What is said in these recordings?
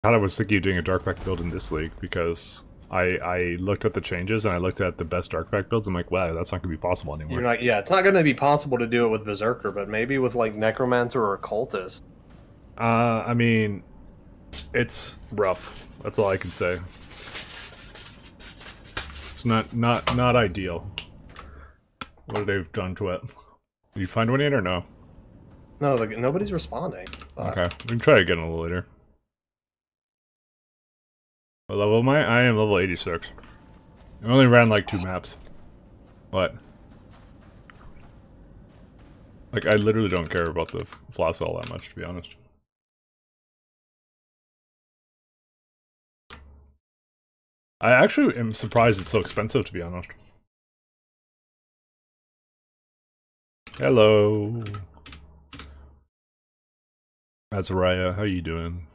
kind of was thinking of doing a dark pack build in this league because I looked at the changes and I looked at the best dark pack builds. I'm like, wow, that's not gonna be possible anymore. You're not, yeah, it's not going to be possible to do it with Berserker, but maybe with like Necromancer or Occultist. I mean, it's rough. That's all I can say. It's not ideal. What they've done to it. Did you find one yet or no? No, nobody's responding. Okay, we can try again a little later. What level am I? I am level 86. I only ran like 2 maps. What? Like, I literally don't care about the floss all that much, to be honest. I actually am surprised it's so expensive, to be honest. Hello. Azariah, how you doing?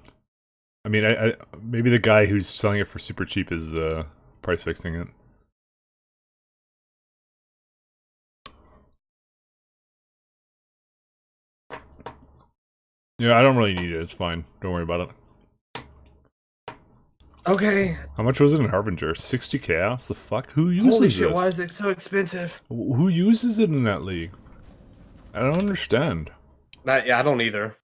I mean, I maybe the guy who's selling it for super cheap is price fixing it. Yeah, I don't really need it. It's fine. Don't worry about it. Okay. How much was it in Harbinger? 60 chaos? The fuck? Who uses Holy shit, this? why is it so expensive? Who uses it in that league? I don't understand. Yeah, I don't either.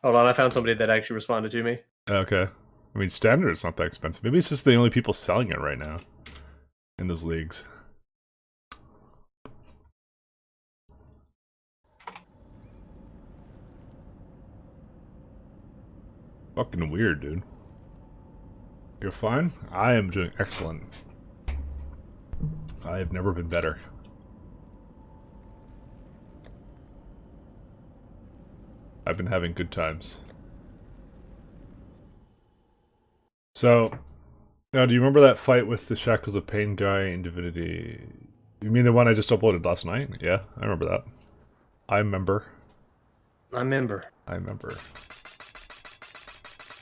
Hold on, I found somebody that actually responded to me. Okay. I mean, standard is not that expensive. Maybe it's just the only people selling it right now in those leagues. Fucking weird, dude. You're fine? I am doing excellent. I have never been better. I've been having good times. So, now do you remember that fight with the Shackles of Pain guy in Divinity? You mean the one I just uploaded last night? Yeah, I remember that. I remember. I remember. I remember.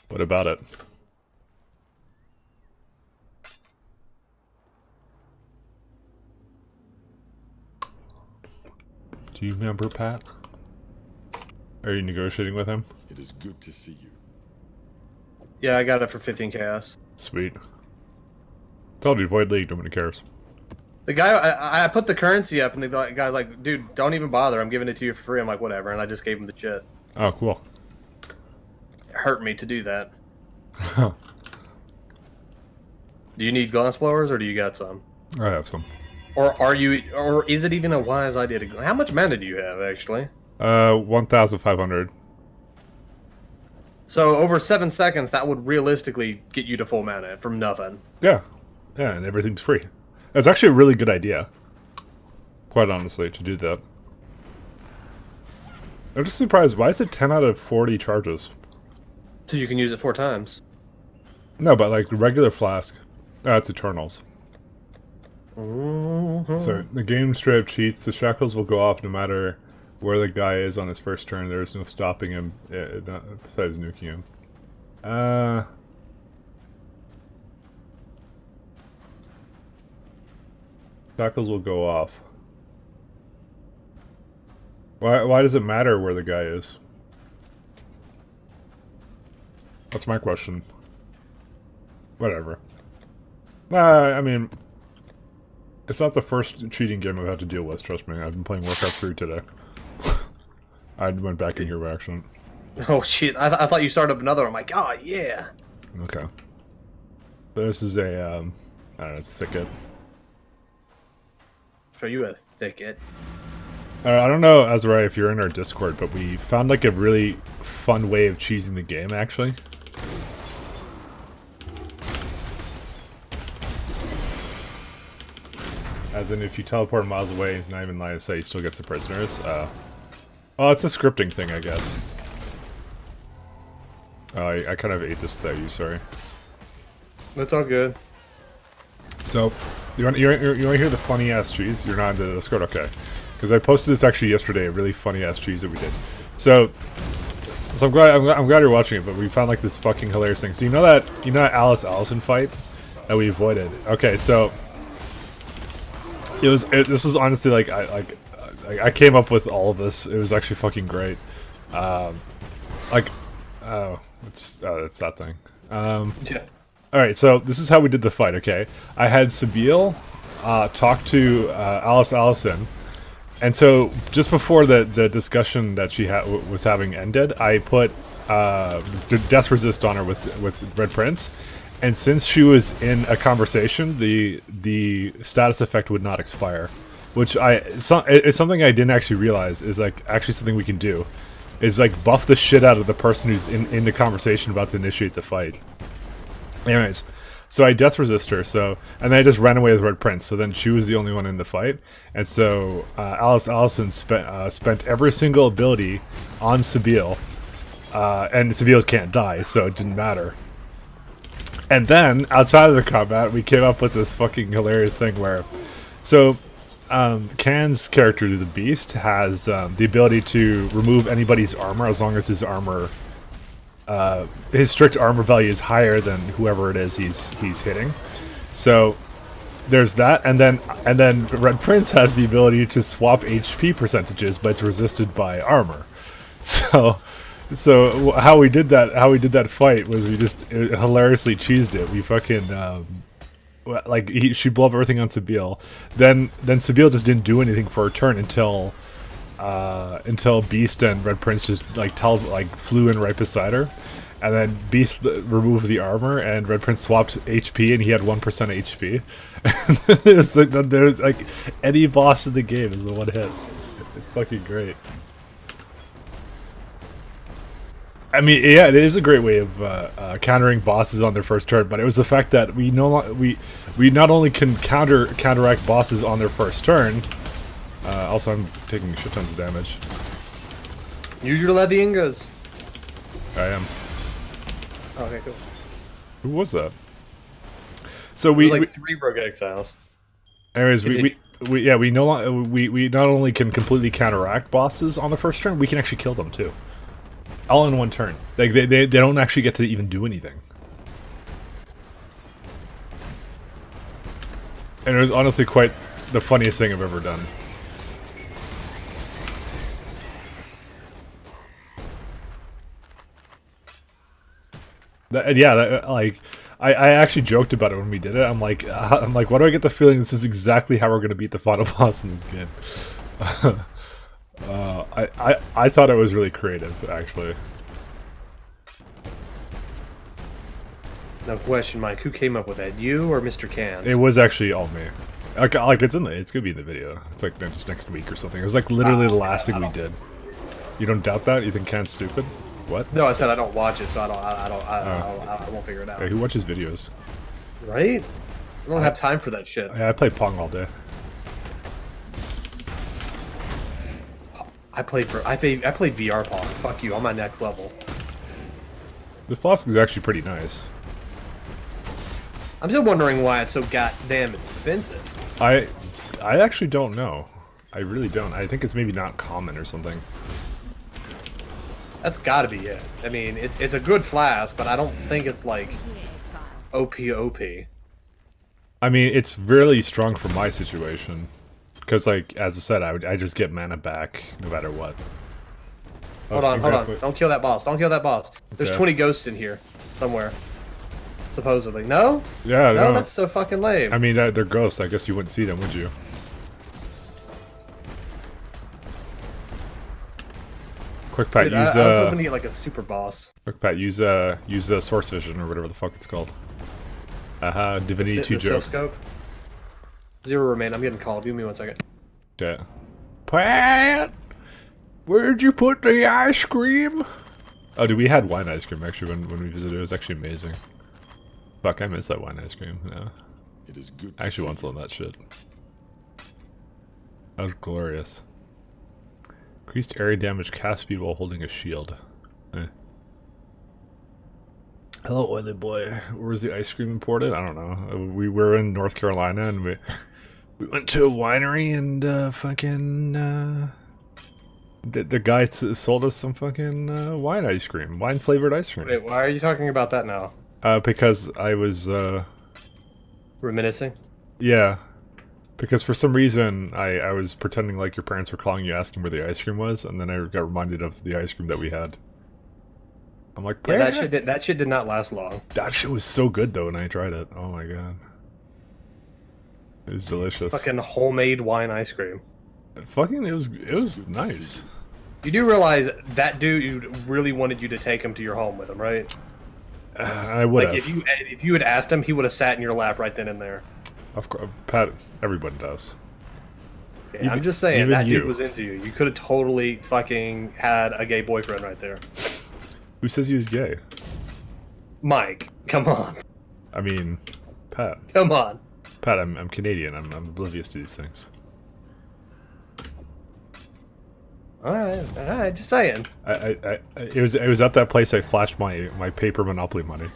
What about it? Do you remember, Pat? Are you negotiating with him? It is good to see you. Yeah, I got it for 15 chaos. Sweet. Told you, Void League, nobody cares. The guy, I put the currency up, and the guy's like, dude, don't even bother. I'm giving it to you for free. I'm like, whatever, and I just gave him the shit. Oh, cool. It hurt me to do that. Do you need glass blowers, or do you got some? I have some. Or is it even a wise idea to... How much mana do you have, actually? 1,500. So, over 7 seconds, that would realistically get you to full mana from nothing. Yeah. Yeah, and everything's free. It's actually a really good idea. Quite honestly, to do that. I'm just surprised, why is it 10 out of 40 charges? So you can use it 4 times. No, but like the regular flask. It's Eternals. Mm-hmm. So, the game straight up cheats. The shackles will go off no matter where the guy is on his first turn. There's no stopping him, besides nuking him. Shackles will go off. Why does it matter where the guy is? That's my question. Whatever. I mean, it's not the first cheating game I've had to deal with, trust me. I've been playing Warcraft 3 today. I went back in here by accident. Oh shit, I thought you started up another one. I'm like, oh yeah. Okay. This is a, I don't know, it's thicket. Show you a thicket. I don't know, Azariah, if you're in our Discord, but we found like a really fun way of cheesing the game, actually. As in, if you teleport miles away, he's not even line of sight, he still gets the prisoners. Oh, it's a scripting thing, I guess. I kind of ate this without you, sorry. That's all good. So, you want to hear the funny ass cheese? You're not into the Discord, okay? Because I posted this actually yesterday, a really funny ass cheese that we did. So I'm glad you're watching it. But we found like this fucking hilarious thing. So you know that Alice Allison fight that we avoided. Okay, so this was honestly like I came up with all of this. It was actually fucking great. Oh, It's that thing. Yeah. All right, so this is how we did the fight. Okay, I had Sabine talk to Allison, and so just before the discussion that she was having ended, I put the death resist on her with Red Prince, and since she was in a conversation, the status effect would not expire, which it's something I didn't actually realize is like actually something we can do, is like buff the shit out of the person who's in the conversation about to initiate the fight. Anyways, so I death resist her, and then I just ran away with Red Prince, so then she was the only one in the fight, and so Allison spent every single ability on Sabine, and Sabine can't die, so it didn't matter. And then, outside of the combat, we came up with this fucking hilarious thing where, so, Can's character, the Beast, has the ability to remove anybody's armor as long as his armor, his strict armor value is higher than whoever it is he's hitting. So there's that, and then Red Prince has the ability to swap HP percentages, but it's resisted by armor. So how we did that fight was we just hilariously cheesed it. We fucking she blew up everything on Sabine. Then Sabine just didn't do anything for her turn until Beast and Red Prince just flew in right beside her, and then Beast removed the armor and Red Prince swapped HP and he had 1% HP. there's like any boss in the game is a one hit. It's fucking great. I mean, yeah, it is a great way of countering bosses on their first turn, but it was the fact that we not only can counteract bosses on their first turn. Also, I'm taking shit tons of damage. Use your Leviingas. I am. Okay, cool. Who was that? So we 3 Rogue Exiles. Anyways, we not only can completely counteract bosses on the first turn, we can actually kill them too. All in one turn. Like they don't actually get to even do anything. And it was honestly quite the funniest thing I've ever done. I actually joked about it when we did it. I'm like, why do I get the feeling this is exactly how we're gonna beat the final boss in this game? I thought it was really creative, actually. No question, Mike. Who came up with that? You or Mr. Cans? It was actually all me. Like it's gonna be in the video. It's like just next week or something. It was like literally the last thing we did. You don't doubt that? You think Can's stupid? What? No, I said I don't watch it, so I won't figure it out. Yeah, who watches videos? Right? I don't have time for that shit. Yeah, I play Pong all day. I play VR Pong. Fuck you, I'm my next level. The flask is actually pretty nice. I'm still wondering why it's so goddamn expensive. I actually don't know. I really don't. I think it's maybe not common or something. That's gotta be it. I mean, it's a good flask, but I don't think it's like OP. I mean, it's really strong for my situation. Because, like, as I said, I just get mana back no matter what. Hold on. Don't kill that boss. Don't kill that boss. There's Okay. 20 ghosts in here somewhere. Supposedly. No? Yeah, No, no. that's so fucking lame. I mean, they're ghosts. I guess you wouldn't see them, would you? Quick Pat, Dude, use I was hoping to get like a super boss. Quick Pat, use source vision or whatever the fuck it's called. Divinity 2 jokes. Scope. 0 remain. I'm getting called. Give me 1 second. Yeah. Pat, where'd you put the ice cream? Oh, dude, we had wine ice cream actually when we visited. It was actually amazing. Fuck, I miss that wine ice cream. Yeah. It is good. I actually want some of that shit. That was glorious. Increased area damage cast speed while holding a shield. Eh. Hello, oily boy. Where was the ice cream imported? I don't know. We were in North Carolina and we went to a winery and fucking the guy sold us some fucking wine ice cream, wine flavored ice cream. Wait, why are you talking about that now? Because I was Reminiscing? yeah. Because for some reason, I was pretending like your parents were calling you asking where the ice cream was, and then I got reminded of the ice cream that we had. I'm like, Yeah, that shit did not last long. that shit was so good though when I tried it. Oh my god. It was delicious. Fucking homemade wine ice cream. It was nice. You do realize that dude really wanted you to take him to your home with him, right? I would Like have. if you had asked him, he would have sat in your lap right then and there. Of course, Pat. Everybody does. Yeah, I'm just saying even that dude you. was into you. You could have totally fucking had a gay boyfriend right there. Who says he was gay? Mike, come on, I mean, Pat. come on. Pat, I'm Canadian. I'm oblivious to these things. All right, just saying. It was at that place I flashed my paper Monopoly money.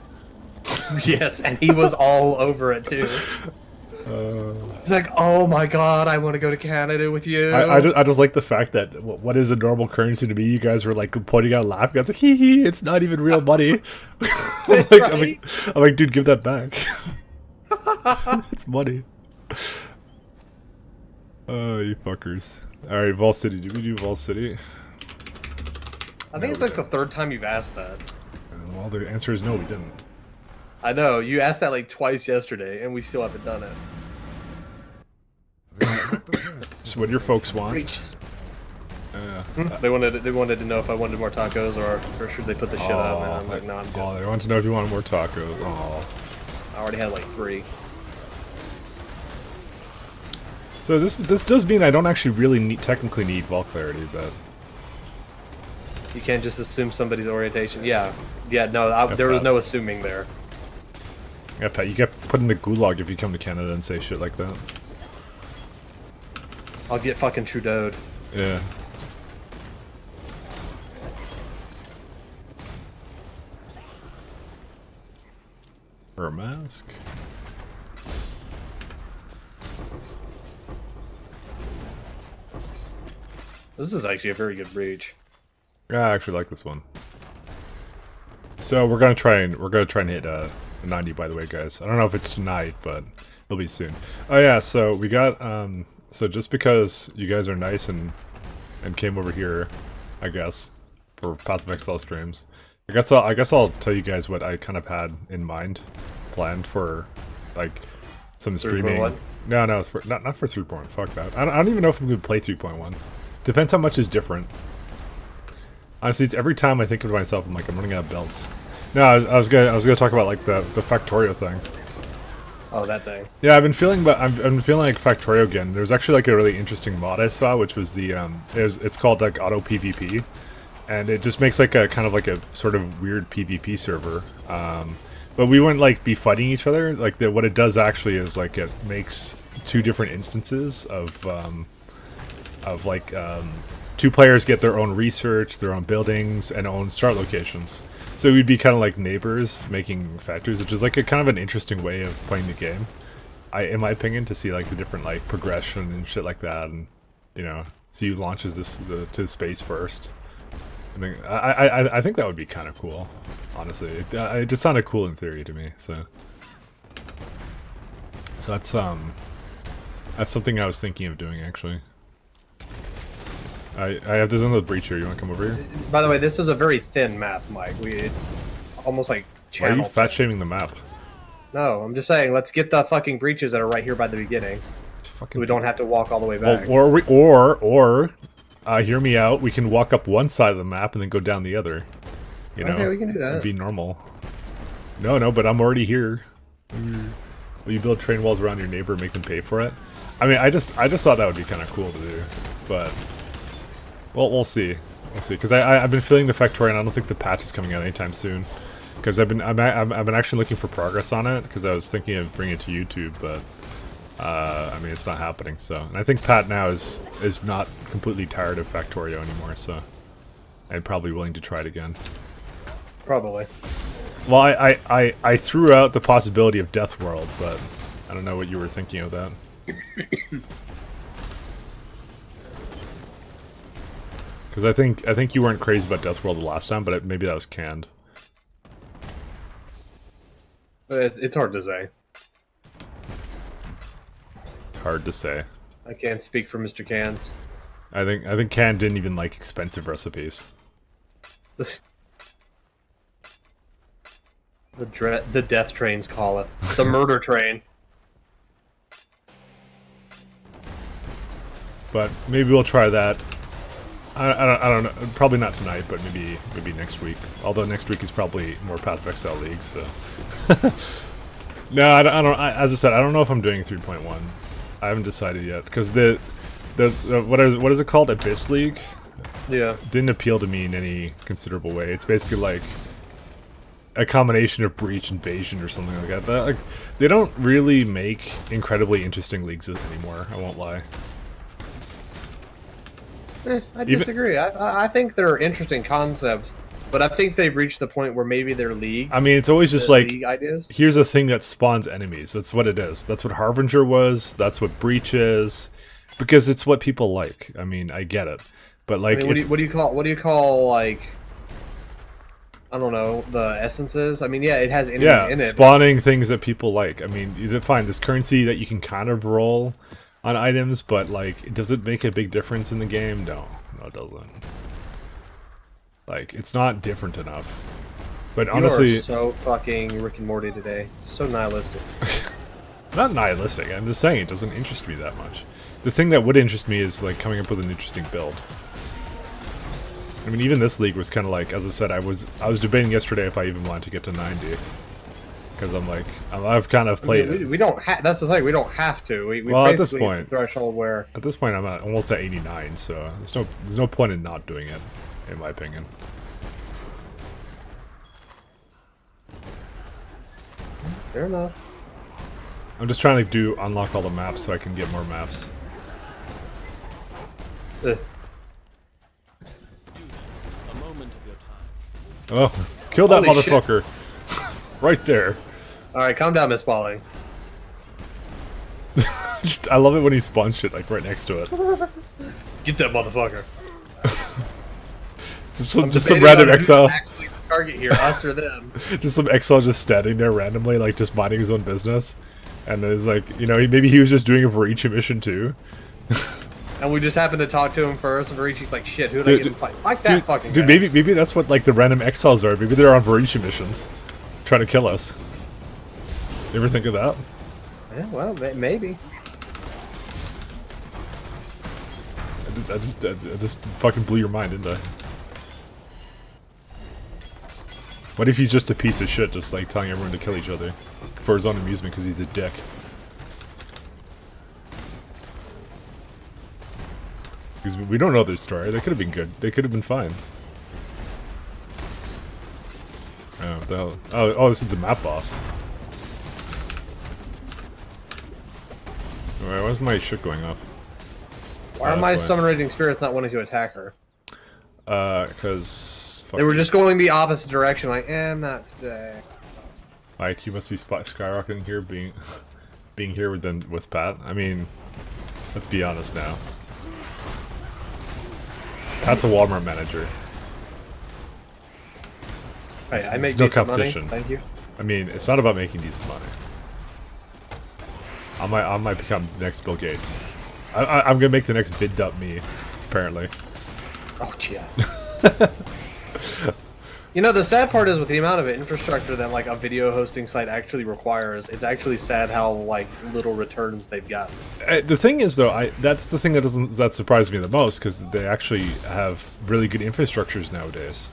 Yes, and he was all over it too. He's like, "Oh my god, I want to go to Canada with you." I just like the fact that what is a normal currency to me, you guys were like pointing out, laughing. I was like, hee hee, it's not even real money. I'm like, dude, give that back. It's money. Oh, you fuckers. Alright, Vol City. Did we do Vol City? I think it's like the third time you've asked that. Well, the answer is no, we didn't. I know, you asked that like twice yesterday, and we still haven't done it. It's what your folks want. They wanted to know if I wanted more tacos, or should they put the shit up, and I'm like, no, I'm good. Oh, they want to know if you want more tacos. Oh. I already had like 3. So this does mean I don't actually really technically need Vol Clarity, but... You can't just assume somebody's orientation. Yeah, no, there was no assuming there. Yeah, Pat, you get put in the gulag if you come to Canada and say shit like that. I'll get fucking Trudeau'd. Yeah. Or a mask. This is actually a very good breach. Yeah, I actually like this one. So we're gonna try and hit 90, by the way, guys. I don't know if it's tonight, but it'll be soon. Oh yeah, so we got so just because you guys are nice and came over here, I guess, for Path of Exile streams, I guess I'll tell you guys what I kind of had in mind, planned for, like, some streaming. 3.1? No, not for 3.1. Fuck that. I don't even know if I'm gonna play 3.1. Depends how much is different. Honestly, it's every time I think of myself, I'm like, I'm running out of belts. No, I was gonna talk about like the Factorio thing. Oh, that thing. Yeah, I've been feeling like Factorio again. There's actually like a really interesting mod I saw, which was the it's called like Auto PvP, and it just makes like a kind of like a sort of weird PvP server. But we wouldn't like be fighting each other. Like what it does actually is like it makes 2 different instances of like 2 players get their own research, their own buildings, and own start locations. So we'd be kind of like neighbors making factories, which is like a kind of an interesting way of playing the game. In my opinion, to see like the different like progression and shit like that, and you know, see who launches to space first. I think that would be kind of cool, honestly. It just sounded cool in theory to me. So that's something I was thinking of doing actually. I have this on the breacher. You want to come over here? By the way, this is a very thin map, Mike. It's almost like Why are channel. you fat shaming the map? No, I'm just saying, let's get the fucking breaches that are right here by the beginning. So we don't have to walk all the way back. Or hear me out. We can walk up one side of the map and then go down the other. You know, okay, we can do that. It'd be normal. No, but I'm already here. Will you build train walls around your neighbor and make them pay for it? I mean, I just thought that would be kind of cool to do, but well, we'll see. We'll see. Because I've been feeling the Factorio, and I don't think the patch is coming out anytime soon. Because I've been actually looking for progress on it. Because I was thinking of bringing it to YouTube, but I mean, it's not happening. So, and I think Pat now is not completely tired of Factorio anymore. So, I'm probably willing to try it again. Probably. Well, I threw out the possibility of Death World, but I don't know what you were thinking of that. Because I think you weren't crazy about Death World the last time, but maybe that was canned. It's hard to say. It's hard to say. I can't speak for Mr. Cans. I think Can didn't even like expensive recipes. The death trains calleth. The murder train. But maybe we'll try that. I don't know. Probably not tonight, but maybe next week. Although next week is probably more Path of Exile League, so. No, I don't. As I said, I don't know if I'm doing 3.1. I haven't decided yet because the what is it called? Abyss League. Yeah. Didn't appeal to me in any considerable way. It's basically like a combination of Breach Invasion or something like that. Like, they don't really make incredibly interesting leagues anymore. I won't lie. I disagree. I think they're interesting concepts, but I think they've reached the point where maybe their league. I mean, it's always just like, ideas. Here's a thing that spawns enemies. That's what it is. That's what Harbinger was. That's what Breach is, because it's what people like. I mean, I get it, but like, I mean, what do you call like? I don't know, the essences. I mean, yeah, it has enemies in it. Spawning things that people like. I mean, you find this currency that you can kind of roll on items, but like, does it make a big difference in the game? No, it doesn't. Like, it's not different enough. But honestly, you are so fucking Rick and Morty today. So nihilistic. Not nihilistic. I'm just saying it doesn't interest me that much. The thing that would interest me is like coming up with an interesting build. I mean, even this league was kind of like, as I said, I was debating yesterday if I even wanted to get to 90. Because I'm like, I've kind of played it. We don't that's the thing, we don't have to. We well, at this point, threshold where... At this point, I'm almost at 89, so there's no point in not doing it, in my opinion. Fair enough. I'm just trying to unlock all the maps so I can get more maps. Oh, kill that Holy motherfucker. Right there. Alright, calm down, Miss Pauling. I love it when he spawns shit like right next to it. Get that motherfucker. just some random exile. Actually the target here, us or them. Just some exile just standing there randomly, like just minding his own business. And then it's like, you know, maybe he was just doing a Varichi mission too. And we just happened to talk to him first, and Varichi's like, shit, who did I get in fight? Like that fucking dude, guy. maybe that's what like the random exiles are. Maybe they're on Varichi missions. Trying to kill us. You ever think of that? Yeah, well, maybe. I just fucking blew your mind, didn't I? What if he's just a piece of shit, just like telling everyone to kill each other for his own amusement because he's a dick? Because we don't know their story. They could have been good. They could have been fine. Oh, what the hell? Oh, this is the map boss. Alright, why's my shit going off? Why are my summon rating spirits not wanting to attack her? Because... They were just going the opposite direction, like, not today. Mike, you must be skyrocketing here, being here with Pat. I mean, let's be honest now. Pat's a Walmart manager. Hey, I make no decent competition. Money. Thank you. I mean, it's not about making decent money. I might become the next Bill Gates. I'm gonna make the next bid.me, apparently. Oh yeah. You know, the sad part is with the amount of infrastructure that like a video hosting site actually requires, it's actually sad how like little returns they've got. The thing is, though, that's the thing that surprised me the most, because they actually have really good infrastructures nowadays.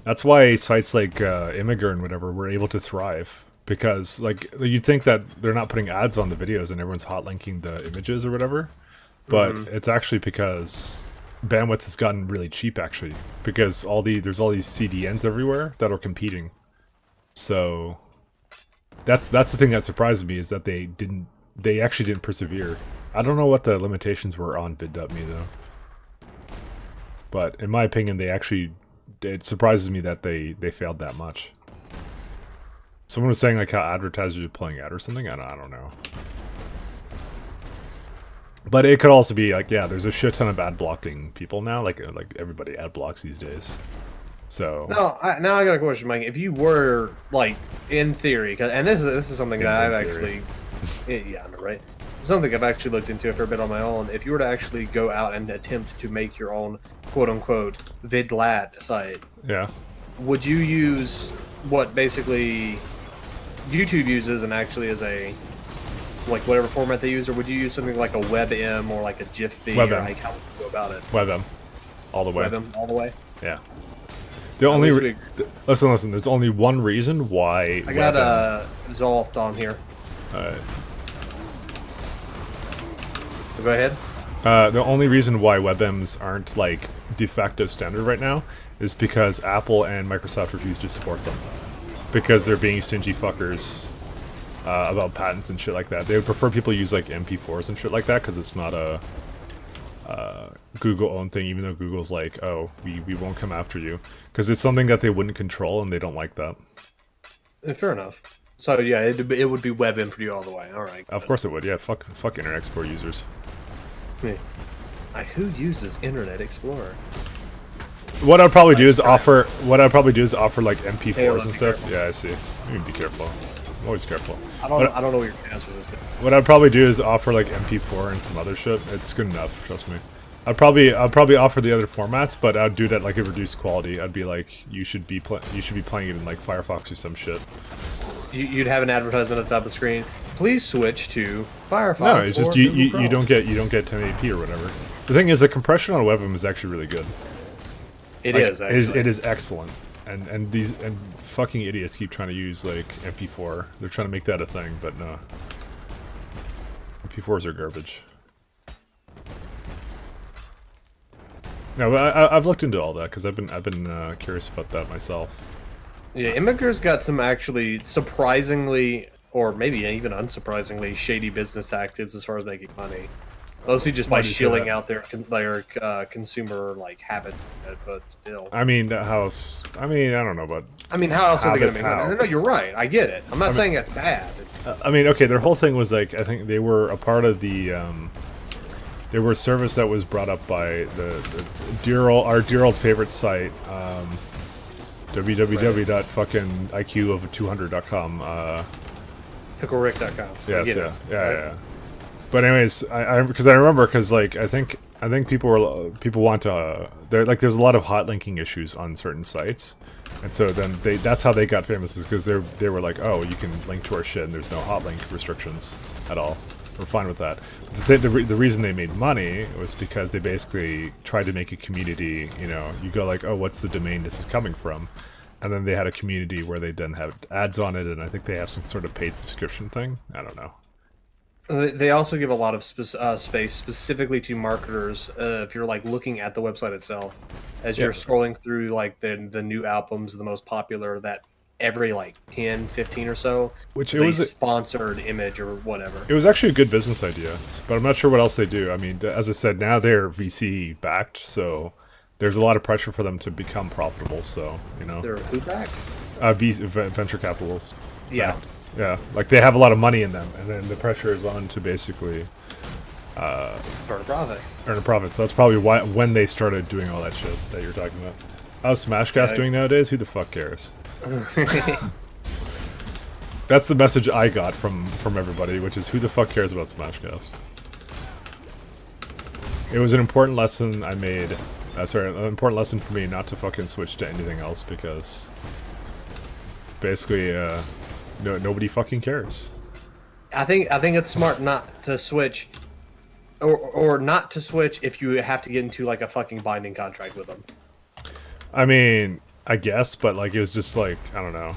That's why sites like Immigrant and whatever were able to thrive. Because, like, you'd think that they're not putting ads on the videos and everyone's hot linking the images or whatever. But it's actually because bandwidth has gotten really cheap, actually. Because there's all these CDNs everywhere that are competing. So, that's the thing that surprised me, is that they actually didn't persevere. I don't know what the limitations were on vid.me, though. But, in my opinion, it surprises me that they failed that much. Someone was saying like how advertisers are playing ad or something. I don't know. But it could also be like, yeah, there's a shit ton of ad blocking people now. Like everybody ad blocks these days. So now I got a question, Mike. If you were like in theory, and this is something that I've actually, yeah, right. Something I've actually looked into a fair bit on my own. If you were to actually go out and attempt to make your own quote unquote vidlad site, yeah. would you use what basically YouTube uses and actually as a like whatever format they use, or would you use something like a WebM or like a GIF-B, or like how would you go about it? WebM, all the way. WebM all the way. Yeah. The only listen. There's only one reason why. I got Zolft on here. Alright. So go ahead. The only reason why WebMs aren't like de facto standard right now is because Apple and Microsoft refuse to support them because they're being stingy fuckers about patents and shit like that. They would prefer people use like MP4s and shit like that because it's not a Google-owned thing, even though Google's like, oh, we won't come after you because it's something that they wouldn't control and they don't like that. Fair enough. So yeah, it would be WebM for you all the way. All right. Of course it would. Yeah, fuck Internet Explorer users. Who uses Internet Explorer? What I'd probably do is offer. What I'd probably do is offer like MP4s and stuff. Careful. Yeah, I see. You can be careful. I'm always careful. I don't know what your answer is. What I'd probably do is offer like MP4 and some other shit. It's good enough, trust me. I'd probably offer the other formats, but I'd do that like a reduced quality. I'd be like, you should be playing it in like Firefox or some shit. You'd have an advertisement at the top of the screen. Please switch to Firefox. No, it's just you don't get 1080p or whatever. The thing is, the compression on WebM is actually really good. It is. Actually. It is excellent. And these fucking idiots keep trying to use like MP4. They're trying to make that a thing, but no. MP4s are garbage. No, but I've looked into all that because I've been curious about that myself. Yeah, Immigr's got some actually surprisingly, or maybe even unsurprisingly, shady business tactics as far as making money. Mostly just by shilling out their consumer like habit, but still. I mean, how else? I mean, I don't know, but I mean, how else are they going to make money? No, you're right. I get it. I'm not saying that's bad. I mean, okay, their whole thing was like, I think they were a part of the. They were a service that was brought up by our dear old favorite site, www.fucking-IQ-of200.com. PickleRick.com. Yes, yeah. But anyways, because I remember like I think people want to there's a lot of hot linking issues on certain sites, and so then that's how they got famous, is because they were like, oh, you can link to our shit and there's no hot link restrictions at all. We're fine with that. The reason they made money was because they basically tried to make a community. You know, you go like, oh, what's the domain this is coming from? And then they had a community where they then have ads on it, and I think they have some sort of paid subscription thing. I don't know. They also give a lot of space specifically to marketers. If you're like looking at the website itself, as you're scrolling through like the new albums, the most popular, that every like 10, 15 or so, which it was a sponsored image or whatever. It was actually a good business idea, but I'm not sure what else they do. I mean, as I said, now they're VC backed, so there's a lot of pressure for them to become profitable. So you know, they're who backed? Venture capitalists. Yeah. Backed. Yeah, like they have a lot of money in them, and then the pressure is on to basically earn a profit. Earn a profit. So that's probably why when they started doing all that shit that you're talking about. How's Smashcast doing nowadays? Who the fuck cares? That's the message I got from everybody, which is who the fuck cares about Smashcast? It was an important lesson I made. An important lesson for me not to fucking switch to anything else, because basically, nobody fucking cares. I think it's smart not to switch, or not to switch if you have to get into like a fucking binding contract with them. I mean, I guess, but like it was just like, I don't know.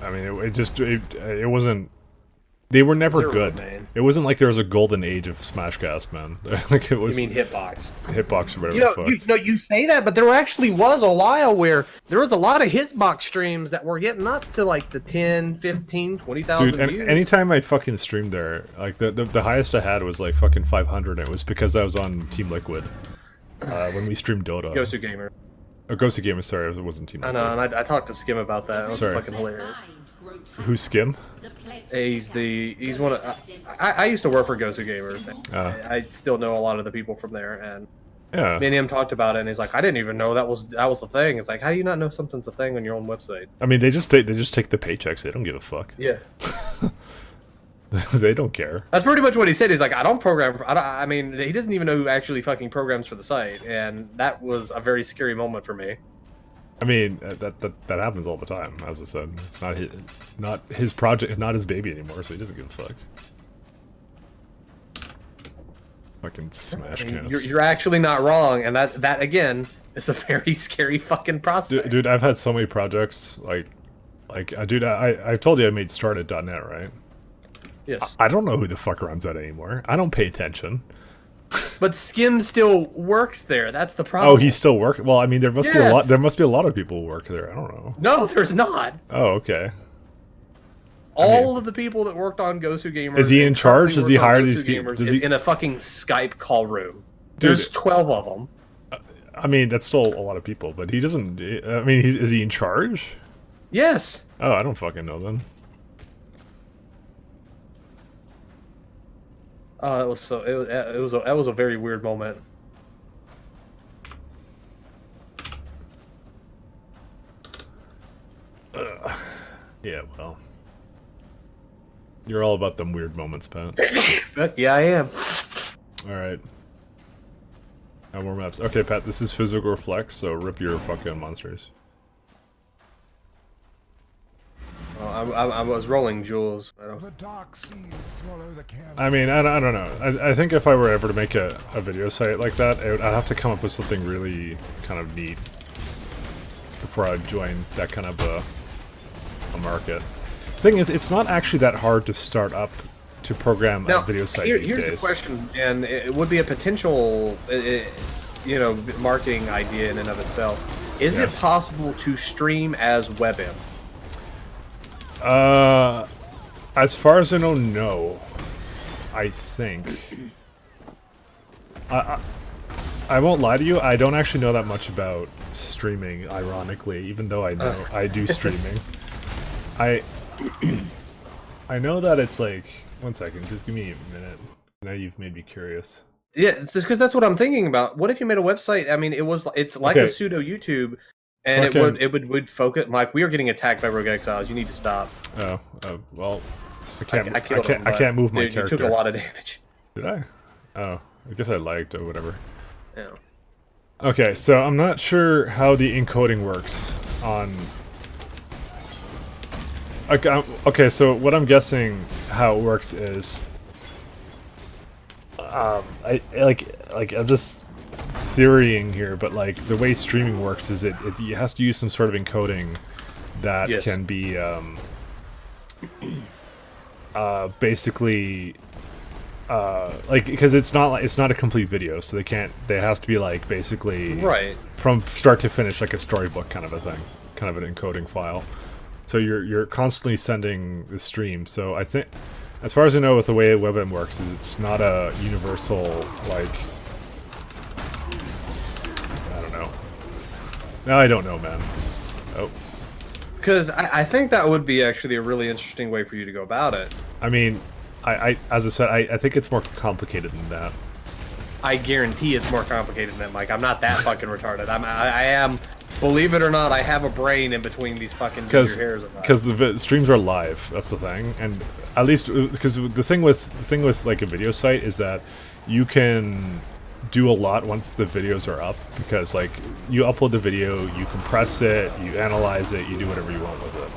I mean, it wasn't. They were never good. Man. It wasn't like there was a golden age of Smashcast, man. Like it was. You mean Hitbox? Hitbox or whatever. You say that, but there actually was a while where there was a lot of Hitbox streams that were getting up to like the 10, 15, 20,000 views. Dude, anytime I fucking streamed there, like the highest I had was like fucking 500. And it was because I was on Team Liquid when we streamed Dota. Ghost of Gamer. Oh, Ghost of Gamer, sorry, it wasn't Team Liquid. I know, and I talked to Skim about that. It was fucking hilarious. Who's Skim? He's one of. I used to work for Ghost of Gamers. I still know a lot of the people from there, and me and him talked about it. And he's like, I didn't even know that was the thing. It's like, how do you not know something's a thing on your own website? I mean, they just take the paychecks. They don't give a fuck. Yeah. They don't care. That's pretty much what he said. He's like, I don't program. I mean, he doesn't even know who actually fucking programs for the site, and that was a very scary moment for me. I mean, that happens all the time. As I said, it's not his project, not his baby anymore, so he doesn't give a fuck. Fucking smash cans. You're actually not wrong, and that again is a very scary fucking prospect. Dude, I've had so many projects. Dude, I've told you I made start@.net, right? Yes. I don't know who the fuck runs that anymore. I don't pay attention. But Skim still works there. That's the problem. Oh, he's still working. Well, I mean, there must be a lot. There must be a lot of people who work there. I don't know. No, there's not. Oh, okay. All of the people that worked on Gosu Gamers. Is he in charge? Does he hire these people? Is in a fucking Skype call room. There's 12 of them. I mean, that's still a lot of people, but he doesn't. I mean, is he in charge? Yes. Oh, I don't fucking know then. That was a very weird moment. Yeah, well, you're all about them weird moments, Pat. Yeah, I am. All right. Now more maps. Okay, Pat, this is physical reflect, so rip your fucking monsters. Well, I was rolling jewels. The dark seas swallow the can. I mean, I don't know. I think if I were ever to make a video site like that, I'd have to come up with something really kind of neat before I'd join that kind of a market. The thing is, it's not actually that hard to start up to program a video site these days. Here's a question, and it would be a potential, marketing idea in and of itself. Is it possible to stream as WebM? As far as I know, no. I think. I won't lie to you, I don't actually know that much about streaming, ironically, even though I know I do streaming. I know that it's like... One second, just give me a minute. Now you've made me curious. Yeah, just because that's what I'm thinking about. What if you made a website? I mean, it's like a pseudo YouTube, and it would focus. Like, we are getting attacked by rogue exiles. You need to stop. Oh, well, I can't move my character. You took a lot of damage. Did I? Oh, I guess I lagged or whatever. Yeah. Okay, so I'm not sure how the encoding works on... Okay, so what I'm guessing how it works is... I'm just theorying here, but like the way streaming works is it has to use some sort of encoding that can be basically like, because it's not a complete video, so they has to be like basically from start to finish, like a storybook kind of a thing, kind of an encoding file. So you're constantly sending the stream. So I think, as far as I know, with the way WebM works, is it's not a universal, like, I don't know. No, I don't know, man. Oh. Because I think that would be actually a really interesting way for you to go about it. I mean, as I said, I think it's more complicated than that. I guarantee it's more complicated than that, Mike. I'm not that fucking retarded. I am. Believe it or not, I have a brain in between these fucking hairs of mine. Because the streams are live. That's the thing, and at least because the thing with like a video site is that you can do a lot once the videos are up, because like you upload the video, you compress it, you analyze it, you do whatever you want with it.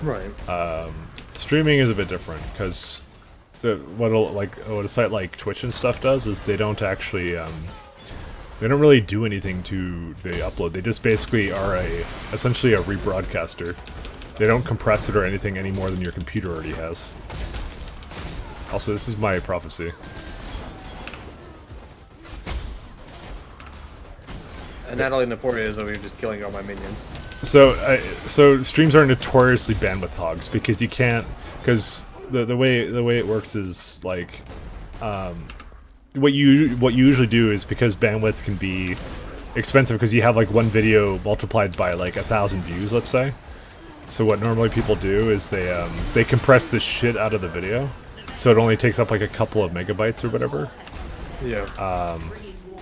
Right. Streaming is a bit different because what a site like Twitch and stuff does is they don't actually they don't really do anything to the upload. They just basically are essentially a rebroadcaster. They don't compress it or anything any more than your computer already has. Also, this is my prophecy. And Natalie Naporia is over here just killing all my minions. So streams are notoriously bandwidth hogs because you can't, because the way it works is like what you usually do is, because bandwidth can be expensive because you have like one video multiplied by like 1,000 views, let's say. So what normally people do is they compress the shit out of the video, so it only takes up like a couple of megabytes or whatever. Yeah.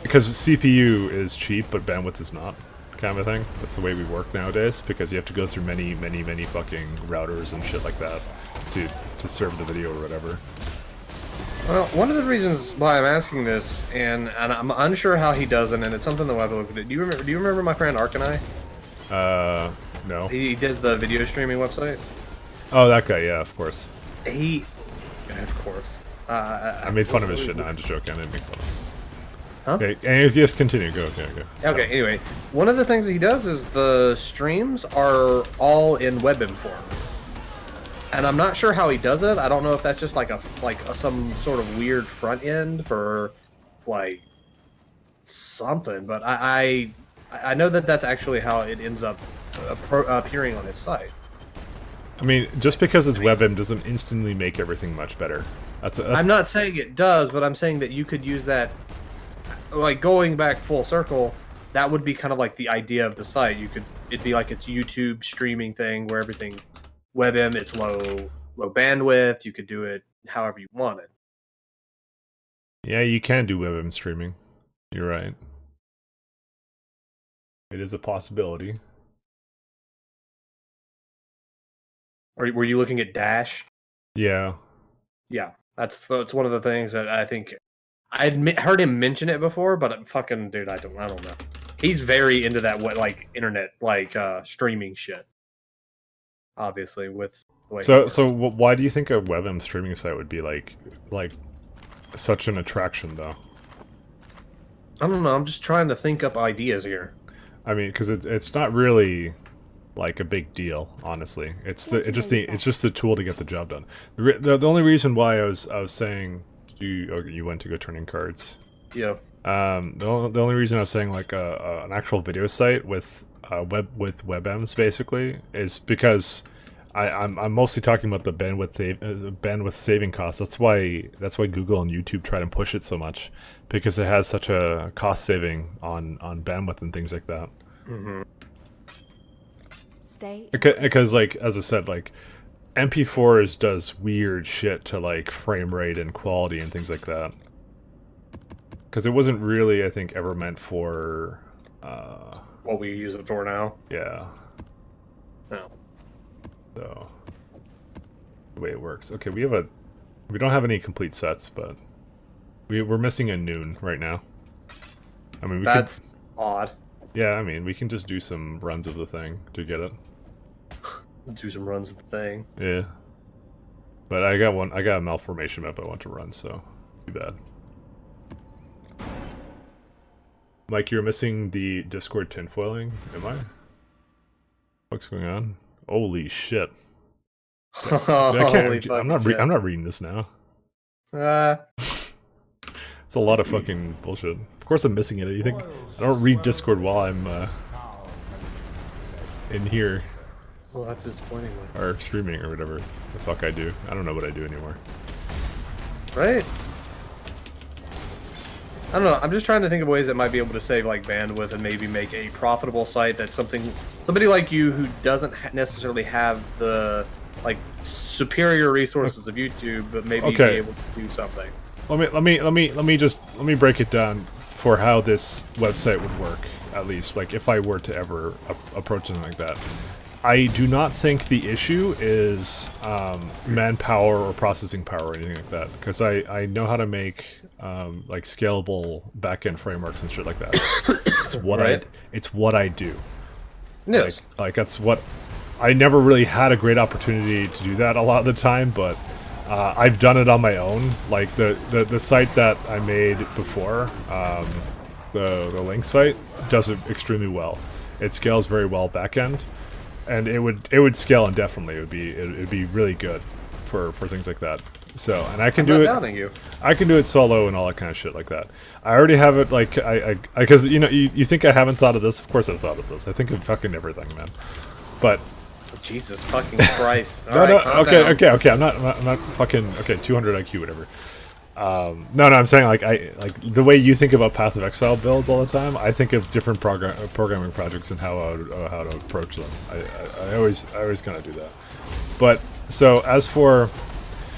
Because CPU is cheap, but bandwidth is not, kind of a thing. That's the way we work nowadays, because you have to go through many fucking routers and shit like that to serve the video or whatever. Well, one of the reasons why I'm asking this, and I'm unsure how he does it, and it's something that I've looked at. Do you remember my friend Arkanai? No. He does the video streaming website. Oh, that guy. Yeah, of course. Of course. I made fun of his shit. No, I'm just joking. I didn't make fun of him. Huh? Okay, anyways, yes, continue. Go. Okay, anyway, one of the things he does is the streams are all in WebM form. And I'm not sure how he does it. I don't know if that's just like some sort of weird front end for like something, but I know that that's actually how it ends up appearing on his site. I mean, just because it's WebM doesn't instantly make everything much better. I'm not saying it does, but I'm saying that you could use that, like going back full circle, that would be kind of like the idea of the site. It'd be like its YouTube streaming thing where everything WebM, it's low bandwidth. You could do it however you want it. Yeah, you can do WebM streaming. You're right. It is a possibility. Or were you looking at Dash? Yeah. Yeah, that's one of the things that I think I heard him mention it before, but fucking dude, I don't know. He's very into that internet streaming shit. Obviously, with the way So why do you think a WebM streaming site would be like such an attraction though? I don't know. I'm just trying to think up ideas here. I mean, because it's not really like a big deal, honestly. It's just the tool to get the job done. The only reason why I was saying you went to go turn in cards. Yeah. The only reason I was saying like an actual video site with WebMs basically is because I'm mostly talking about the bandwidth saving costs. That's why Google and YouTube try to push it so much, because it has such a cost saving on bandwidth and things like that. Mm-hmm. Because like as I said, like MP4s does weird shit to like frame rate and quality and things like that. Because it wasn't really, I think, ever meant for what we use it for now. Yeah. No. So the way it works. Okay, we don't have any complete sets, but we're missing a noon right now. I mean, that's odd. Yeah, I mean, we can just do some runs of the thing to get it. Do some runs of the thing. Yeah. But I got a malformation map I want to run, so too bad. Mike, you're missing the Discord tinfoiling, am I? What's going on? Holy shit. I'm not reading this now. It's a lot of fucking bullshit. Of course I'm missing it. You think I don't read Discord while I'm in here. Well, that's disappointing. Or streaming or whatever the fuck I do. I don't know what I do anymore. Right? I don't know. I'm just trying to think of ways that might be able to save like bandwidth and maybe make a profitable site that's somebody like you who doesn't necessarily have the like superior resources of YouTube, but maybe be able to do something. Let me break it down for how this website would work, at least, like if I were to ever approach something like that. I do not think the issue is manpower or processing power or anything like that, because I know how to make like scalable backend frameworks and shit like that. It's what it's what I do. Yes. Like that's what I never really had a great opportunity to do that a lot of the time, but I've done it on my own. Like the site that I made before, the link site, does it extremely well. It scales very well backend, and it would scale indefinitely. It'd be really good for things like that. So, and I can do it. I can do it solo and all that kind of shit like that. I already have it. Like because you think I haven't thought of this? Of course I've thought of this. I think of fucking everything, man. But Jesus fucking Christ! Okay. I'm not fucking 200 IQ, whatever. No, I'm saying like the way you think about Path of Exile builds all the time. I think of different programming projects and how to approach them. I always kind of do that. But so as for,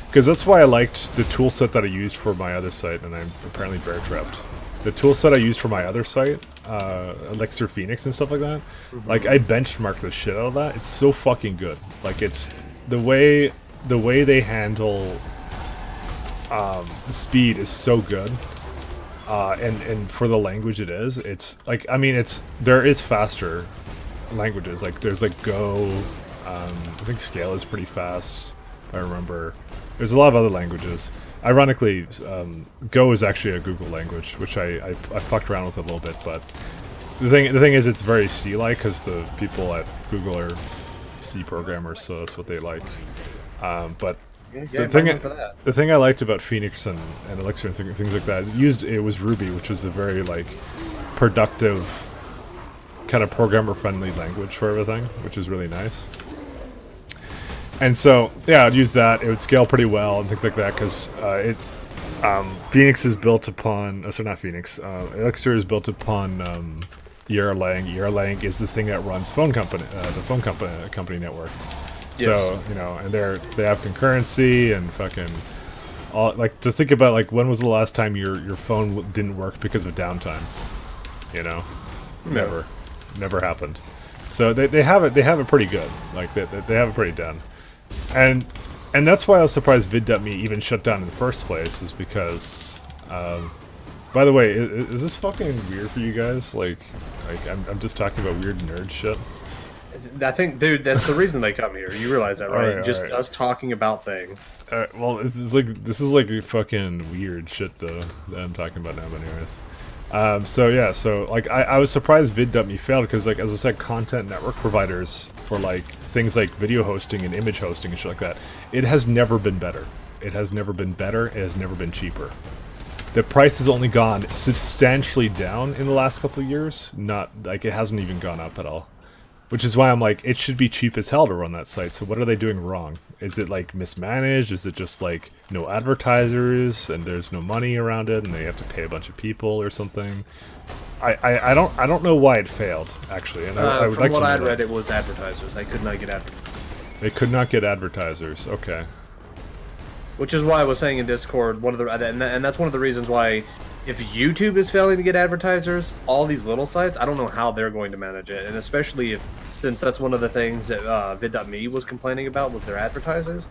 because that's why I liked the tool set that I used for my other site, and I'm apparently bear trapped. The tool set I used for my other site, Elixir Phoenix and stuff like that, like I benchmarked the shit out of that. It's so fucking good. Like it's the way they handle speed is so good, and for the language it is, it's like, I mean, there is faster languages. Like there's like Go. I think Scale is pretty fast. If I remember. There's a lot of other languages. Ironically, Go is actually a Google language, which I fucked around with a little bit. But the thing is, it's very C-like because the people at Google are C programmers, so that's what they like. But the thing I liked about Phoenix and Elixir and things like that, it was Ruby, which was a very like productive, kind of programmer-friendly language for everything, which is really nice. And so, yeah, I'd use that. It would scale pretty well and things like that because Phoenix is built upon. Oh, sorry, not Phoenix. Elixir is built upon ERLang. ERLang is the thing that runs the phone company network. Yes. So and they have concurrency and fucking all. Like, just think about like when was the last time your phone didn't work because of downtime? Never happened. So they have it pretty good. Like they have it pretty done. And that's why I was surprised vid.me even shut down in the first place, is because, by the way, is this fucking weird for you guys? Like I'm just talking about weird nerd shit. I think, dude, that's the reason they come here. You realize that, right? Just us talking about things. Well, this is like fucking weird shit though that I'm talking about now, but anyways. So like I was surprised vid.me failed because, like, as I said, content network providers for like things like video hosting and image hosting and shit like that, it has never been better. It has never been better. It has never been cheaper. The price has only gone substantially down in the last couple of years. Not like it hasn't even gone up at all. Which is why I'm like, it should be cheap as hell to run that site. So what are they doing wrong? Is it like mismanaged? Is it just like no advertisers and there's no money around it and they have to pay a bunch of people or something? I don't know why it failed, actually. And I would from like what to I read, it was advertisers. They could not get advertisers. They could not get advertisers. Okay. Which is why I was saying in Discord, and that's one of the reasons why, if YouTube is failing to get advertisers, all these little sites, I don't know how they're going to manage it. And especially since that's one of the things that vid.me was complaining about, was their advertisers.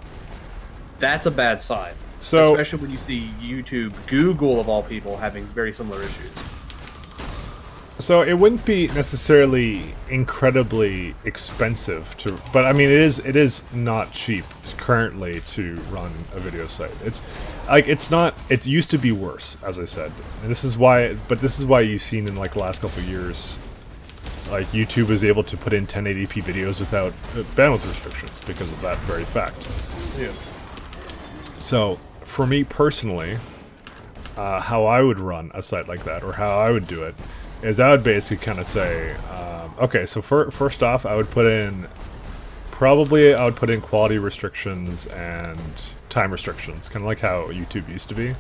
That's a bad sign. So, especially when you see YouTube, Google of all people, having very similar issues. So it wouldn't be necessarily incredibly expensive but I mean it is not cheap currently to run a video site. It's like it used to be worse, as I said, and this is why you've seen in like the last couple of years, like YouTube is able to put in 1080p videos without bandwidth restrictions because of that very fact. Yeah. So for me personally, how I would run a site like that, or how I would do it, is I would basically kind of say, okay, so first off, I would put in quality restrictions and time restrictions, kind of like how YouTube used to be.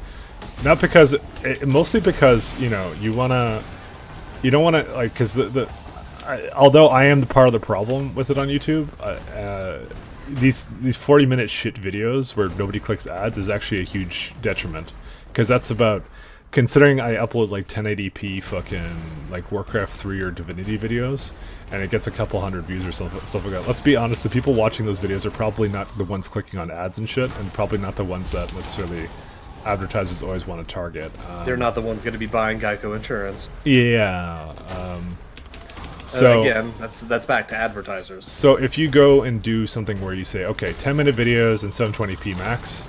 Not because, mostly because, you don't want to, like, because although I am the part of the problem with it on YouTube, these 40-minute shit videos where nobody clicks ads is actually a huge detriment, because that's about, considering I upload like 1080p fucking like Warcraft 3 or Divinity videos, and it gets a couple hundred views or stuff like that. Let's be honest, the people watching those videos are probably not the ones clicking on ads and shit, and probably not the ones that necessarily advertisers always want to target. They're not the ones going to be buying Geico insurance. Yeah. So again, that's back to advertisers. So if you go and do something where you say, okay, 10-minute videos and 720p max,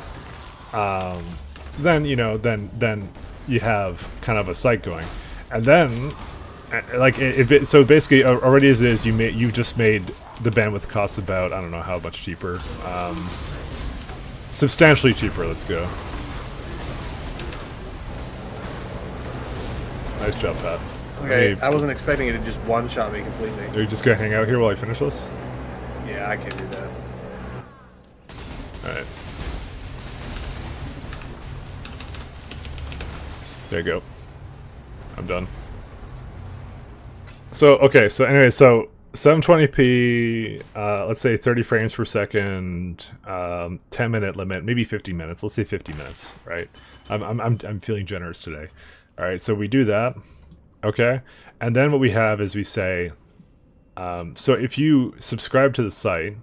then then you have kind of a site going, and then like so basically already as it is, you just made the bandwidth costs about, I don't know how much cheaper, substantially cheaper. Let's go. Nice job, Pat. Okay, I wasn't expecting it to just one-shot me completely. Are you just gonna hang out here while I finish this? Yeah, I can do that. Alright. There you go. I'm done. So, okay, so anyway, so 720p, let's say 30 frames per second, 10-minute limit, maybe 50 minutes. Let's say 50 minutes, right? I'm feeling generous today. All right, so we do that, okay? And then what we have is we say, so if you subscribe to the site,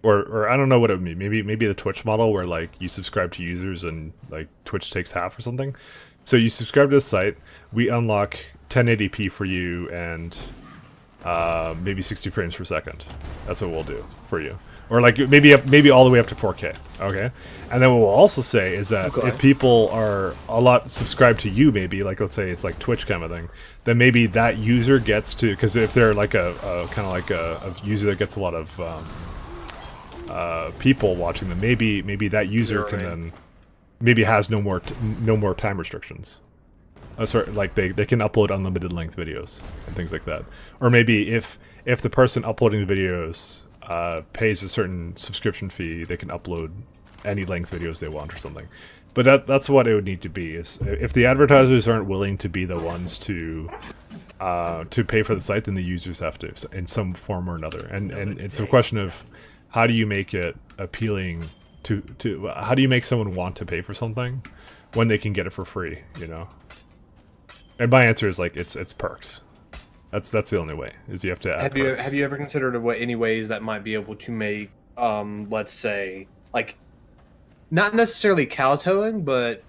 or I don't know what it would mean, maybe the Twitch model where like you subscribe to users and like Twitch takes half or something. So you subscribe to the site, we unlock 1080p for you and maybe 60 frames per second. That's what we'll do for you. Or like maybe all the way up to 4K. Okay, and then what we'll also say is that if people are a lot subscribed to you, maybe like let's say it's like Twitch kind of thing, then maybe that user gets to, because if they're like a kind of like a user that gets a lot of people watching them, maybe that user can then maybe has no more time restrictions. Sorry, like they can upload unlimited length videos and things like that. Or maybe if the person uploading the videos pays a certain subscription fee, they can upload any length videos they want or something. But that's what it would need to be. Is if the advertisers aren't willing to be the ones to pay for the site, then the users have to in some form or another. And it's a question of how do you make it appealing to how do you make someone want to pay for something when they can get it for free, you know? And my answer is like it's perks. That's the only way. Is you have to add perks. Have you ever considered any ways that might be able to make let's say like not necessarily kowtowing, but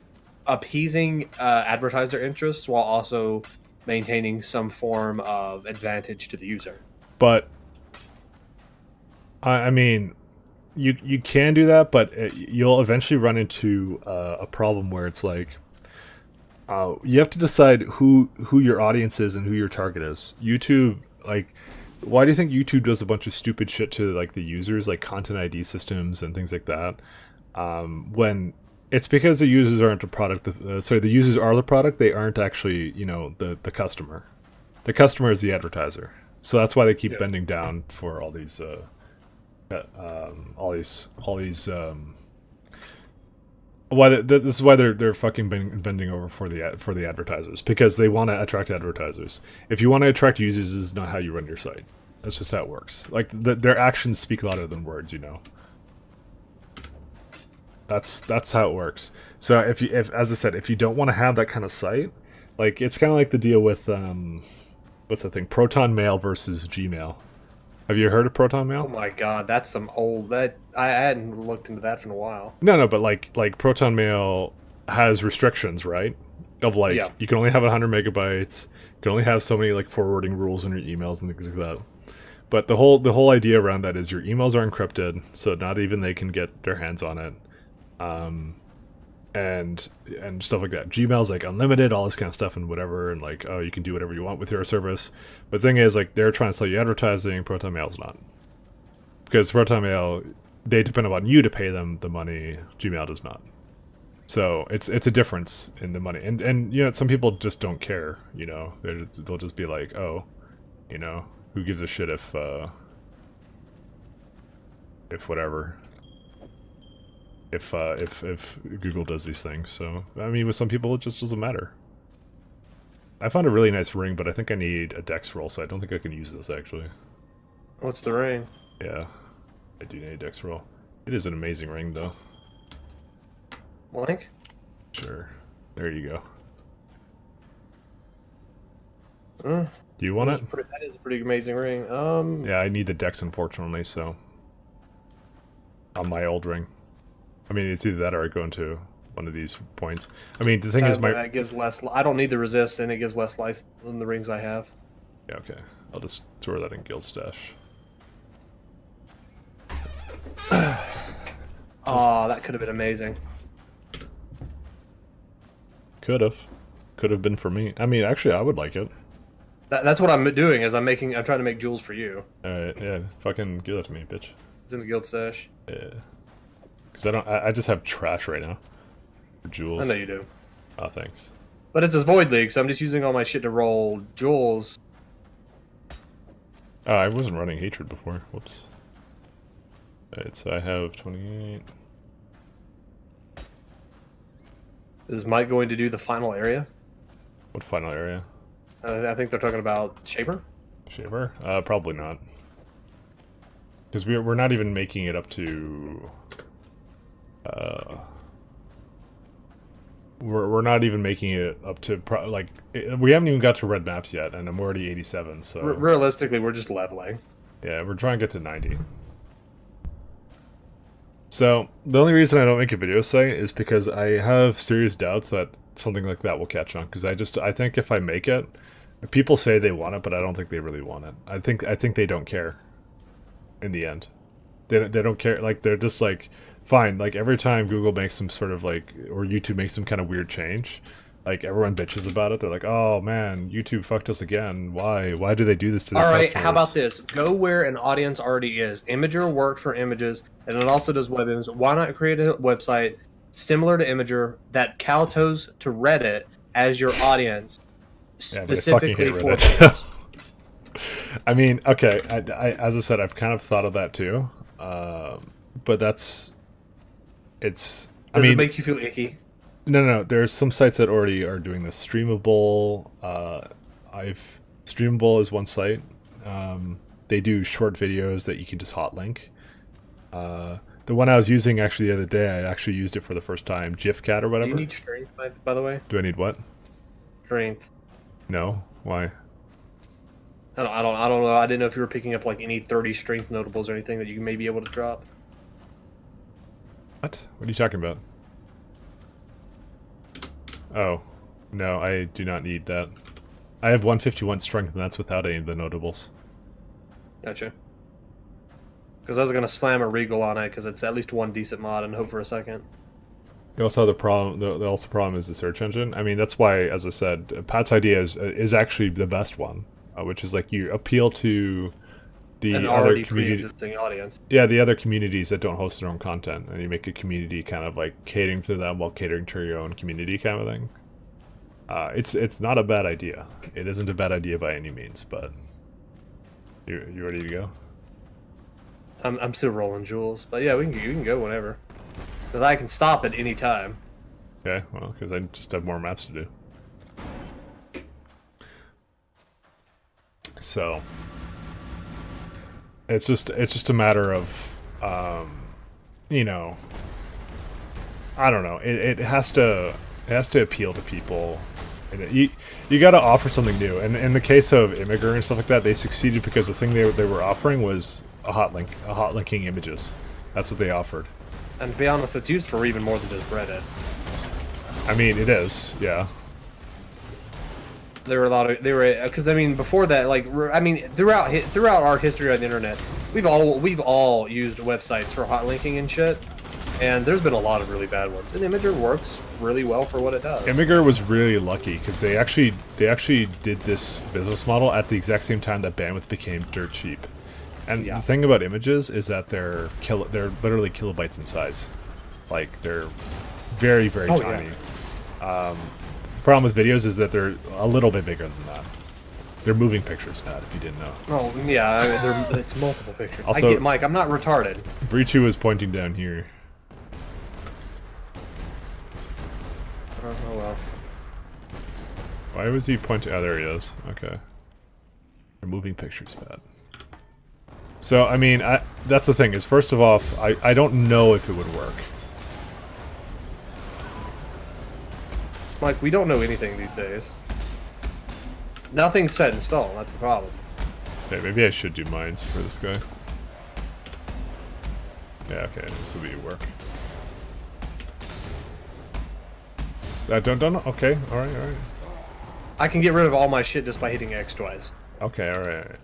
appeasing advertiser interests while also maintaining some form of advantage to the user? But I mean, you can do that, but you'll eventually run into a problem where it's like you have to decide who your audience is and who your target is. YouTube, like, why do you think YouTube does a bunch of stupid shit to like the users, like content ID systems and things like that? When it's because the users aren't the product. The users are the product. They aren't actually, you know, the customer. The customer is the advertiser. So that's why they keep bending down for all these this is why they're fucking bending over for the advertisers, because they want to attract advertisers. If you want to attract users, this is not how you run your site. That's just how it works. Like their actions speak louder than words, you know. That's how it works. So if as I said, if you don't want to have that kind of site, like it's kind of like the deal with what's the thing, Proton Mail versus Gmail. Have you heard of Proton Mail? Oh my god, that's some old I hadn't looked into that in a while. No, but like Proton Mail has restrictions, right? Of like you can only have 100 megabytes. You can only have so many like forwarding rules in your emails and things like that. But the whole idea around that is your emails are encrypted, so not even they can get their hands on it, and stuff like that. Gmail's like unlimited, all this kind of stuff and whatever, and like you can do whatever you want with your service. But the thing is, like they're trying to sell you advertising. Proton Mail's not, because Proton Mail, they depend upon you to pay them the money. Gmail does not. So it's a difference in the money, and you know, some people just don't care. You know, they'll just be like, oh, you know, who gives a shit if whatever. If Google does these things. So I mean, with some people it just doesn't matter. I found a really nice ring, but I think I need a dex roll, so I don't think I can use this actually. What's the ring? Yeah, I do need a dex roll. It is an amazing ring though. Blank? Sure. There you go. Do you want it? That is a pretty amazing ring. Yeah, I need the dex unfortunately, so on my old ring. I mean, it's either that or I go into one of these points. I mean, the thing is, that gives less. I don't need the resist, and it gives less life than the rings I have. Yeah, okay. I'll just throw that in Guild Stash. Oh, that could have been amazing. Could have been for me. I mean, actually, I would like it. That's what I'm doing. Is I'm trying to make jewels for you. All right, yeah. Fucking give that to me, bitch. It's in the Guild Stash. Yeah. Because I just have trash right now for jewels. I know you do. Oh, thanks. But it's a Void League, so I'm just using all my shit to roll jewels. Oh, I wasn't running Hatred before. Whoops. Alright, so I have 28. Is Mike going to do the final area? What final area? I think they're talking about Shaper? Shaper? Probably not. Because we're not even making it up to... we're not even making it up to we haven't even got to red maps yet, and I'm already 87. So realistically, we're just leveling. Yeah, we're trying to get to 90. So the only reason I don't make a video site is because I have serious doubts that something like that will catch on. Because I think if I make it, People say they want it, but I don't think they really want it. I think they don't care. In the end, they don't care. Like they're just like, fine. Like every time Google makes some sort of like, or YouTube makes some kind of weird change, like everyone bitches about it. They're like, oh man, YouTube fucked us again. Why? Why do they do this to their customers? All right, how about this? Go where an audience already is. Imager worked for images, and it also does web images. Why not create a website similar to Imager that kowtows to Reddit as your audience, Yeah, but I fucking specifically hate for Reddit. I mean, okay, I as I said, I've kind of thought of that too, but it's. Does I mean, it make you feel icky? no. There's some sites that already are doing this. Streamable, Streamable is one site. They do short videos that you can just hot link. The one I was using actually the other day, I actually used it for the first time. GIFcat or whatever. Do you need strength, by the way? Do I need what? Strength. No. Why? I don't know. I didn't know if you were picking up like any 30 strength notables or anything that you may be able to drop. What? What are you talking about? Oh, no, I do not need that. I have 151 strength, and that's without any of the notables. Gotcha. Because I was gonna slam a Regal on it because it's at least one decent mod and hope for a second. You also have the problem. The problem is the search engine. I mean, that's why, as I said, Pat's idea is actually the best one, which is like you appeal to the An other already community. pre-existing audience. Yeah, the other communities that don't host their own content, and you make a community kind of like catering to them while catering to your own community, kind of thing. It's not a bad idea. It isn't a bad idea by any means, but you ready to go? I'm still rolling jewels, but yeah, you can go whenever. But I can stop at any time. Okay, well, because I just have more maps to do. So it's just a matter of you know, I don't know. It has to appeal to people. And you got to offer something new. And in the case of Imager and stuff like that, they succeeded because the thing they were offering was a hot linking images. That's what they offered. And to be honest, it's used for even more than just Reddit. I mean, it is, yeah. There were because I mean before that, like I mean throughout our history on the internet, we've all used websites for hot linking and shit. And there's been a lot of really bad ones. And Imager works really well for what it does. Imager was really lucky because they actually did this business model at the exact same time that bandwidth became dirt cheap. And the thing about images is that they're literally kilobytes in size. Like they're very, very tiny. Yeah. The problem with videos is that they're a little bit bigger than that. They're moving pictures, Matt, if you didn't know. Oh yeah, I mean, it's multiple pictures. Also, I get, Mike, I'm not retarded. Breachu was pointing down here. Oh well. Why was he pointing? Oh, there he is. Okay. They're moving pictures, Matt. So, I mean, that's the thing, is first of all, I don't know if it would work. Mike, we don't know anything these days. Nothing's set in stone, that's the problem. Okay, maybe I should do mines for this guy. Yeah, okay, this will be work. Don't, okay, alright. I can get rid of all my shit just by hitting X twice. Okay, alright.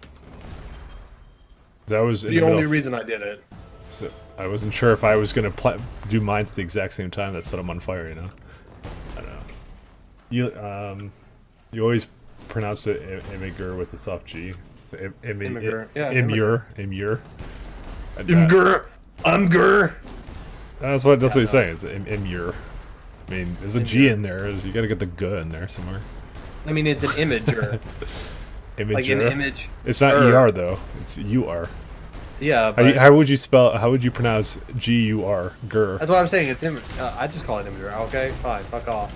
That was The only reason I did it. So I wasn't sure if I was gonna do mines at the exact same time that set them on fire, you know? I don't know. You always pronounce it Imager with the soft G. So Imager. Yeah, Imgur. Imgur. Umgur. That's what he's saying. It's Imgur. I mean, there's a G in there. You gotta get the G in there somewhere. I mean, it's an imager. Imager. Like an image. It's not ER though. It's UR. Yeah. But How would you spell? How would you pronounce GUR? Gur. that's what I'm saying. It's image. I just call it imager. Okay, fine. Fuck off.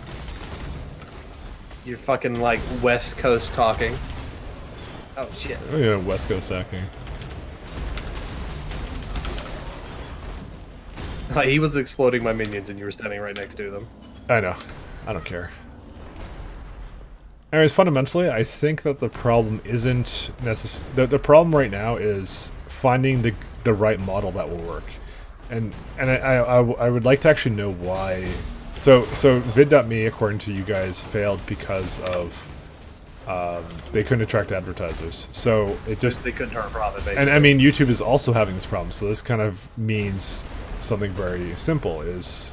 You're fucking like West Coast talking. Oh shit. Oh yeah, West Coast hacking. He was exploding my minions, and you were standing right next to them. I know. I don't care. Anyways, fundamentally, I think that the problem isn't necessarily... The problem right now is finding the right model that will work. And I would like to actually know why... So vid.me, according to you guys, failed because of they couldn't attract advertisers. So it just They couldn't turn a profit, basically. and I mean YouTube is also having this problem. So this kind of means something very simple is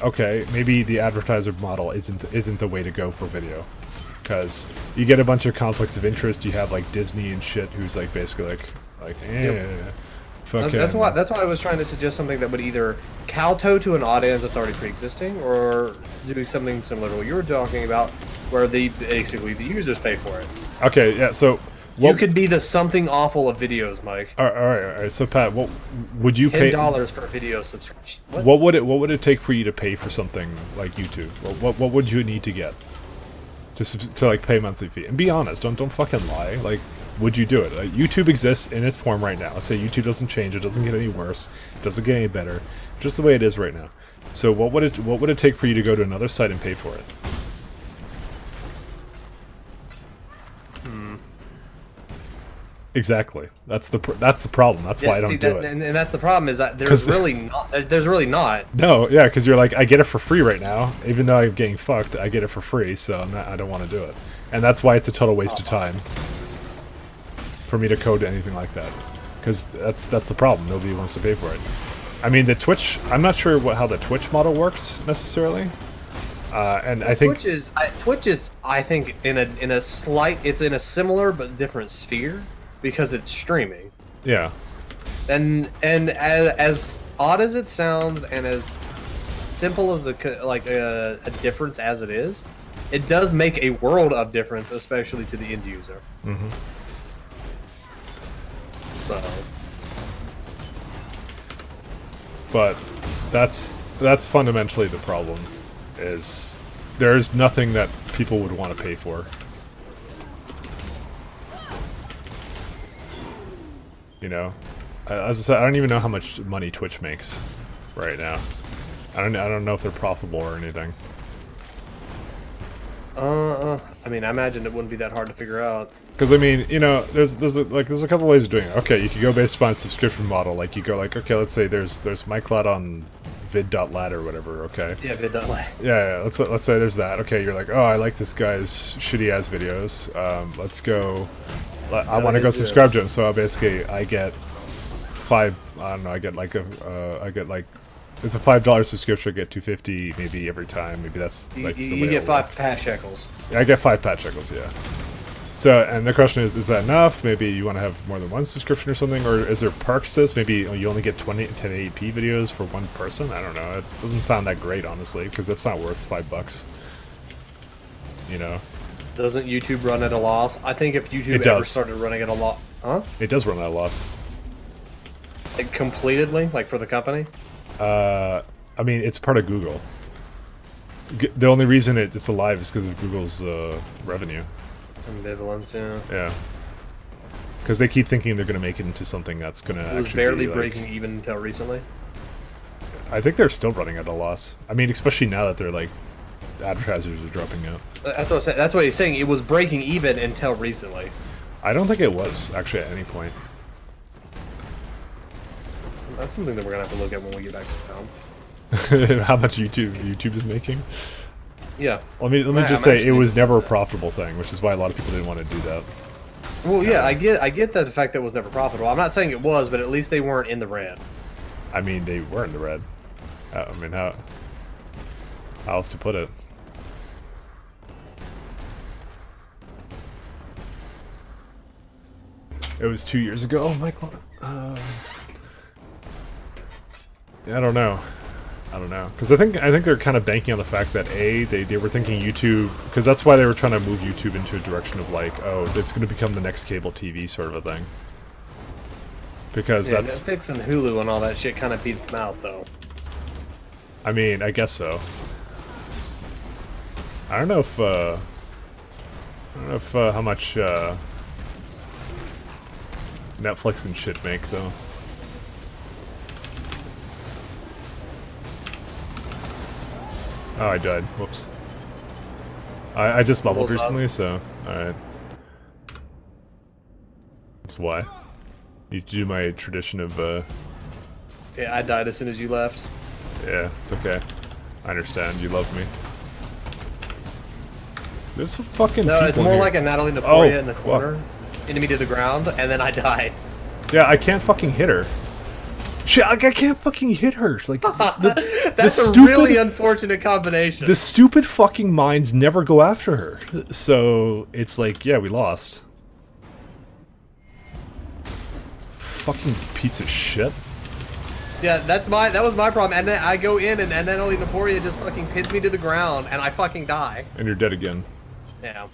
okay, maybe the advertiser model isn't the way to go for video. Because you get a bunch of conflicts of interest. You have like Disney and shit who's like basically like fucking. That's why I was trying to suggest something that would either kowtow to an audience that's already pre-existing, or do something similar to what you were talking about, where basically the users pay for it. Okay, yeah. So You could be the something awful of videos, Mike. all right. So Pat, what would you pay? $10 for a video subscription. What would it take for you to pay for something like YouTube? What would you need to get to like pay a monthly fee? And be honest, don't fucking lie. Like, would you do it? Like, YouTube exists in its form right now. Let's say YouTube doesn't change, it doesn't get any worse, it doesn't get any better, just the way it is right now. So what would it take for you to go to another site and pay for it? Exactly. That's the problem. That's why I don't do it. And that's the problem is that there's really not. No, yeah, because you're like, I get it for free right now, even though I'm getting fucked. I get it for free, so I don't want to do it, and that's why it's a total waste of time for me to code anything like that. Because that's the problem. Nobody wants to pay for it. I mean, the Twitch. I'm not sure how the Twitch model works necessarily, and I think Twitch is I think in a similar but different sphere. Because it's streaming. Yeah. And as odd as it sounds, and as simple as a difference as it is, it does make a world of difference, especially to the end user. Mm-hmm. So. But that's fundamentally the problem. Is there's nothing that people would want to pay for. You know, as I said, I don't even know how much money Twitch makes right now. I don't know if they're profitable or anything. I mean, I imagine it wouldn't be that hard to figure out. Because I mean, you know, there's a couple ways of doing it. Okay, you could go based upon a subscription model. Like you go like, okay, let's say there's MyCloud on vid.lat or whatever. Okay. Yeah, vid.lat. Yeah. Let's say there's that. Okay, you're like, oh, I like this guy's shitty ass videos. Let's go. I want to go subscribe to him, so basically I get I get like it's a $5 subscription. I get $2.50 maybe every time. Maybe that's like you get 5 pat shekels. Yeah, I get 5 pat shekels. Yeah. So, and the question is that enough? Maybe you want to have more than one subscription or something, or is there perks to this? Maybe you only get 1080p videos for one person. I don't know. It doesn't sound that great, honestly, because that's not worth $5. You know. Doesn't YouTube run at a loss? I think if YouTube ever started running at a loss... Huh? It does run at a loss. Like, completely? Like, for the company? I mean, it's part of Google. The only reason it's alive is because of Google's revenue. Ambivalence, yeah. Yeah. Because they keep thinking they're going to make it into something that's going to actually It was barely be, breaking even until recently. I think they're still running at a loss. I mean, especially now that they're, like, advertisers are dropping out. That's what I'm saying. That's what he's saying. It was breaking even until recently. I don't think it was, actually, at any point. That's something that we're going to have to look at when we get back to town. How much YouTube is making? Yeah. Let me just say, it was never a profitable thing, which is why a lot of people didn't want to do that. Well, yeah, I get that the fact that it was never profitable. I'm not saying it was, but at least they weren't in the red. I mean, they were in the red. I mean, how else to put it? It was 2 years ago. Oh, Michael. Yeah, I don't know. Because I think they're kind of banking on the fact that they were thinking YouTube, because that's why they were trying to move YouTube into a direction of like, oh, it's going to become the next cable TV sort of a thing. Because that's Netflix and Hulu and all that shit kind of beat them out, though. I mean, I guess so. I don't know if how much Netflix and shit make though. Oh, I died. Whoops. I just leveled recently, so alright. That's why. You do my tradition of Yeah, I died as soon as you left. yeah, it's okay. I understand. You love me. There's some fucking No, people it's in more here. like a Natalie Naporia in the fuck. corner, hitting me to the ground, and then I died. Yeah, I can't fucking hit her. Shit, like, I can't fucking hit her. It's like That's a really unfortunate combination. the stupid fucking mines never go after her. So it's like, yeah, we lost. Fucking piece of shit. Yeah, that was my problem. And then I go in, and Natalie Naporia just fucking pins me to the ground, and I fucking die. And you're dead again. Yeah.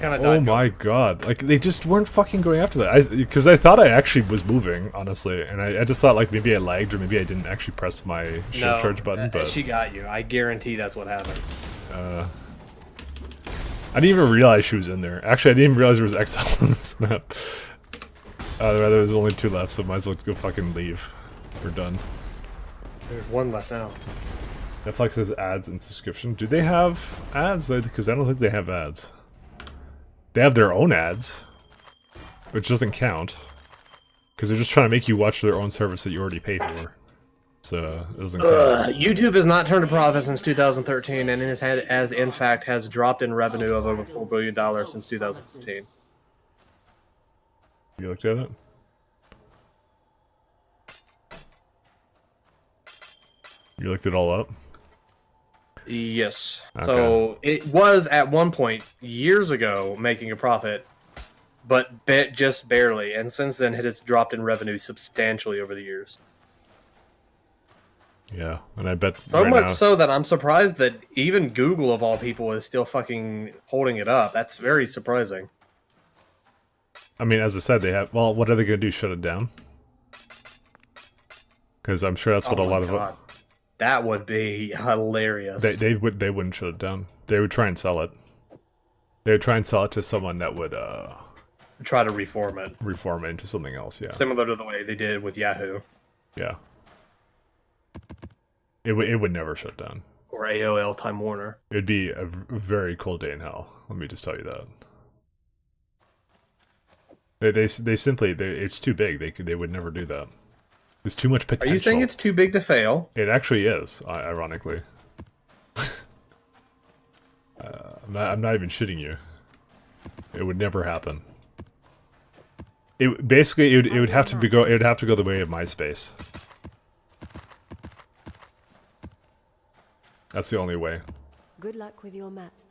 Kinda Oh died my god. Like, they just weren't fucking going after that. Because I thought I actually was moving, honestly. And I just thought, like, maybe I lagged or maybe I didn't actually press my shield charge button. But she got you. I guarantee that's what happened. I didn't even realize she was in there. Actually, I didn't even realize there was exile on this map. Rather, there's only 2 left, so might as well go fucking leave. We're done. There's 1 left now. Netflix has ads and subscription. Do they have ads? Because I don't think they have ads. They have their own ads, which doesn't count. Because they're just trying to make you watch their own service that you already pay for. So, it doesn't count. YouTube has not turned a profit since 2013, and has in fact has dropped in revenue of over $4 billion since 2015. You looked at it? You looked it all up? Yes. Okay. So it was at one point years ago making a profit, but just barely. And since then, it has dropped in revenue substantially over the years. Yeah, and I bet So right much now, so that I'm surprised that even Google, of all people, is still fucking holding it up. That's very surprising. I mean, as I said, they have. Well, what are they going to do? Shut it down? Because I'm sure that's what a lot of that would be hilarious. they wouldn't shut it down. They would try and sell it. They would try and sell it to someone that would try to reform it into something else. Yeah, similar to the way they did with Yahoo. Yeah. It would never shut down. Or AOL Time Warner. It would be a very cold day in hell. Let me just tell you that. They simply it's too big. They would never do that. There's too much potential. Are you saying it's too big to fail? It actually is, ironically. I'm not even shitting you. It would never happen. It would have to go. It would have to go the way of MySpace. That's the only way. Good luck with your maps.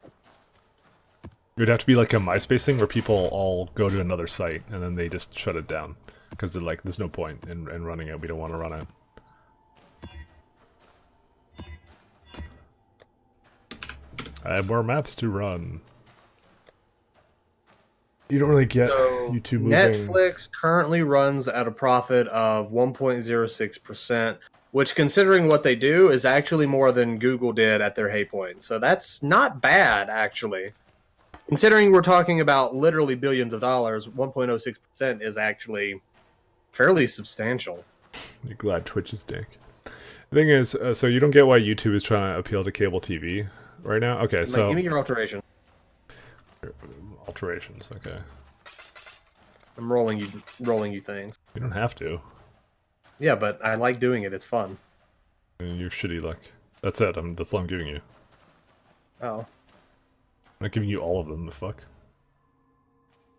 It would have to be like a MySpace thing where people all go to another site and then they just shut it down. Because they're like, there's no point in running it. We don't want to run it. I have more maps to run. You don't really get YouTube moving. Netflix currently runs at a profit of 1.06%, which, considering what they do, is actually more than Google did at their high point. So that's not bad, actually. Considering we're talking about literally billions of dollars, 1.06% is actually fairly substantial. You're glad Twitch is dick. The thing is, so you don't get why YouTube is trying to appeal to cable TV right now? Okay, so... Give me your alteration. Alterations, okay. I'm rolling you things. You don't have to. Yeah, but I like doing it. It's fun. And you're shitty luck. That's it. That's all I'm giving you. Oh. I'm not giving you all of them, the fuck.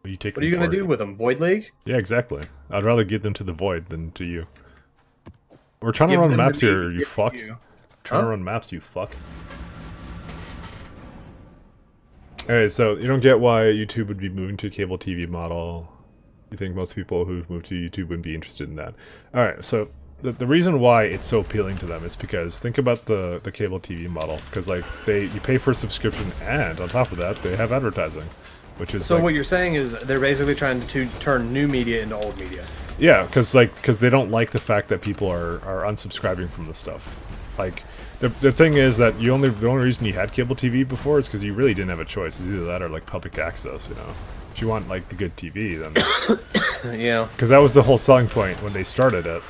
What are you going to do with them? Void League? Yeah, exactly. I'd rather give them to the Void than to you. We're trying to run maps here, you fuck. Trying to run maps, you fuck. Alright, so you don't get why YouTube would be moving to a cable TV model. You think most people who've moved to YouTube wouldn't be interested in that. Alright, so the reason why it's so appealing to them is because think about the cable TV model. Because like you pay for a subscription and on top of that they have advertising. Which is so what you're saying is they're basically trying to turn new media into old media. Yeah, because they don't like the fact that people are unsubscribing from the stuff. Like the thing is that the only reason you had cable TV before is because you really didn't have a choice. It's either that or like public access. You know, if you want like the good TV, then yeah. Because that was the whole selling point when they started it.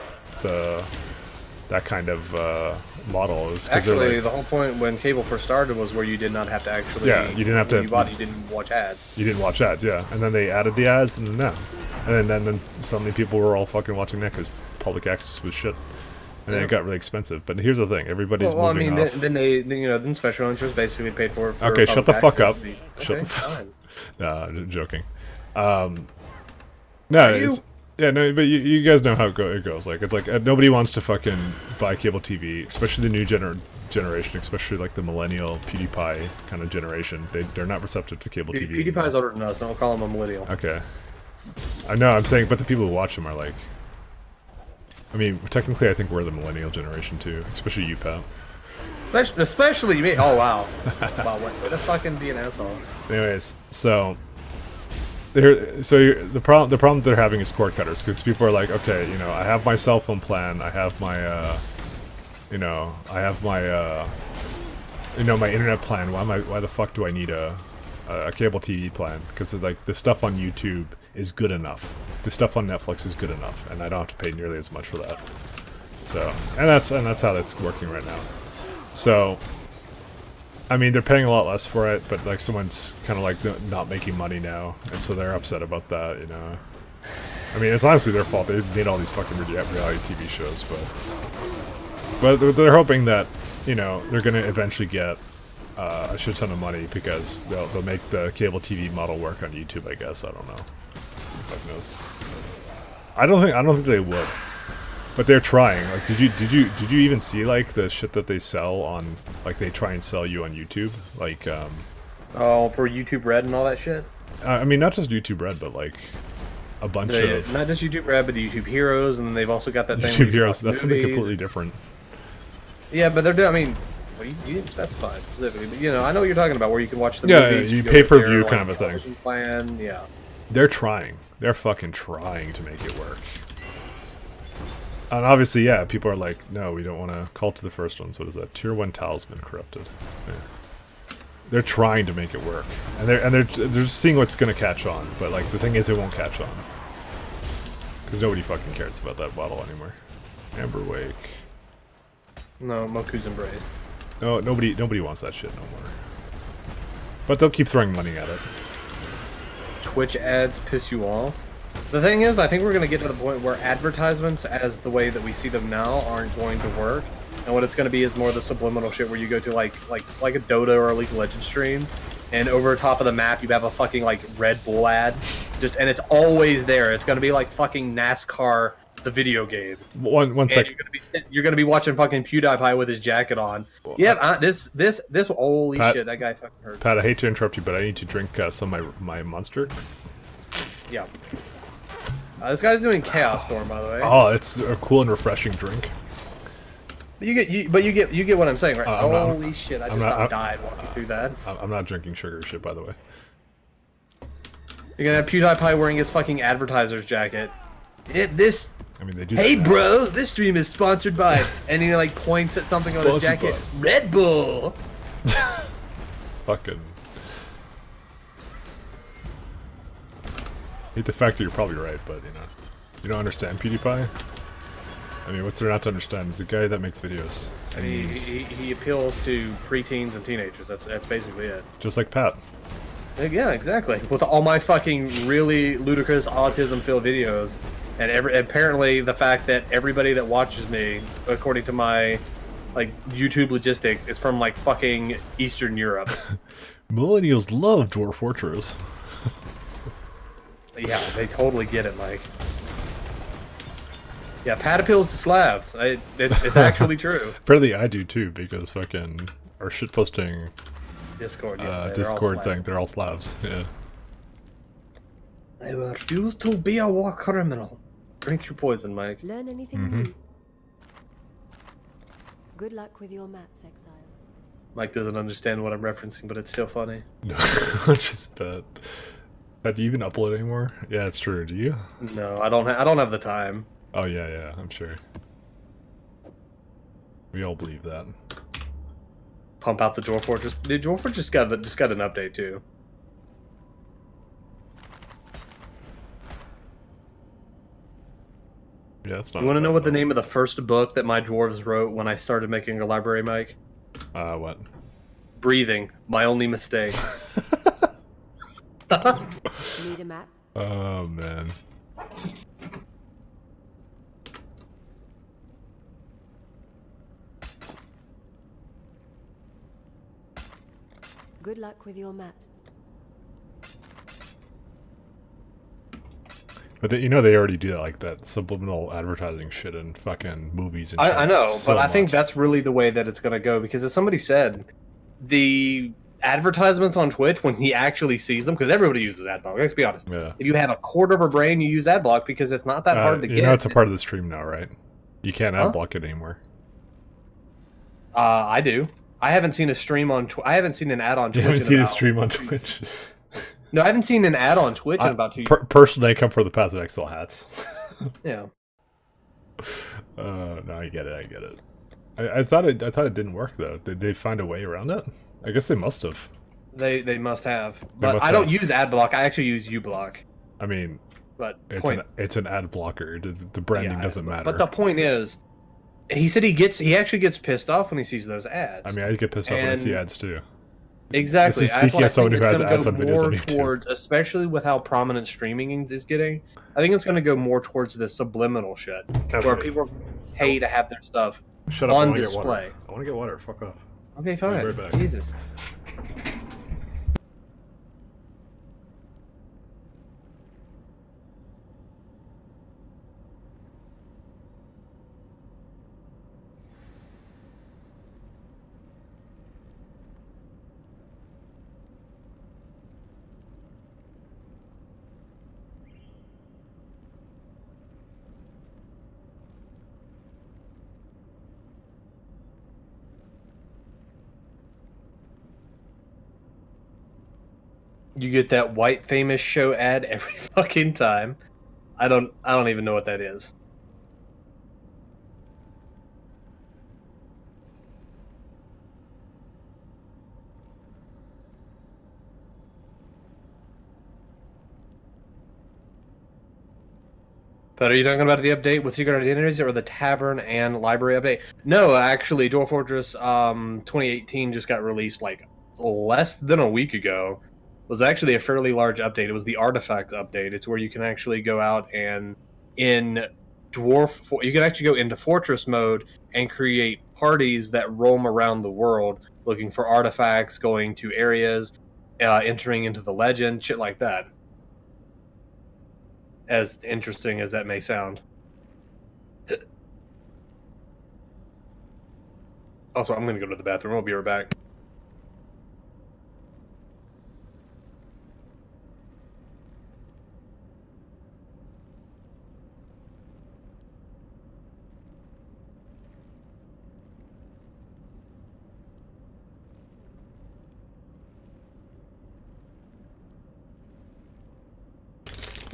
That kind of model is actually like, the whole point when cable first started was where you did not have to actually. Yeah, you didn't have to. You didn't watch ads. You didn't watch ads, yeah, and then they added the ads, and then no, and then suddenly people were all fucking watching that because public access was shit. and then it got really expensive. But here's the thing: everybody's Well, I moving mean, off. then special interest basically paid for it. For Okay, shut the fuck up. Okay, Shut the fine. No, I'm joking. No, it's, yeah, no, but you guys know how it goes. Like, it's like nobody wants to fucking buy cable TV, especially the new generation, especially like the millennial PewDiePie kind of generation. They're not receptive to cable TV. PewDiePie's older than us. Don't call him a millennial. Okay, I know. I'm saying, but the people who watch them are like. I mean, technically, I think we're the millennial generation too, especially you, Pat. Especially me. Oh wow. Wow, way to fucking be an asshole. Anyways, so the problem they're having is cord cutters, because people are like, okay, you know, I have my cell phone plan, I have my my internet plan. Why the fuck do I need a cable TV plan? Because like the stuff on YouTube is good enough. The stuff on Netflix is good enough, and I don't have to pay nearly as much for that. So, and that's how that's working right now. So, I mean, they're paying a lot less for it, but like someone's kind of like not making money now, and so they're upset about that, you know. I mean, it's honestly their fault. They made all these fucking reality TV shows, but they're hoping that, you know, they're gonna eventually get a shit ton of money because they'll make the cable TV model work on YouTube. I guess I don't know. Who the fuck knows? I don't think they would. But they're trying. Like, did you even see like the shit that they sell on, like they try and sell you on YouTube, like Oh, for YouTube Red and all that shit. I mean, not just YouTube Red, but like a bunch of not just YouTube Red, but the YouTube Heroes, and then they've also got that thing. YouTube Heroes. That's something completely different. Yeah, but they're doing. I mean, well, you didn't specify specifically, but you know, I know what you're talking about, where you can watch the movies. You go pay with per their, view like, kind of a thing. television plan, yeah. They're trying. They're fucking trying to make it work. And obviously, yeah, people are like, no, we don't want to call to the first ones. What is that? Tier 1 talisman corrupted. Yeah. They're trying to make it work, and they're just seeing what's gonna catch on. But like the thing is, it won't catch on because nobody fucking cares about that bottle anymore. Amber Wake. No, Moku's Embrace. No, nobody wants that shit no more. But they'll keep throwing money at it. Twitch ads piss you off? The thing is, I think we're going to get to the point where advertisements, as the way that we see them now, aren't going to work. And what it's going to be is more the subliminal shit where you go to like a Dota or a League of Legends stream, and over top of the map you have a fucking like Red Bull ad, and it's always there. It's going to be like fucking NASCAR, the video game. One sec. You're gonna be watching fucking PewDiePie with his jacket on. Yeah, this holy Pat, shit, that guy fucking hurts. Pat, I hate to interrupt you, but I need to drink some of my Monster. Yeah. This guy's doing Chaos Storm, by the way. Oh, it's a cool and refreshing drink. But you get what I'm saying, right? Holy shit! I just not, died walking through that. I'm not drinking sugar shit, by the way. You're gonna have PewDiePie wearing his fucking advertiser's jacket. I mean, they do. Hey, that bros! This stream is sponsored by, and he like points at something on his jacket. by. Red Bull. Fucking. Hate the fact that you're probably right, but you know, you don't understand PewDiePie. I mean, what's there not to understand? He's a guy that makes videos and memes. He appeals to preteens and teenagers. That's basically it. Just like Pat. Yeah, exactly. With all my fucking really ludicrous autism-filled videos, and apparently the fact that everybody that watches me, according to my like YouTube logistics, is from like fucking Eastern Europe. Millennials love Dwarf Fortress. Yeah, they totally get it, Mike. Yeah, Pat appeals to Slavs. It's actually true. Apparently I do too, because fucking our shitposting Discord, yeah, Discord thing, they're all Slavs. Yeah. I refuse to be a war criminal. Drink your poison, Mike. Learn anything new. Good luck with your maps, exile. Mike doesn't understand what I'm referencing, but it's still funny. No, just that. Do you even upload anymore? Yeah, it's true. Do you? No, I don't have the time. Oh yeah, I'm sure. We all believe that. Pump out the Dwarf Fortress. Dude, Dwarf Fortress just got an update too. Yeah, that's not. You want to know what the name of the first book that my dwarves wrote when I started making a library, Mike? What? Breathing. My only mistake. Need a map? Oh man. Good luck with your maps. But they, you know they already do like that subliminal advertising shit in fucking movies and shit. I know, so but I think much. that's really the way that it's going to go because as somebody said, the advertisements on Twitch when he actually sees them, because everybody uses AdBlock. Let's be honest. Yeah. If you have a quarter of a brain, you use AdBlock because it's not that hard to you get. know it's a part of the stream now, right? You can't Huh? ad block it anymore. I do. I haven't seen a stream on. I haven't seen an ad on Twitch. You haven't in seen a about- stream on Twitch. No, I haven't seen an ad on Twitch in about 2 years. Personally, I come for the Path of Exile hats. Yeah. No, I get it. I get it. I thought it didn't work though. Did they find a way around it? I guess they must have. They must have. But must I don't have. use AdBlock. I actually use uBlock. I mean, But it's an ad blocker. The branding yeah, doesn't matter. But the point is, he said he actually gets pissed off when he sees those ads. I mean, I get pissed off when I see ads too. Exactly. This is That's speaking why as someone I think who it's has gonna ads go on videos on more YouTube. towards, especially with how prominent streaming is getting. I think it's going to go more towards the subliminal shit, where people pay to have their stuff Shut up! I on wanna get water. display. I want to get water. Fuck off. Okay, I'll be fine. right back. Jesus. You get that white famous show ad every fucking time. I don't even know what that is. But are you talking about the update with Secret Identities or the Tavern and Library update? No, actually, Dwarf Fortress 2018 just got released like less than a week ago. It was actually a fairly large update. It was the Artifacts update. It's where you can actually go out and you can actually go into Fortress mode and create parties that roam around the world looking for artifacts, going to areas, entering into the legend, shit like that. As interesting as that may sound. Also, I'm going to go to the bathroom. I'll be right back.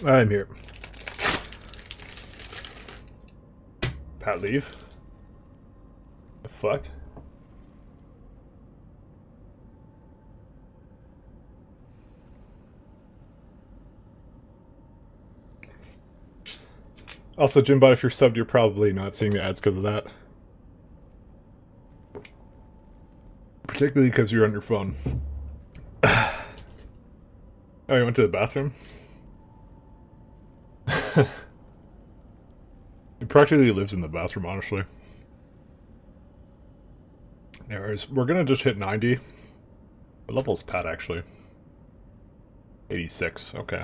I'm here. Pat, leave. The fuck? Also, Jimbot, if you're subbed, you're probably not seeing the ads because of that. Particularly because you're on your phone. Oh, you went to the bathroom? He practically lives in the bathroom, honestly. Anyways, we're gonna just hit 90. What level is Pat, actually? 86, okay.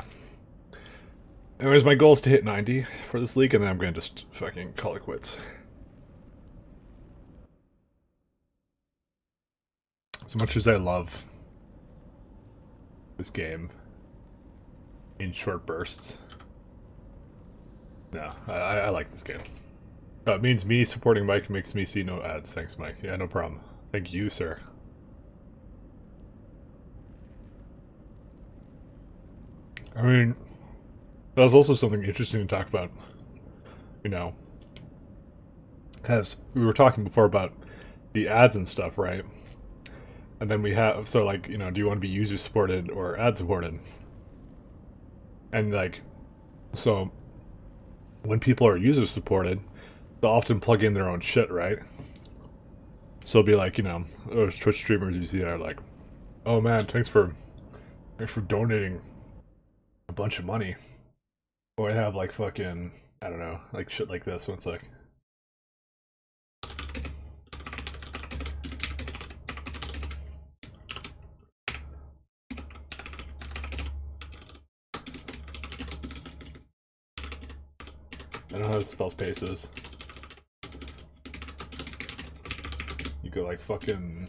Anyways, my goal is to hit 90 for this league, and then I'm gonna just fucking call it quits. As much as I love this game in short bursts, no, I like this game. It means me supporting Mike makes me see no ads. Thanks, Mike. Yeah, no problem. Thank you, sir. I mean, that was also something interesting to talk about. You know, as we were talking before about the ads and stuff, right? And then we have, so like, you know, do you want to be user supported or ad supported? And like, so when people are user supported, they'll often plug in their own shit, right? So it'll be like, you know, those Twitch streamers you see that are like, oh man, thanks for donating a bunch of money. Or I have like fucking, I don't know, like shit like this. One sec. I don't know how to spell spaces. You go like fucking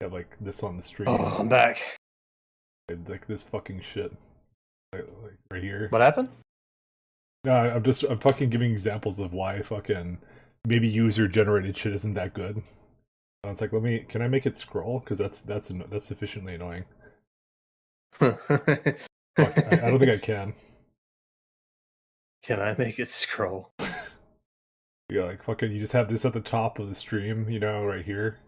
have like this on the stream. Oh, I'm back. Like this fucking shit. Like right here. What happened? No, I'm fucking giving examples of why fucking maybe user generated shit isn't that good. And it's like, can I make it scroll? Because that's sufficiently annoying. Fuck, I don't think I can. Can I make it scroll? Yeah, like fucking, you just have this at the top of the stream, you know, right here.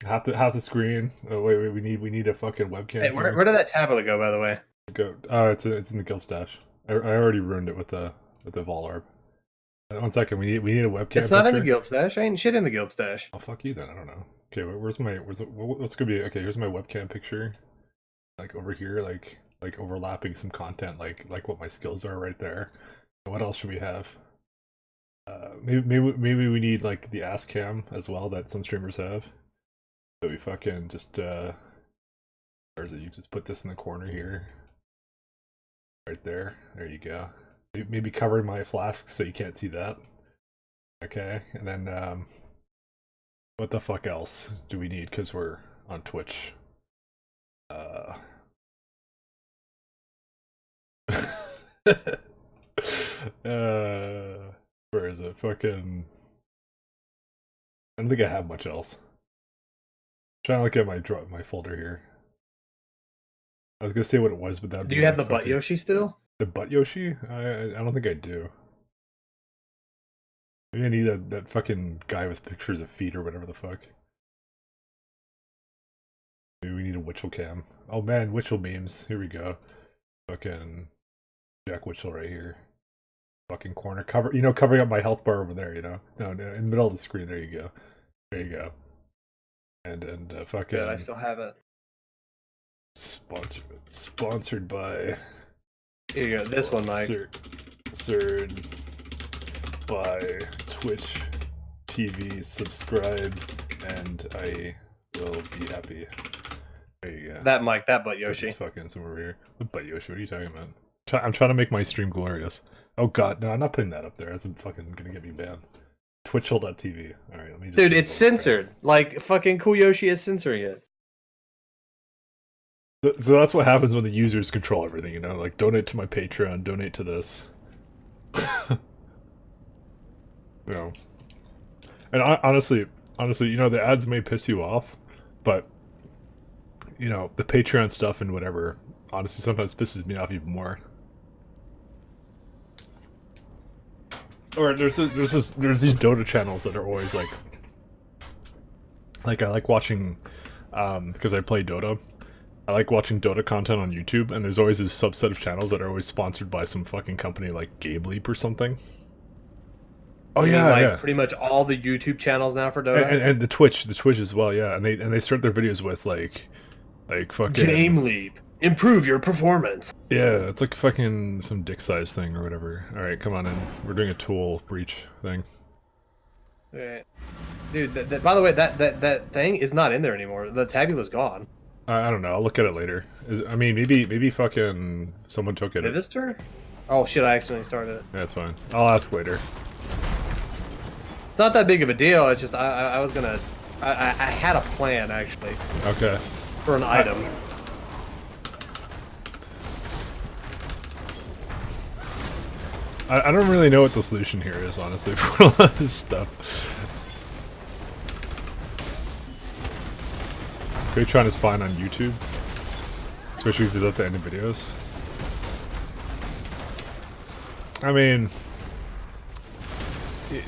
Half the screen. Oh wait, we need a fucking webcam. Hey, where did that tablet go, by the way? Go. Oh, it's in the guild stash. I already ruined it with the Vol Orb. 1 second, we need a webcam. It's not in the guild stash. Ain't shit in the guild stash. Oh fuck you then. I don't know. Okay, what's gonna be? Okay, here's my webcam picture. Like over here, like overlapping some content, like what my skills are right there. And what else should we have? Maybe we need like the ass cam as well that some streamers have. So we fucking just where is it? You just put this in the corner here. Right there. There you go. Maybe covering my flasks so you can't see that. Okay, and then what the fuck else do we need? Because we're on Twitch. Where is it? Fucking. I don't think I have much else. Trying to look at my folder here. I was gonna say what it was, but that. Do you have the butt Yoshi still? The butt Yoshi? I don't think I do. Maybe I need that fucking guy with pictures of feet or whatever the fuck. Maybe we need a Witchell cam. Oh man, Witchell memes. Here we go. Fucking Jack Witchell right here. Fucking corner covering up my health bar over there. You know, no, in the middle of the screen. There you go. There you go. And fucking. Good, I still have it. Sponsored by. Here you go. This one, Mike. Sponsored by Twitch TV. Subscribe, and I will be happy. There you go. That Mike, that butt Yoshi. It's fucking somewhere over here. What butt Yoshi? What are you talking about? I'm trying to make my stream glorious. Oh god, no, I'm not putting that up there. That's fucking gonna get me banned. Twitchell.tv. Alright, let me just. Dude, it's censored. Like, fucking Cool Yoshi is censoring it. So that's what happens when the users control everything, you know? Like, donate to my Patreon, donate to this. You know. And honestly, you know, the ads may piss you off, but, you know, the Patreon stuff and whatever, honestly, sometimes pisses me off even more. Or there's these Dota channels that are always like I like watching, because I play Dota, I like watching Dota content on YouTube, and there's always this subset of channels that are always sponsored by some fucking company like Game Leap or something. Oh yeah, like pretty much all the YouTube channels now for Dota, and the Twitch as well, yeah. And they start their videos with like fucking Game Leap. Improve your performance. Yeah, it's like fucking some dick size thing or whatever. All right, come on in. We're doing a tool breach thing. Okay. Dude, by the way, that thing is not in there anymore. The tabula's gone. I don't know. I'll look at it later. I mean, maybe fucking someone took it. Register? Oh shit! I accidentally started it. That's fine. I'll ask later. It's not that big of a deal. It's just I was gonna. I had a plan actually. Okay. For an item. I don't really know what the solution here is, honestly, for a lot of this stuff. Patreon is fine on YouTube, especially if it's at the end of videos. I mean,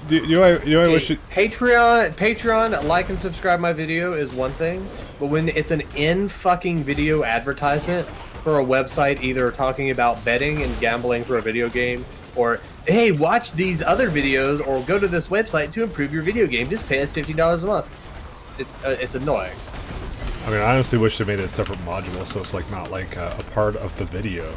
do I wish it... Patreon, like and subscribe my video is one thing, but when it's an in-fucking video advertisement for a website either talking about betting and gambling for a video game, or hey, watch these other videos, or go to this website to improve your video game. Just pay us $15 a month. It's annoying. I mean, I honestly wish they made it a separate module, so it's like not like a part of the video.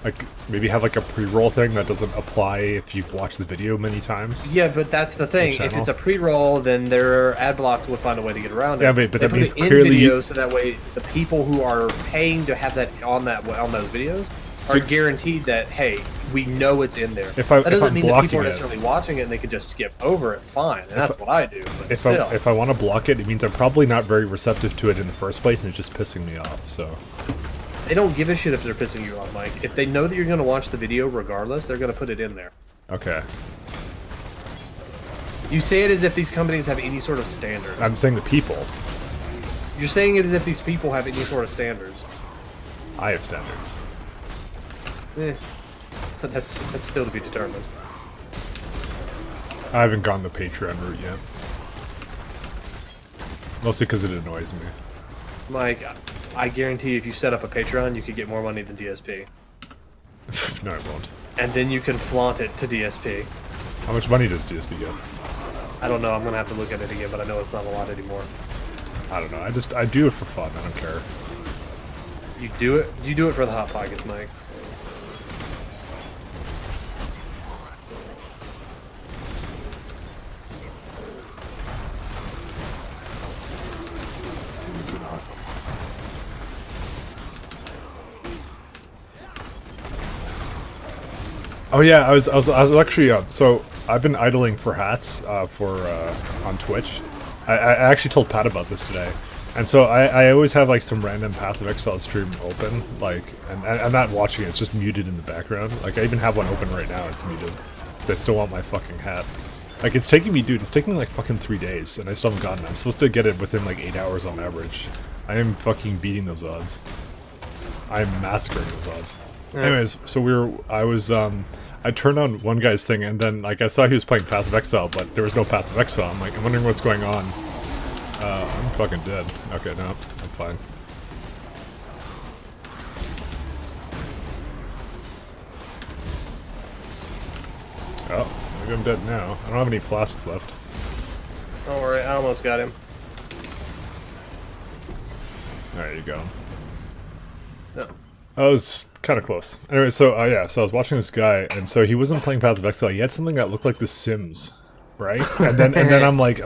Like maybe have like a pre-roll thing that doesn't apply if you've watched the video many times. Yeah, but that's the thing. If it's a pre-roll, then their ad blocks would find a way to get around it. Yeah, but that means in clearly video, so that way the people who are paying to have that on those videos are guaranteed that, hey, we know it's in there. If that doesn't I'm mean that blocking people are it- necessarily watching it and they can just skip over it. Fine, and that's what I do. But still, If I want to block it, it means I'm probably not very receptive to it in the first place, and it's just pissing me off. So they don't give a shit if they're pissing you off, Mike. If they know that you're going to watch the video regardless, they're going to put it in there. okay, You say it as if these companies have any sort of standards. I'm saying the people. You're saying it as if these people have any sort of standards. I have standards. But that's still to be determined. I haven't gone the Patreon route yet. Mostly because it annoys me. Mike, I guarantee you if you set up a Patreon, you could get more money than DSP. No, I won't. And then you can flaunt it to DSP. How much money does DSP get? I don't know, I'm going to have to look at it again, but I know it's not a lot anymore. I don't know. I do it for fun. I don't care. You do it for the Hot Pockets, Mike. Oh yeah, I was actually so I've been idling for hats on Twitch. I actually told Pat about this today, and so I always have like some random Path of Exile stream open, like, and I'm not watching it; it's just muted in the background. Like I even have one open right now; it's muted. They still want my fucking hat. Like it's taking me, dude. It's taking me like fucking 3 days, and I still haven't gotten it. I'm supposed to get it within like 8 hours on average. I am fucking beating those odds. I'm massacring those odds. Anyways, so I turned on one guy's thing, and then like I saw he was playing Path of Exile, but there was no Path of Exile. I'm like, I'm wondering what's going on. I'm fucking dead. Okay, no, I'm fine. Oh, maybe I'm dead now. I don't have any flasks left. Don't worry, I almost got him. There you go. No. I was kind of close. Anyway, so yeah, so I was watching this guy, and so he wasn't playing Path of Exile. He had something that looked like The Sims, right? And then I'm like,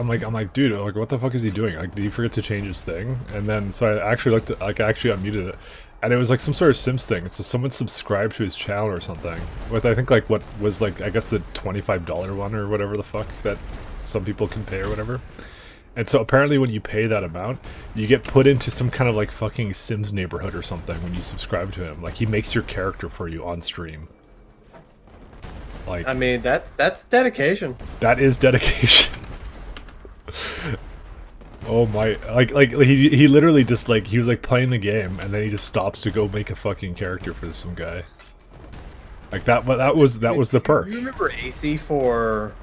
dude, like, what the fuck is he doing? Like, did he forget to change his thing? And then so I actually looked at, like, I actually unmuted it, and it was like some sort of Sims thing. So someone subscribed to his channel or something with, I think, like what was like, I guess the $25 one or whatever the fuck that some people can pay or whatever. And so apparently when you pay that amount, you get put into some kind of like fucking Sims neighborhood or something when you subscribe to him. Like he makes your character for you on stream. Like I mean, that's dedication. that is dedication. Oh my, like he literally just like, he was like playing the game and then he just stops to go make a fucking character for some guy. Like that was the perk. You remember AC for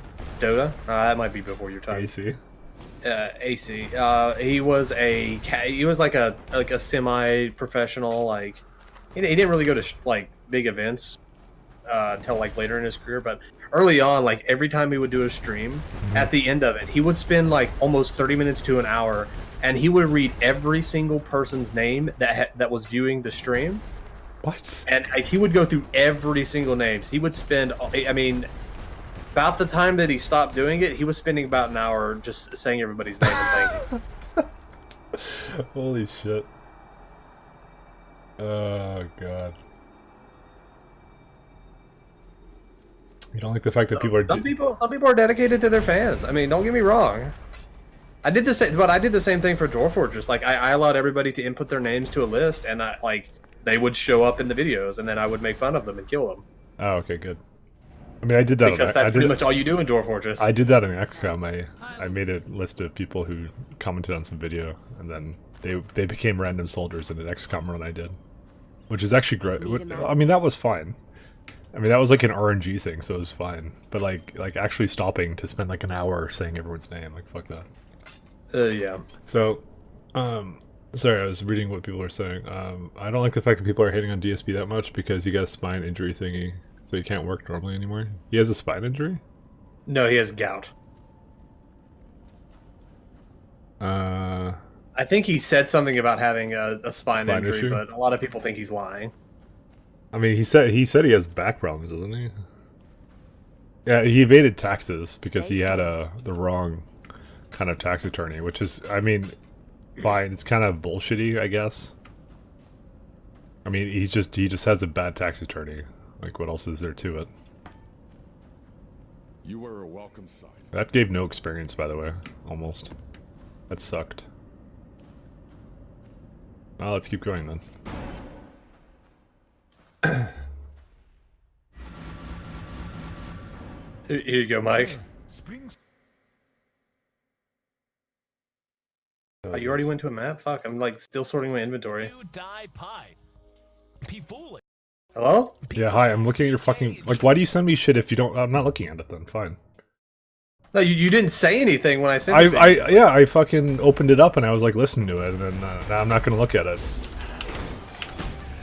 Dota? That might be before your time. AC. AC. He was like a semi-professional. Like he didn't really go to like big events until like later in his career. But early on, like every time he would do a stream, at the end of it, he would spend like almost 30 minutes to an hour, and he would read every single person's name that was viewing the stream. What? And he would go through every single names. He would spend. I mean. About the time that he stopped doing it, he was spending about an hour just saying everybody's name and thanking. Holy shit. Oh god. You don't like the fact that people are... Some people are dedicated to their fans. I mean, don't get me wrong. I did the same thing for Dwarf Fortress. Like, I allowed everybody to input their names to a list, and they would show up in the videos, and then I would make fun of them and kill them. Oh, okay, good. I mean, I did that. Because that's pretty much all you do in Dwarf Fortress. I did that in XCOM. I made a list of people who commented on some video, and then they became random soldiers in an XCOM run I did, which is actually great. I mean, that was fine. I mean, that was like an RNG thing, so it was fine. But like actually stopping to spend like an hour saying everyone's name, like fuck that. Yeah. So, sorry, I was reading what people were saying. I don't like the fact that people are hating on DSP that much because he got a spine injury thingy. So he can't work normally anymore? He has a spine injury? No, he has gout. I think he said something about having a spine injury, issue? but a lot of people think he's lying. I mean, he said he has back problems, doesn't he? Yeah, he evaded taxes because he had the wrong kind of tax attorney, which is, I mean, fine. It's kind of bullshitty, I guess. I mean, he just has a bad tax attorney. Like, what else is there to it? You were a welcome sight. That gave no experience, by the way. Almost. That sucked. Well, let's keep going then. Here you go, Mike. Springs. Oh, you already went to a map? Fuck, I'm like still sorting my inventory. Hello? Yeah, hi, I'm looking at your fucking... Like, why do you send me shit if you don't... I'm not looking at it then, fine. No, you didn't say anything when I sent it to you. Yeah, I fucking opened it up and I was like listening to it, and then now I'm not gonna look at it.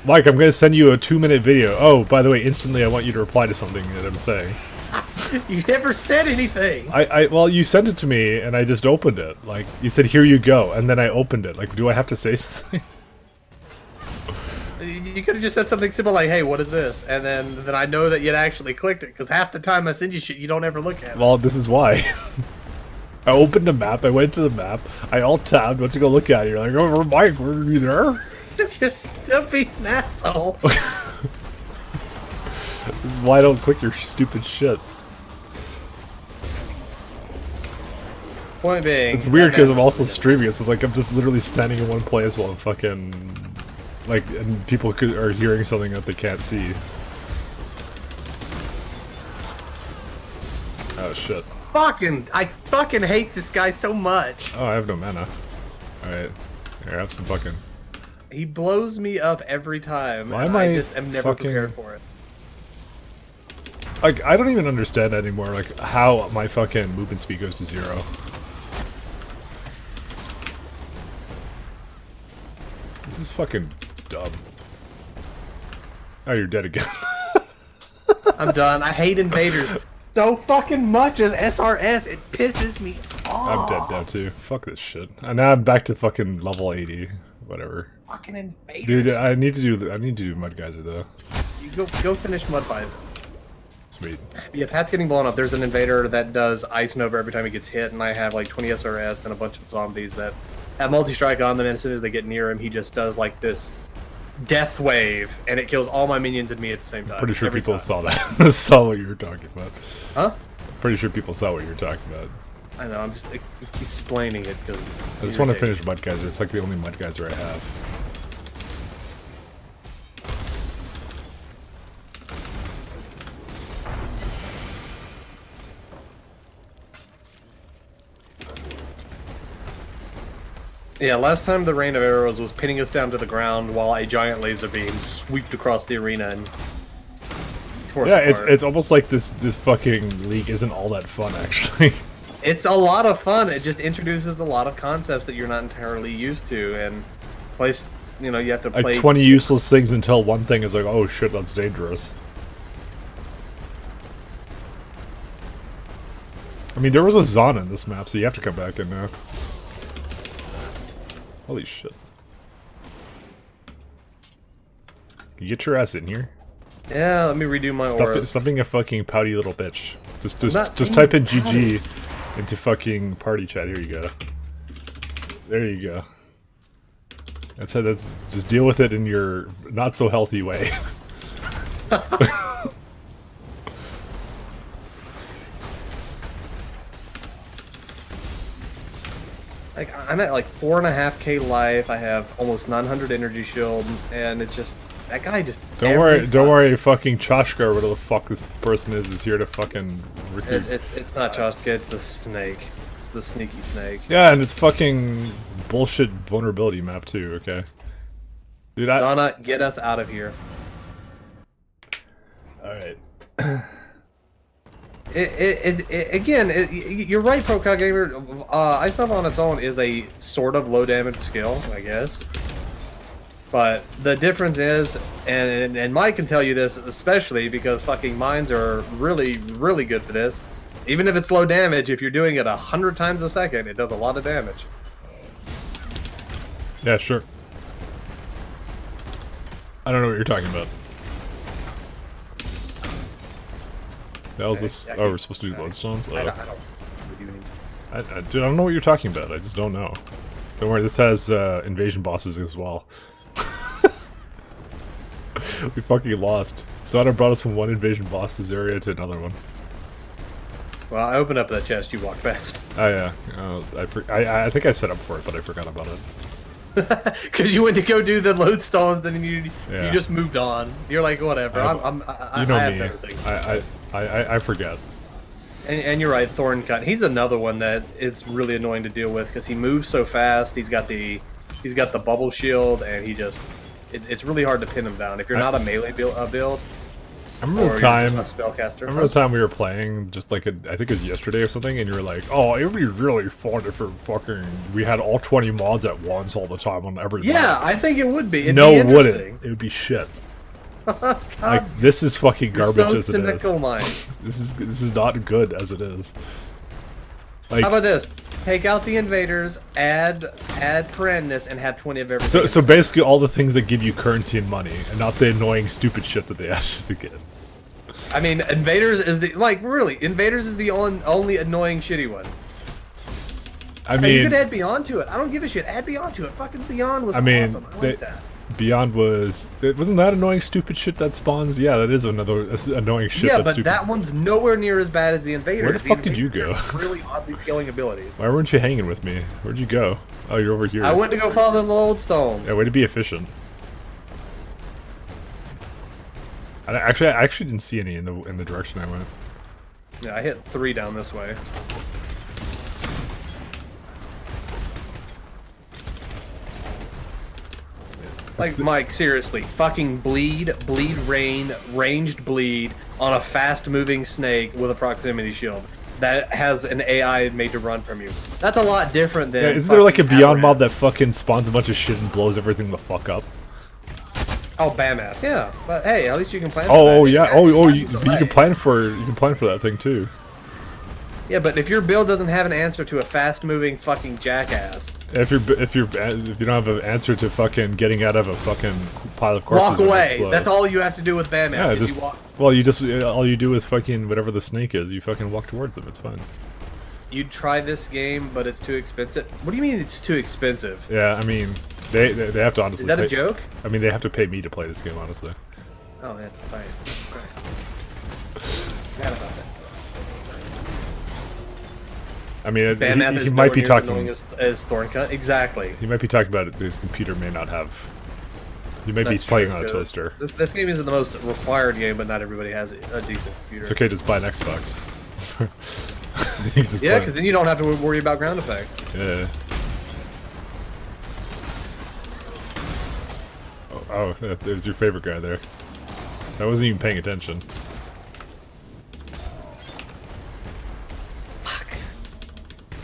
Like, I'm gonna send you a 2-minute video. Oh, by the way, instantly I want you to reply to something that I'm saying. You never said anything. Well, you sent it to me and I just opened it. Like, you said, here you go, and then I opened it. Like, do I have to say something? You could have just said something simple like, hey, what is this? And then I know that you'd actually clicked it, because half the time I send you shit, you don't ever look at it. Well, this is why. I opened the map, I went to the map, I alt-tabbed, went to go look at it. You're like, oh, Mike, were you there? You're still being an asshole. This is why I don't click your stupid shit. Point being... It's weird because I'm also streaming it, so like I'm just literally standing in one place while I'm fucking... Like, and people are hearing something that they can't see. Oh shit. I fucking hate this guy so much. Oh, I have no mana. Alright. Here, have some fucking... He blows me up every time. Why and am I just am never fucking... prepared for it. Like, I don't even understand anymore, like, how my fucking movement speed goes to 0. This is fucking dumb. Oh, you're dead again. I'm done. I hate invaders so fucking much as SRS. It pisses me off. I'm dead now too. Fuck this shit. And now I'm back to fucking level 80. Whatever. Fucking invaders. Dude, I need to do Mud Geyser though. You go finish Mudvisor. Sweet. Yeah, Pat's getting blown up. There's an invader that does Ice Nova every time he gets hit, and I have like 20 SRS and a bunch of zombies that have multi-strike on them, and as soon as they get near him, he just does like this death wave, and it kills all my minions and me at the same time. Pretty sure every people time. saw that. Saw what you were talking about. Huh? Pretty sure people saw what you were talking about. I know, I'm just explaining it because I just want to finish Mud Geyser. It's like the only Mud Geyser I have. Yeah, last time the rain of arrows was pinning us down to the ground while a giant laser beam sweeped across the arena and tore us Yeah, apart. it's almost like this fucking league isn't all that fun actually. It's a lot of fun. It just introduces a lot of concepts that you're not entirely used to, and place, you know, you have to play Like 20 useless things until one thing is like, oh shit, that's dangerous. I mean, there was a Zana in this map, so you have to come back in now. Holy shit. You get your ass in here. Yeah, let me redo my auras. Stop being a fucking pouty little bitch. Just not type in being GG into fucking party chat. Here you go. There you go. That's it. That's just deal with it in your not so healthy way. Like, I'm at like 4.5k life. I have almost 900 energy shield, and it's just that guy just. Don't worry. Fucking Chashka or whatever the fuck this person is here to fucking. It's not Chostka. It's the snake. It's the sneaky snake. Yeah, and it's fucking bullshit vulnerability map too. Okay. Dude, Zana, get us out of here. All right. You're right, ProCog Gamer. Ice Nova on its own is a sort of low damage skill, I guess. But the difference is, and Mike can tell you this especially because fucking mines are really, really good for this. Even if it's low damage, if you're doing it 100 times a second, it does a lot of damage. Yeah, sure. I don't know what you're talking about. That was this. Oh, we're supposed to do lodestones? I don't Dude, I don't know what you're talking about. I just don't know. Don't worry, this has invasion bosses as well. We fucking lost. Sada brought us from one invasion boss's area to another one. Well, I opened up that chest. You walked past. Oh yeah, I think I set up for it, but I forgot about it. Because you went to go do the lodestones, and you Yeah. just moved on. You're like, whatever. You know I have me. everything. I forget. And you're right, Thorncut. He's another one that it's really annoying to deal with because he moves so fast. He's got the bubble shield, and it's really hard to pin him down if you're not a melee build. I remember Or the you're time. just a spellcaster. I remember the time we were playing, just like I think it was yesterday or something, and you were like, "Oh, it would be really fun if we had all 20 mods at once all the time on every Yeah, map." I think it would be. It'd No, be it wouldn't. interesting. It would be shit. God, Like this is fucking you're garbage so as it is. cynical, Mike. This is not good as it is. Like How about this? Take out the invaders, add Perennus, and have 20 of everything. so basically all the things that give you currency and money, and not the annoying stupid shit that they ask you to get. I mean, invaders is the only annoying shitty one. I Hey, you mean, could add Beyond to it. I don't give a shit. Add Beyond to it. Fucking Beyond was I mean, awesome. I like that. Beyond wasn't that annoying stupid shit that spawns? Yeah, that is another annoying shit. Yeah, that's but stupid. that one's nowhere near as bad as the invaders. Where the fuck did you go? Invaders have really oddly scaling abilities. Why weren't you hanging with me? Where'd you go? Oh, you're over here. I went to go follow the lodestones. Yeah, way to be efficient. I actually didn't see any in the direction I went. Yeah, I hit 3 down this way. Like, Mike, seriously, fucking bleed rain, ranged bleed on a fast-moving snake with a proximity shield that has an AI made to run from you. That's a lot different than. Yeah, isn't there like a fucking Beyond Amaranth. mob that fucking spawns a bunch of shit and blows everything the fuck up? Oh, Bamath, yeah. But hey, at least you can plan. Oh for that. yeah. You Delay. can plan for that thing too. Yeah, but if your build doesn't have an answer to a fast-moving fucking jackass, If you don't have an answer to fucking getting out of a fucking pile of corpses, walk that away. explode. That's all you have to do with Bamath. Yeah, is just you walk. all you do with fucking whatever the snake is, you fucking walk towards them. It's fine. You'd try this game, but it's too expensive. What do you mean it's too expensive? Yeah, I mean they have to honestly. Is that a pay, joke? I mean they have to pay me to play this game, honestly. Oh, that's fine. Forgot about that. I mean Bamath he is might be nowhere near talking. as annoying as Thorncut. Exactly. He might be talking about it. His computer may not have. You may be That's playing true, on a 'cause toaster. This game isn't the most required game, but not everybody has a decent computer. It's okay, just buy an Xbox. You can just Yeah, play because it. then you don't have to worry about ground effects. Yeah. Oh, there's your favorite guy there. I wasn't even paying attention.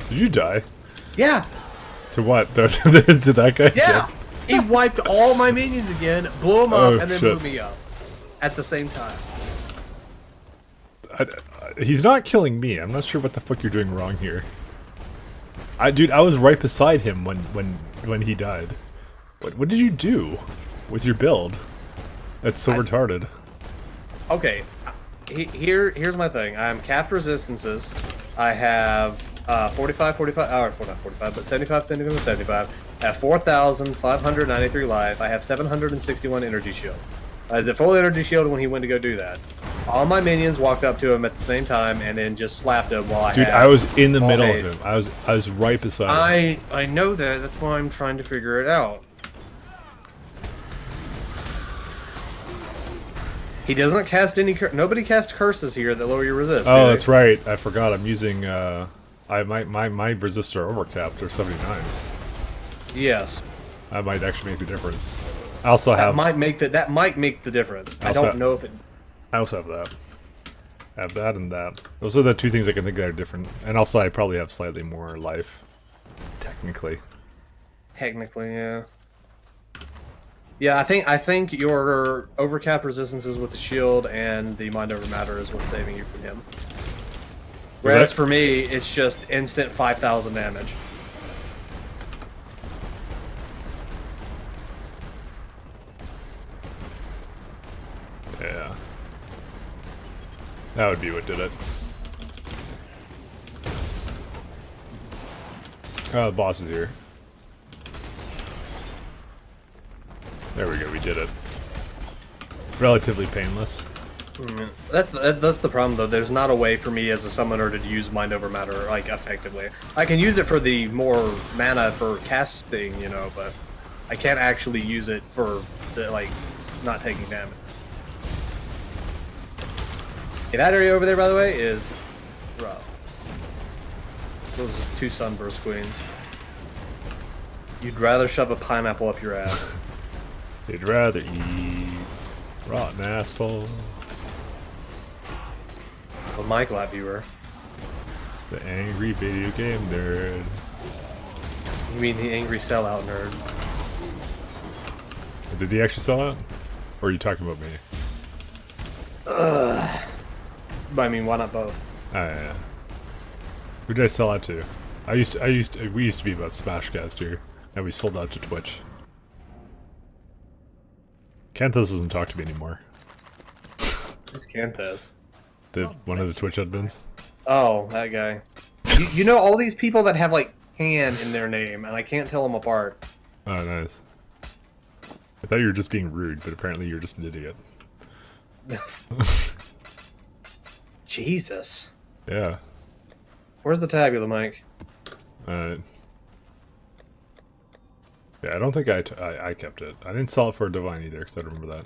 Did you die? Yeah, To what? To that guy? yeah. He wiped all my minions again, blew them up, Oh, and then shit. blew me up at the same time. He's not killing me. I'm not sure what the fuck you're doing wrong here. Dude, I was right beside him when he died. What did you do with your build? That's so retarded. Okay, here's my thing. I'm capped resistances. I have 45, or not 45, but 75, 75, 75. At 4,593 life, I have 761 energy shield. Is it full energy shield when he went to go do that? All my minions walked up to him at the same time and then just slapped him while Dude, had I was in the all middle haste. of him. I was right beside him. I know that. That's why I'm trying to figure it out. He doesn't cast any. Nobody cast curses here that lower your resist. do Oh, they? that's right. I forgot. I'm using. My resists are overcapped or 79. Yes. That might actually make a difference. I also That have. might make the difference. I Also- don't know if it. I also have that. I have that and that. Those are the two things I can think that are different. And also, I probably have slightly more life, technically. Technically, yeah. Yeah, I think your overcap resistances with the shield and the mind over matter is what's saving you from him. Whereas that- for me, it's just instant 5,000 damage. Yeah. That would be what did it. Oh, the boss is here. There we go, we did it. relatively painless. That's the problem though. There's not a way for me as a summoner to use Mind Over Matter like effectively. I can use it for the more mana for casting, you know, but I can't actually use it for the like not taking damage. Okay, that area over there, by the way, is rough. Those are 2 Sunburst Queens. You'd rather shove a pineapple up your ass. You'd rather eat rotten asshole. Well, Michael, viewer. The angry video game nerd. You mean the angry sellout nerd? Did he actually sell out? Or are you talking about me? But I mean, why not both? Yeah. Who did I sell out to? We used to be about Smashcast here, and we sold out to Twitch. Canthus doesn't talk to me anymore. Who's Canthus? One of the Twitch admins. Oh, that guy. you know all these people that have like "can" in their name, and I can't tell them apart. Oh, nice. I thought you were just being rude, but apparently you're just an idiot. Jesus. Yeah. Where's the tabula, Mike? Yeah, I don't think I kept it. I didn't sell it for a divine either, because I remember that.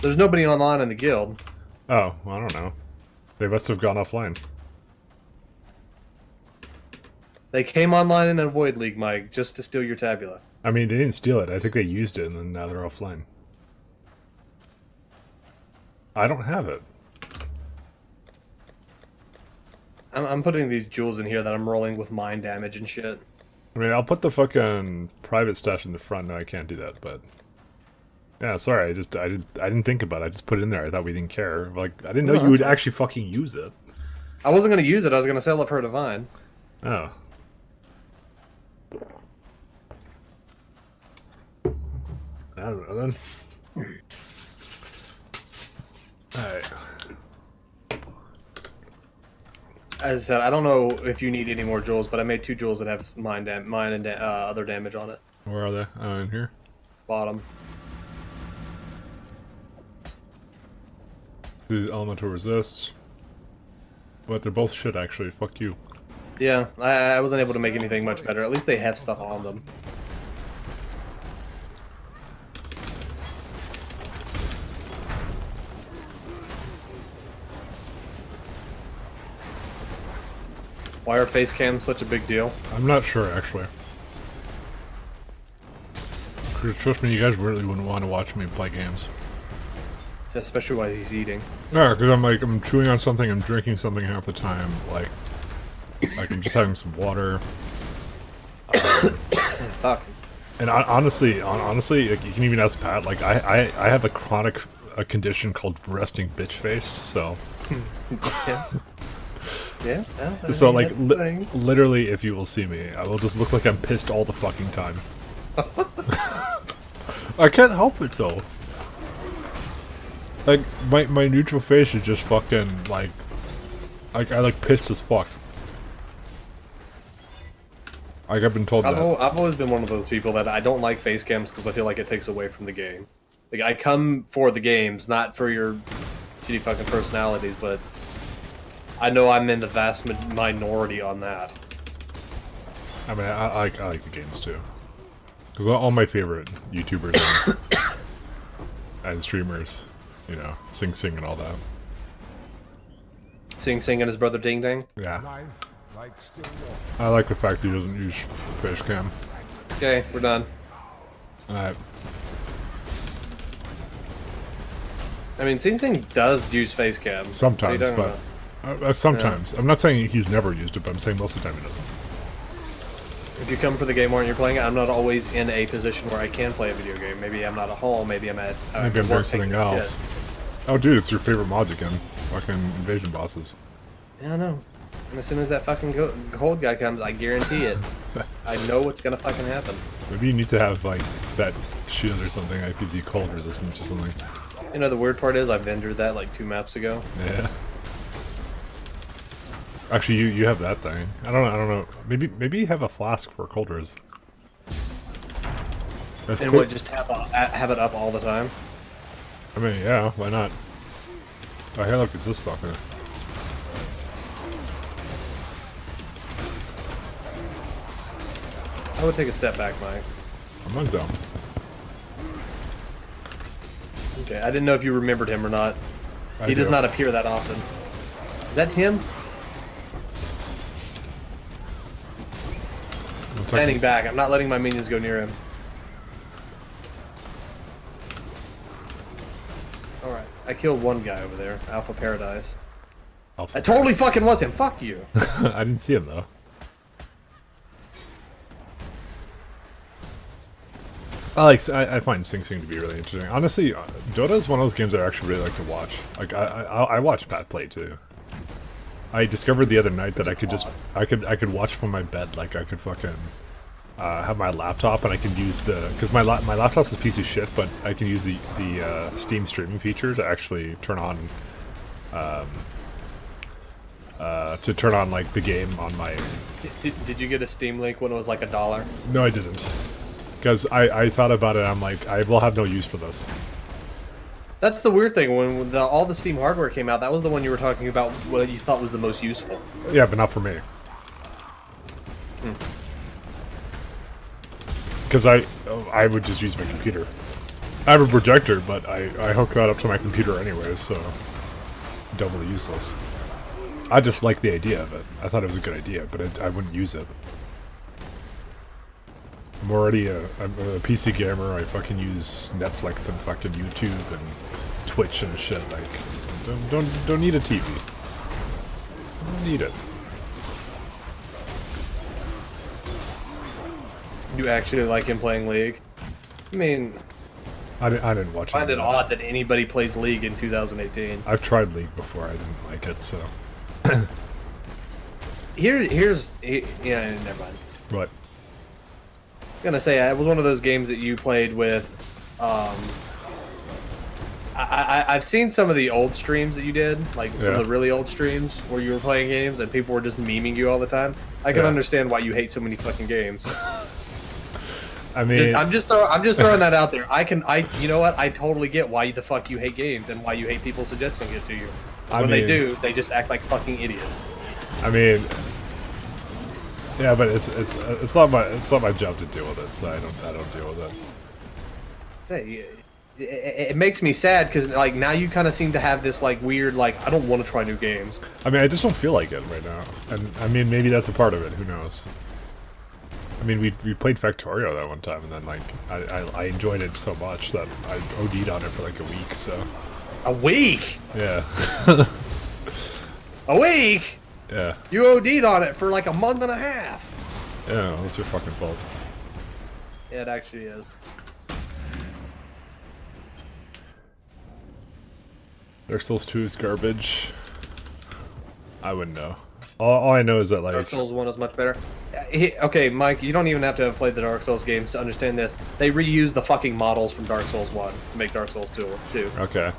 There's nobody online in the guild. Oh, well, I don't know. They must have gone offline. They came online in a Void League, Mike, just to steal your tabula. I mean, they didn't steal it. I think they used it, and then now they're offline. I don't have it. I'm putting these jewels in here that I'm rolling with mind damage and shit. I mean, I'll put the fucking private stash in the front. No, I can't do that, but... Yeah, sorry, I didn't think about it. I just put it in there. I thought we didn't care. Like, I didn't know you would actually fucking use it. I wasn't going to use it. I was going to sell it for a divine. Oh. I don't know, then. Alright. As I said, I don't know if you need any more jewels, but I made 2 jewels that have mine and other damage on it. Where are they? Oh, in here? Bottom. These elemental resists. But they're both shit, actually. Fuck you. Yeah, I wasn't able to make anything much better. At least they have stuff on them. Why are face cams such a big deal? I'm not sure, actually. Trust me, you guys really wouldn't want to watch me play games. Especially while he's eating. Yeah, because I'm chewing on something, I'm drinking something half the time, like I'm just having some water. Fuck. And honestly, like, you can even ask Pat, like, I have a chronic condition called resting bitch face, so... Yeah. Yeah. So, like, literally, if you will see me, I will just look like I'm pissed all the fucking time. I can't help it, though. Like, my neutral face is just fucking, like I like pissed as fuck. Like, I've been told that. I've always been one of those people that I don't like face cams because I feel like it takes away from the game. Like, I come for the games, not for your shitty fucking personalities, but I know I'm in the vast minority on that. I mean, I like the games, too. Because all my favorite YouTubers and streamers, you know, Sing and all that. Sing and his brother Ding Dang? Yeah. Life like still water. I like the fact that he doesn't use face cam. Okay, we're done. Alright. I mean, Sing does use face cam. Sometimes, What are you but... talking sometimes. I'm not saying he's never used it, but I'm saying most of the time he doesn't. about? If you come for the game more and you're playing it, I'm not always in a position where I can play a video game. Maybe I'm not at home, maybe I'm at... Maybe I'm doing something else. Oh, dude, it's your favorite mods again. Fucking invasion bosses. Yeah, I know. And as soon as that fucking cold guy comes, I guarantee it. I know what's gonna fucking happen. Maybe you need to have, like, that shield or something that gives you cold resistance or something. You know, the weird part is I vendored that like 2 maps ago. Yeah. Actually, you have that thing. I don't know. Maybe you have a flask for cold res. That's And cool. what, just have it up all the time? I mean, yeah, why not? Oh, hey, look, it's this fucker. I would take a step back, Mike. I'm not dumb. Okay, I didn't know if you remembered him or not. I He does do. not appear that often. Is that him? Looks like- Standing back. I'm not letting my minions go near him. Alright, I killed one guy over there. Alpha Paradise. Alpha. I totally fucking was him. Fuck you. I didn't see him though. I find Sing Sing to be really interesting. Honestly, Dota is one of those games that I actually really like to watch. Like I watch Pat play too. I discovered the other night that I could watch from my bed. Like I could fucking have my laptop and I can use because my laptop's a piece of shit, but I can use the Steam streaming feature to actually turn on like the game on my. Did you get a Steam link when it was like $1? No, I didn't. Because I thought about it, I'm like, I will have no use for this. That's the weird thing. When all the Steam hardware came out, that was the one you were talking about what you thought was the most useful. Yeah, but not for me. Because I would just use my computer. I have a projector, but I hook that up to my computer anyways, so doubly useless. I just like the idea of it. I thought it was a good idea, but I wouldn't use it. I'm already I'm a PC gamer. I fucking use Netflix and fucking YouTube and Twitch and shit. Like, don't need a TV. Don't need it. You actually like him playing League? I mean, I didn't watch it. I find it odd that anybody plays League in 2018. I've tried League before. I didn't like it, so. Yeah, never mind. What? I was gonna say, it was one of those games that you played with. I've seen some of the old streams that you did, like some of Yeah. the really old streams where you were playing games and people were just memeing you all the time. I can Yeah. understand why you hate so many fucking games. I mean, I'm just throwing that out there. You know what? I totally get why the fuck you hate games and why you hate people suggesting it to you. When they do, they just act like fucking idiots. I mean, yeah, but it's not my job to deal with it, so I don't deal with it. Say, it makes me sad because like now you kind of seem to have this like weird like I don't want to try new games. I mean, I just don't feel like it right now, and I mean maybe that's a part of it. Who knows? I mean, we played Factorio that one time, and then like I enjoyed it so much that I OD'd on it for like a week. So A week? yeah, A week? yeah, You OD'd on it for like a month and a half. yeah. That's your fucking fault. Yeah, it actually is. Dark Souls 2 is garbage. I wouldn't know. All I know is that Dark like Souls 1 is much better. Okay, Mike, you don't even have to have played the Dark Souls games to understand this. They reuse the fucking models from Dark Souls 1 to make Dark Souls 2. okay.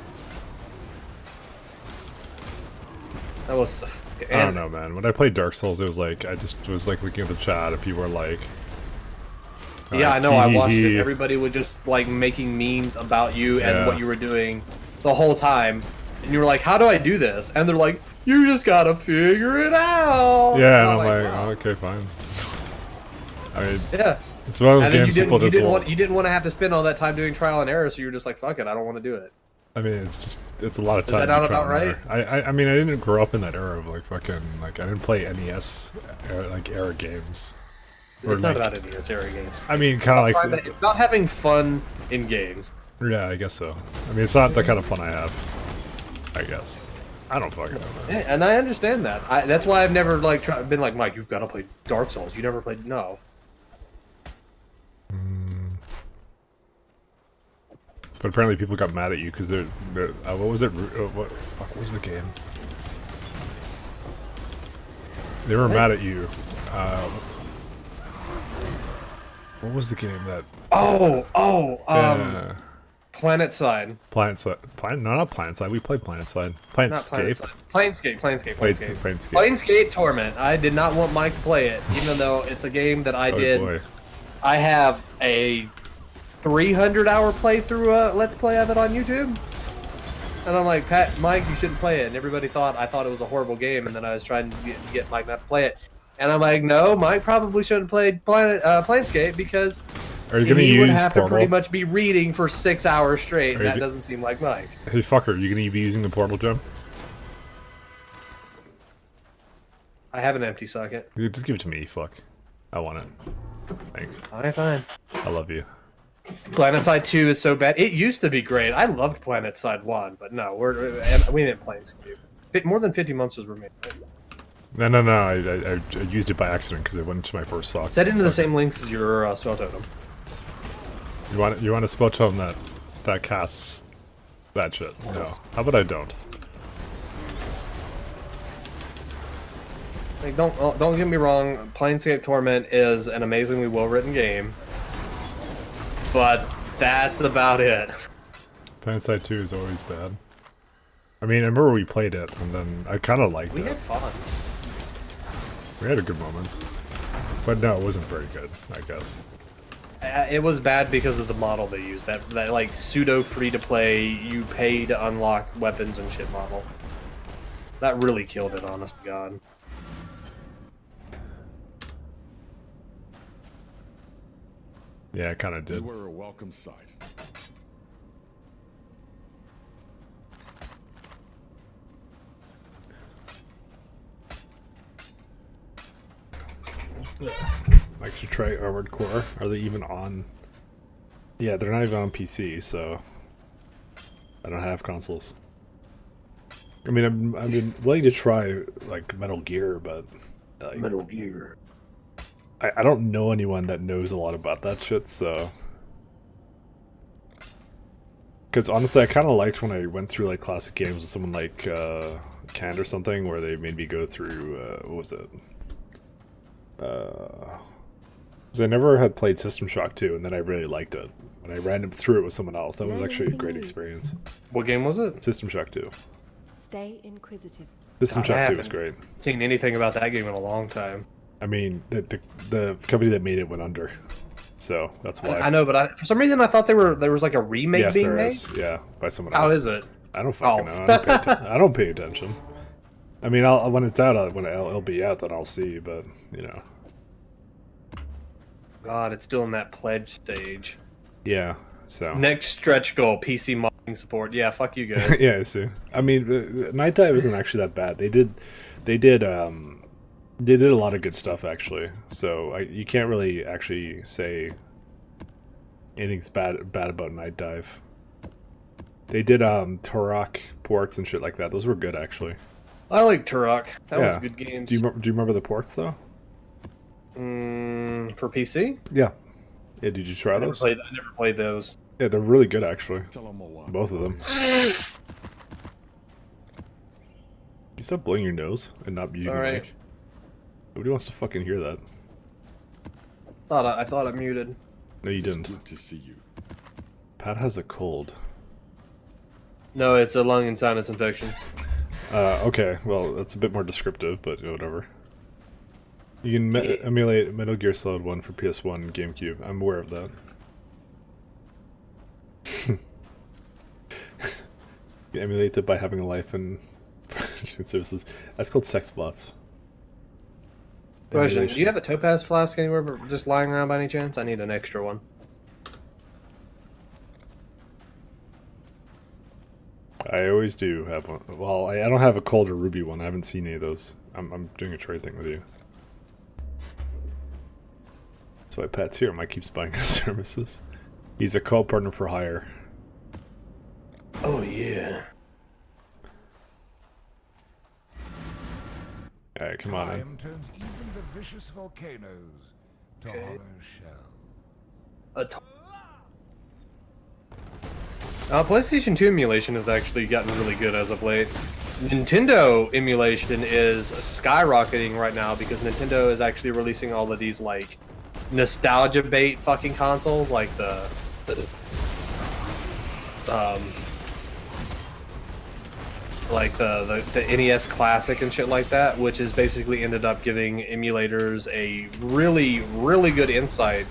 That was... I don't know, man. When I played Dark Souls, it was like I just was like looking at the chat, and people were like, Yeah, I know. I watched it. hee. Everybody was just like making memes about you and Yeah. what you were doing the whole time, and you were like, "How do I do this?" And they're like, "You just gotta figure it out." Yeah, and I'm I'm like, "Wow." oh, okay, fine. I mean, Yeah. it's one of those And then games people just. you didn't want to have to spend all that time doing trial and error, so you were just like, "Fuck it, I don't want to do it." I mean, it's a lot of time. that not to try about and error. I mean, I didn't grow up in that era of like fucking like I didn't play NES era games. Or, It's not like- about NES era games. I mean, kind of It's like about having fun in games. yeah, I guess so. I mean, it's not the kind of fun I have. I guess. I don't fucking know. Man. Yeah, and I understand that. That's why I've never like been like, Mike, you've got to play Dark Souls. You never played. No. But apparently, people got mad at you because they're what was it? What was the game? They were mad at you. What was the game that? Yeah. Planet Side. No, not Planet Side. We played Planet Side. Not Planescape. Planescape. Planescape. Planescape Torment. I did not want Mike to play it, even though it's a game that I Oh did. boy. I have a 300-hour playthrough Let's Play of it on YouTube. And I'm like, Mike, you shouldn't play it. And everybody thought I thought it was a horrible game, and then I was trying to get Mike not to play it. And I'm like, no, Mike probably shouldn't play Planescape because Are you gonna he use would have Portal? to pretty much be reading for 6 hours straight. Are And you that go- doesn't seem like Mike. Hey fucker, you gonna be using the Portal gem? I have an empty socket. You just give it to me, fuck. I want it. Thanks. Alright, fine. I love you. PlanetSide 2 is so bad. It used to be great. I loved PlanetSide 1, but no, we didn't play it. More than 50 months were made. No. I used it by accident because it went into my first sock. Set into the same links as your spell totem. You want a spell totem that casts that shit? No. How about I don't? Like, don't get me wrong. Planescape Torment is an amazingly well-written game, but that's about it. PlanetSide 2 is always bad. I mean, I remember we played it, and then I kind of liked We it. had fun. We had a good moments. But no, it wasn't very good, I guess. It was bad because of the model they used. That like pseudo free-to-play, you pay to unlock weapons and shit model. That really killed it, honest to God. Yeah, it kind of You did. were a welcome sight. I should try Armored Core. Are they even on? Yeah, they're not even on PC, so I don't have consoles. I mean, I'm willing to try like Metal Gear, but like, Metal Gear. I don't know anyone that knows a lot about that shit, so. Because honestly, I kind of liked when I went through like classic games with someone like Canned or something, where they made me go through what was it? Because I never had played System Shock 2, and then I really liked it. When I ran through it with someone else, that was actually a great experience. What game was it? System Shock 2. Stay inquisitive. System God, I Shock 2 was haven't great. Seen anything about that game in a long time. I mean, the company that made it went under, so that's why. I know, but for some reason I thought there was like a remake Yes, being there made. is. Yeah, by someone How else. is it? I don't fucking Oh. know. I don't pay attention. I mean, when it's out, when it'll be out, then I'll see. But you know, God, it's still in that pledge stage. yeah. So Next stretch goal: PC modding support. Yeah, fuck you guys. yeah, I see. I mean, the Night Dive isn't actually that bad. They did a lot of good stuff actually. So you can't really actually say anything's bad about Night Dive. They did Turok ports and shit like that. Those were good actually. I like Turok. That was Yeah. good games. Do you remember the ports though? For PC? Yeah. Yeah. Did you try I never those? played those. Yeah, they're really good actually. Tell them a lot. Both of them. You stop blowing your nose and not muting your Alright. mic. Nobody wants to fucking hear that. I thought I muted. No, you It's didn't. good to see you. Pat has a cold. No, it's a lung and sinus infection. Okay, well, that's a bit more descriptive, but whatever. You can emulate Metal Gear Solid 1 for PS1 and GameCube. I'm aware of that. You emulate it by having a life and services. That's called sex bots. Question: do you have a topaz flask anywhere just lying around by any chance? I need an extra one. I always do have one. Well, I don't have a cold or ruby one. I haven't seen any of those. I'm doing a trade thing with you. That's why Pat's here. Mike keeps buying his services. He's a co-partner for hire. Oh yeah. Alright, come on in. Time turns even the vicious volcanoes to hollow shell. PlayStation 2 emulation has actually gotten really good as of late. Nintendo emulation is skyrocketing right now because Nintendo is actually releasing all of these like nostalgia bait fucking consoles, like the NES Classic and shit like that, which has basically ended up giving emulators a really good insight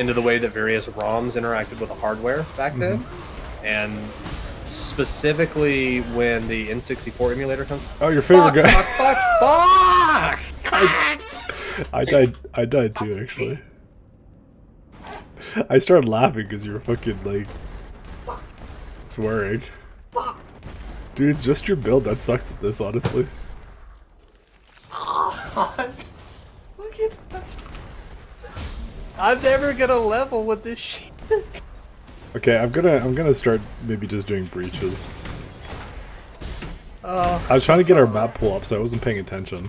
into the way that various ROMs interacted with the hardware back then, and specifically when the N64 emulator comes. Oh, your favorite guy. Fuck! I died too, actually. I started laughing because you were fucking, like, swearing. Dude, it's just your build that sucks at this, honestly. Look at that. I'm never gonna level with this shit. Okay, I'm gonna start maybe just doing breaches. I was trying to get our map pull up, so I wasn't paying attention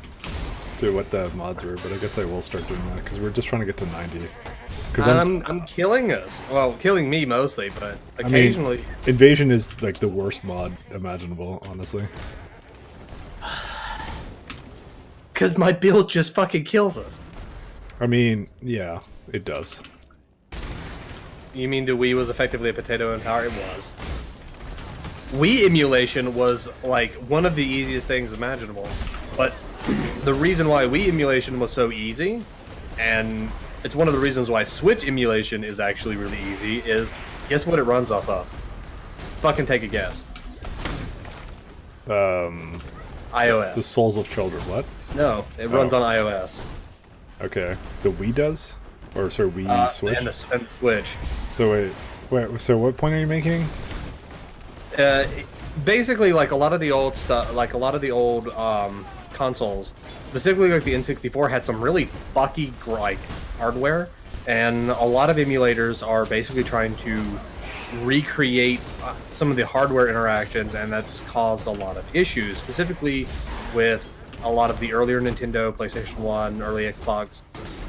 to what the mods were, but I guess I will start doing that because we're just trying to get to 90. Because I'm killing us. Well, killing me mostly, but occasionally. I mean, Invasion is like the worst mod imaginable, honestly. Because my build just fucking kills us. I mean, yeah, it does. You mean the Wii was effectively a potato in power? It was. Wii emulation was like one of the easiest things imaginable, but the reason why Wii emulation was so easy, and it's one of the reasons why Switch emulation is actually really easy, is guess what it runs off of? Fucking take a guess. iOS. The Souls of Children, what? No, it runs on iOS. Okay. The Wii does? Or, sorry, Wii Switch? And the Switch. So wait, so what point are you making? Basically, like a lot of the old stuff, like a lot of the old consoles, specifically like the N64, had some really fucky like hardware, and a lot of emulators are basically trying to recreate some of the hardware interactions, and that's caused a lot of issues, specifically with a lot of the earlier Nintendo, PlayStation 1, early Xbox,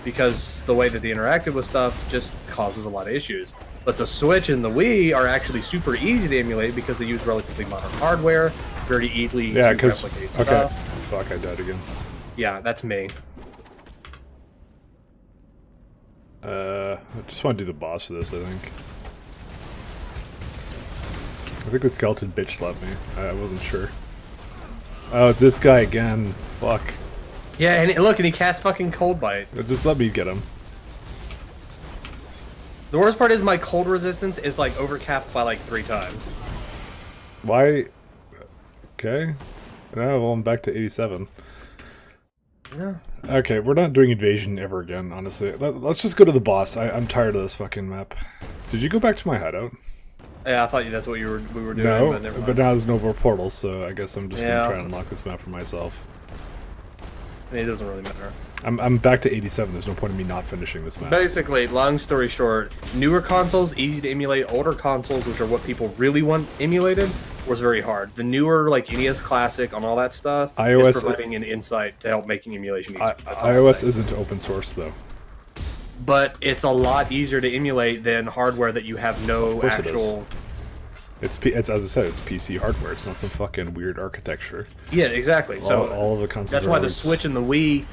because the way that they interacted with stuff just causes a lot of issues. But the Switch and the Wii are actually super easy to emulate because they use relatively modern hardware, very easily to replicate stuff. Okay. Fuck, I died again. Yeah, that's me. I just want to do the boss for this, I think. I think the skeleton bitch slapped me. I wasn't sure. Oh, it's this guy again. Fuck. Yeah, and look, and he casts fucking Cold Bite. Just let me get him. The worst part is my cold resistance is like overcapped by like 3 times. Why? Okay. No, well, I'm back to 87. Yeah. Okay, we're not doing invasion ever again, honestly. Let's just go to the boss. I'm tired of this fucking map. Did you go back to my hideout? Yeah, I thought that's what we were doing. No, but, never mind. but now there's no more portals, so I guess I'm just Yeah. gonna try and unlock this map for myself. It doesn't really matter. I'm back to 87. There's no point in me not finishing this map. Basically, long story short, newer consoles easy to emulate. Older consoles, which are what people really want emulated, was very hard. The newer, like NES Classic and all that stuff, iOS is providing an insight to help making emulation easier. That's all I'm iOS saying. isn't open source though. But it's a lot easier to emulate than hardware that you have no course it is. actual. It's as I said, it's PC hardware. It's not some fucking weird architecture. Yeah, exactly. So all of the consoles. that's are why the always- Switch and the Wii,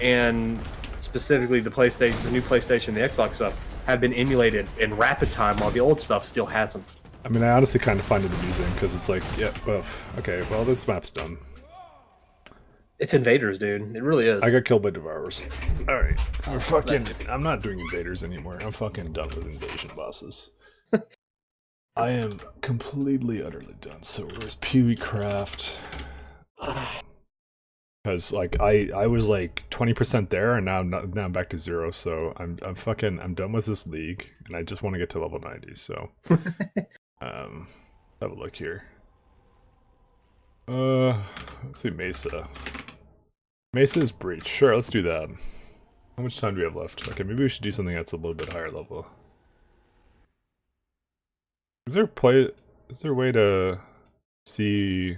and specifically the PlayStation, the new PlayStation, the Xbox stuff, have been emulated in rapid time, while the old stuff still hasn't. I mean, I honestly kind of find it amusing because it's like, yeah, well, okay, well, this map's done. It's Invaders, dude. It really is. I got killed by Devourers. All right, we're fucking. I'm not doing invaders anymore. I'm fucking done with invasion bosses. I am completely, utterly done. So where's PewCraft? Because like I was like 20% there, and now I'm back to 0. So I'm done with this league, and I just want to get to level 90. So have a look here. Let's see, Mesa. Mesa is Breach. Sure, let's do that. How much time do we have left? Okay, maybe we should do something that's a little bit higher level. Is there a way to see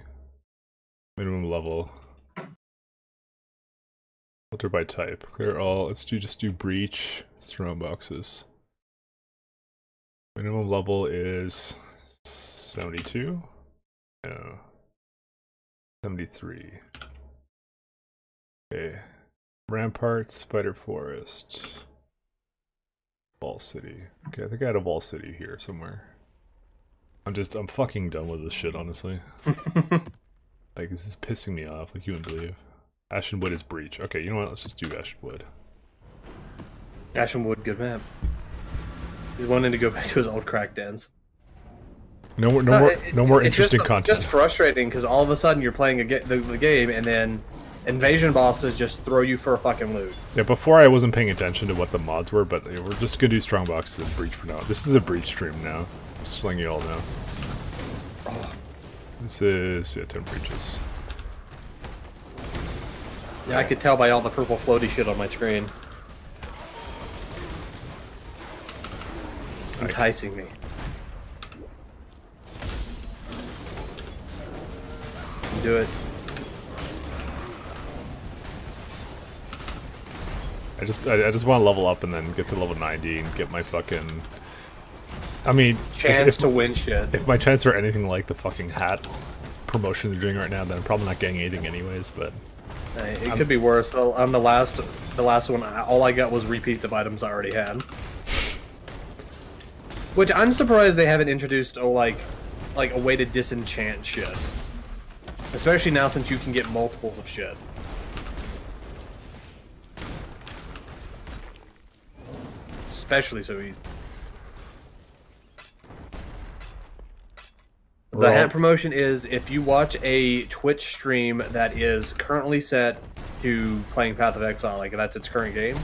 minimum level? Filter by type. Clear all. Let's just do Breach. Surround boxes. Minimum level is 72? No. 73. Okay. Rampart, Spider Forest. Ball City. Okay, I think I had a Ball City here somewhere. I'm fucking done with this shit, honestly. Like, this is pissing me off, like you wouldn't believe. Ashenwood is Breach. Okay, you know what? Let's just do Ashenwood. Ashenwood, good map. He's wanting to go back to his old crack dens. No more It's interesting just, content. Just frustrating because all of a sudden you're playing the game and then invasion bosses just throw you for a fucking loot. Yeah, before I wasn't paying attention to what the mods were, but we're just gonna do strong boxes and breach for now. This is a breach stream now. Just letting you all know. This is 10 breaches. Yeah, I could tell by all the purple floaty shit on my screen. Enticing me. Do it. I just want to level up and then get to level 90 and get my fucking. I mean, Chance to win shit. If my chance are anything like the fucking hat promotion they're doing right now, then I'm probably not getting anything anyways. But It could be worse. On the last one, all I got was repeats of items I already had. Which I'm surprised they haven't introduced like a way to disenchant shit. Especially now since you can get multiples of shit. Especially so easy. The hat promotion is if you watch a Twitch stream that is currently set to playing Path of Exile, like that's its current game.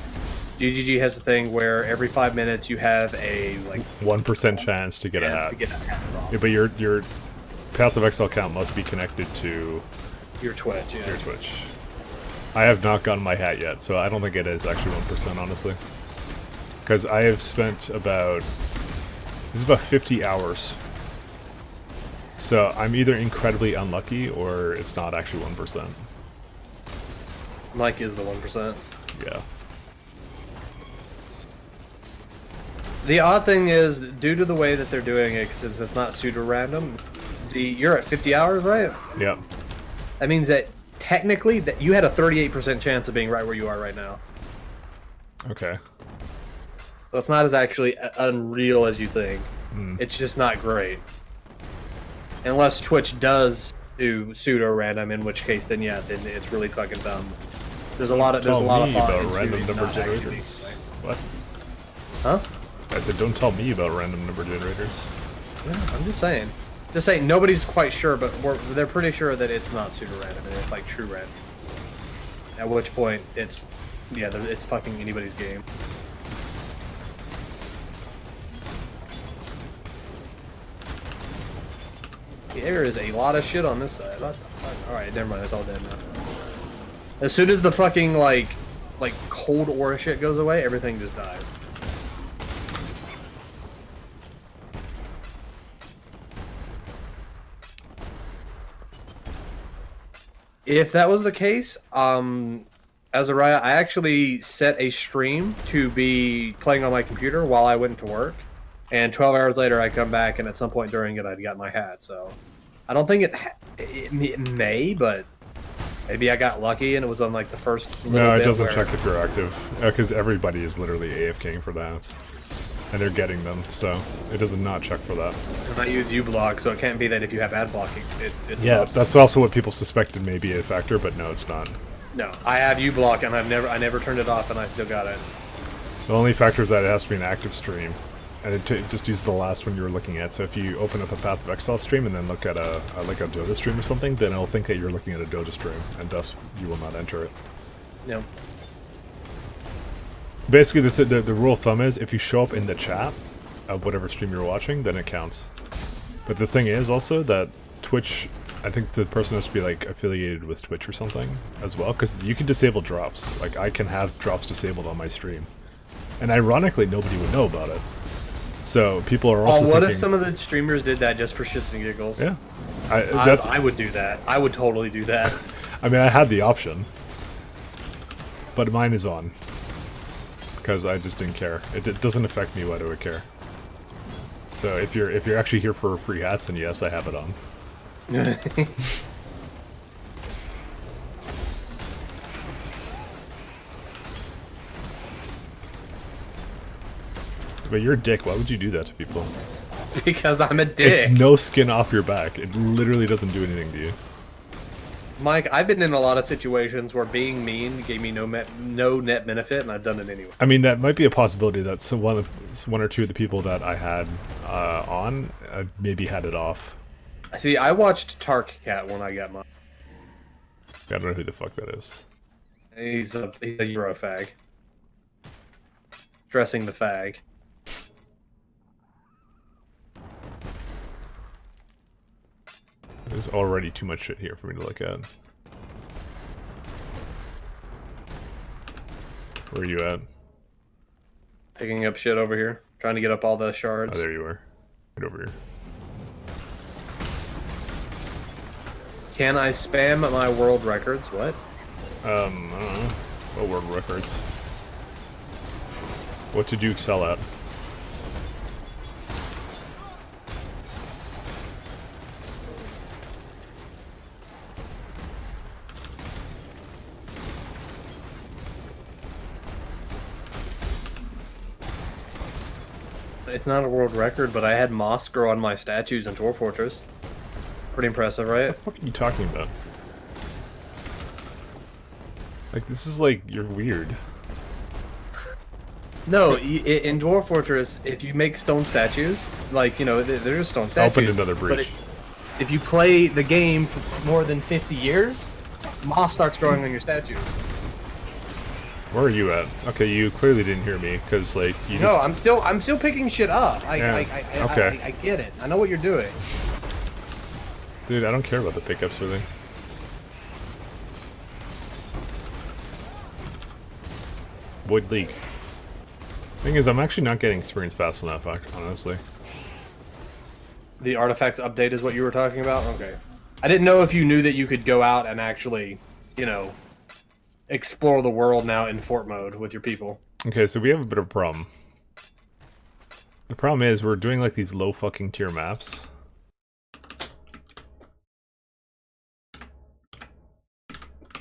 GGG has a thing where every 5 minutes you have a 1% chance to get a hat. Yeah, but your Path of Exile account must be connected to your Twitch. Yeah. Your Twitch. I have not gotten my hat yet, so I don't think it is actually 1%, honestly. Because I have spent this is about 50 hours. So I'm either incredibly unlucky or it's not actually 1%. Mike is the 1%. Yeah. The odd thing is, due to the way that they're doing it, since it's not pseudo-random, you're at 50 hours, right? Yep. That means that technically that you had a 38% chance of being right where you are right now. Okay. So it's not as actually unreal as you think. It's just not great. Unless Twitch does do pseudo-random, in which case then it's really fucking dumb. There's a lot of thought about into random it number not actually generators. being, What? Huh? I said, don't tell me about random number generators. Yeah, I'm just saying. Just saying, nobody's quite sure, but they're pretty sure that it's not pseudo-random, and it's like true random. At which point, it's fucking anybody's game. There is a lot of shit on this side. Alright, never mind, it's all dead now. As soon as the fucking, like cold aura shit goes away, everything just dies. If that was the case, Azariah, I actually set a stream to be playing on my computer while I went to work. And 12 hours later, I come back, and at some point during it, I'd got my hat. So, I don't think it may, but maybe I got lucky, and it was on like the first. No, it doesn't check if you're active, because everybody is literally AFKing for that, and they're getting them. So it does not check for that. And I use uBlock, so it can't be that if you have ad blocking, it yeah, stops. that's also what people suspected may be a factor, but no, it's not. No, I have uBlock, and I never turned it off, and I still got it. The only factor is that it has to be an active stream. And it just uses the last one you were looking at. So if you open up a Path of Exile stream and then look at a Dota stream or something, then it'll think that you're looking at a Dota stream, and thus you will not enter it. No. Basically, the rule of thumb is if you show up in the chat of whatever stream you're watching, then it counts. But the thing is also that Twitch, I think the person has to be like affiliated with Twitch or something as well, because you can disable drops. Like I can have drops disabled on my stream, and ironically, nobody would know about it. So people are also what thinking, if some of the streamers did that just for shits and giggles? Yeah. I would do that. I would totally do that. I mean, I had the option, but mine is on because I just didn't care. It doesn't affect me. Why do I care? So if you're actually here for free hats, then yes, I have it on. But you're a dick. Why would you do that to people? Because I'm a dick. It's no skin off your back. It literally doesn't do anything to you. Mike, I've been in a lot of situations where being mean gave me no net benefit, and I've done it anyway. I mean, that might be a possibility that one or two of the people that I had on maybe had it off. See, I watched Tark Cat when I got mine. I don't know who the fuck that is. He's a Euro fag. Dressing the fag. There's already too much shit here for me to look at. Where are you at? Picking up shit over here. Trying to get up all the shards. Oh, there you are. Right over here. Can I spam my world records? What? I don't know. What world records? What did you excel at? It's not a world record, but I had moss grow on my statues in Dwarf Fortress. Pretty impressive, right? What the fuck are you talking about? Like, this is like, you're weird. No, in Dwarf Fortress, if you make stone statues, like, you know, they're just stone statues. Opened another but breach. if you play the game for more than 50 years, moss starts growing on your statues. Where are you at? Okay, you clearly didn't hear me, because, like, you No, just... I'm still picking shit up. I get it. I know what you're doing. Dude, I don't care about the pickups really. Void League. Thing is, I'm actually not getting experience fast enough, honestly. The artifacts update is what you were talking about? Okay. I didn't know if you knew that you could go out and actually, you know, explore the world now in fort mode with your people. Okay, so we have a bit of a problem. The problem is, we're doing, like, these low fucking tier maps.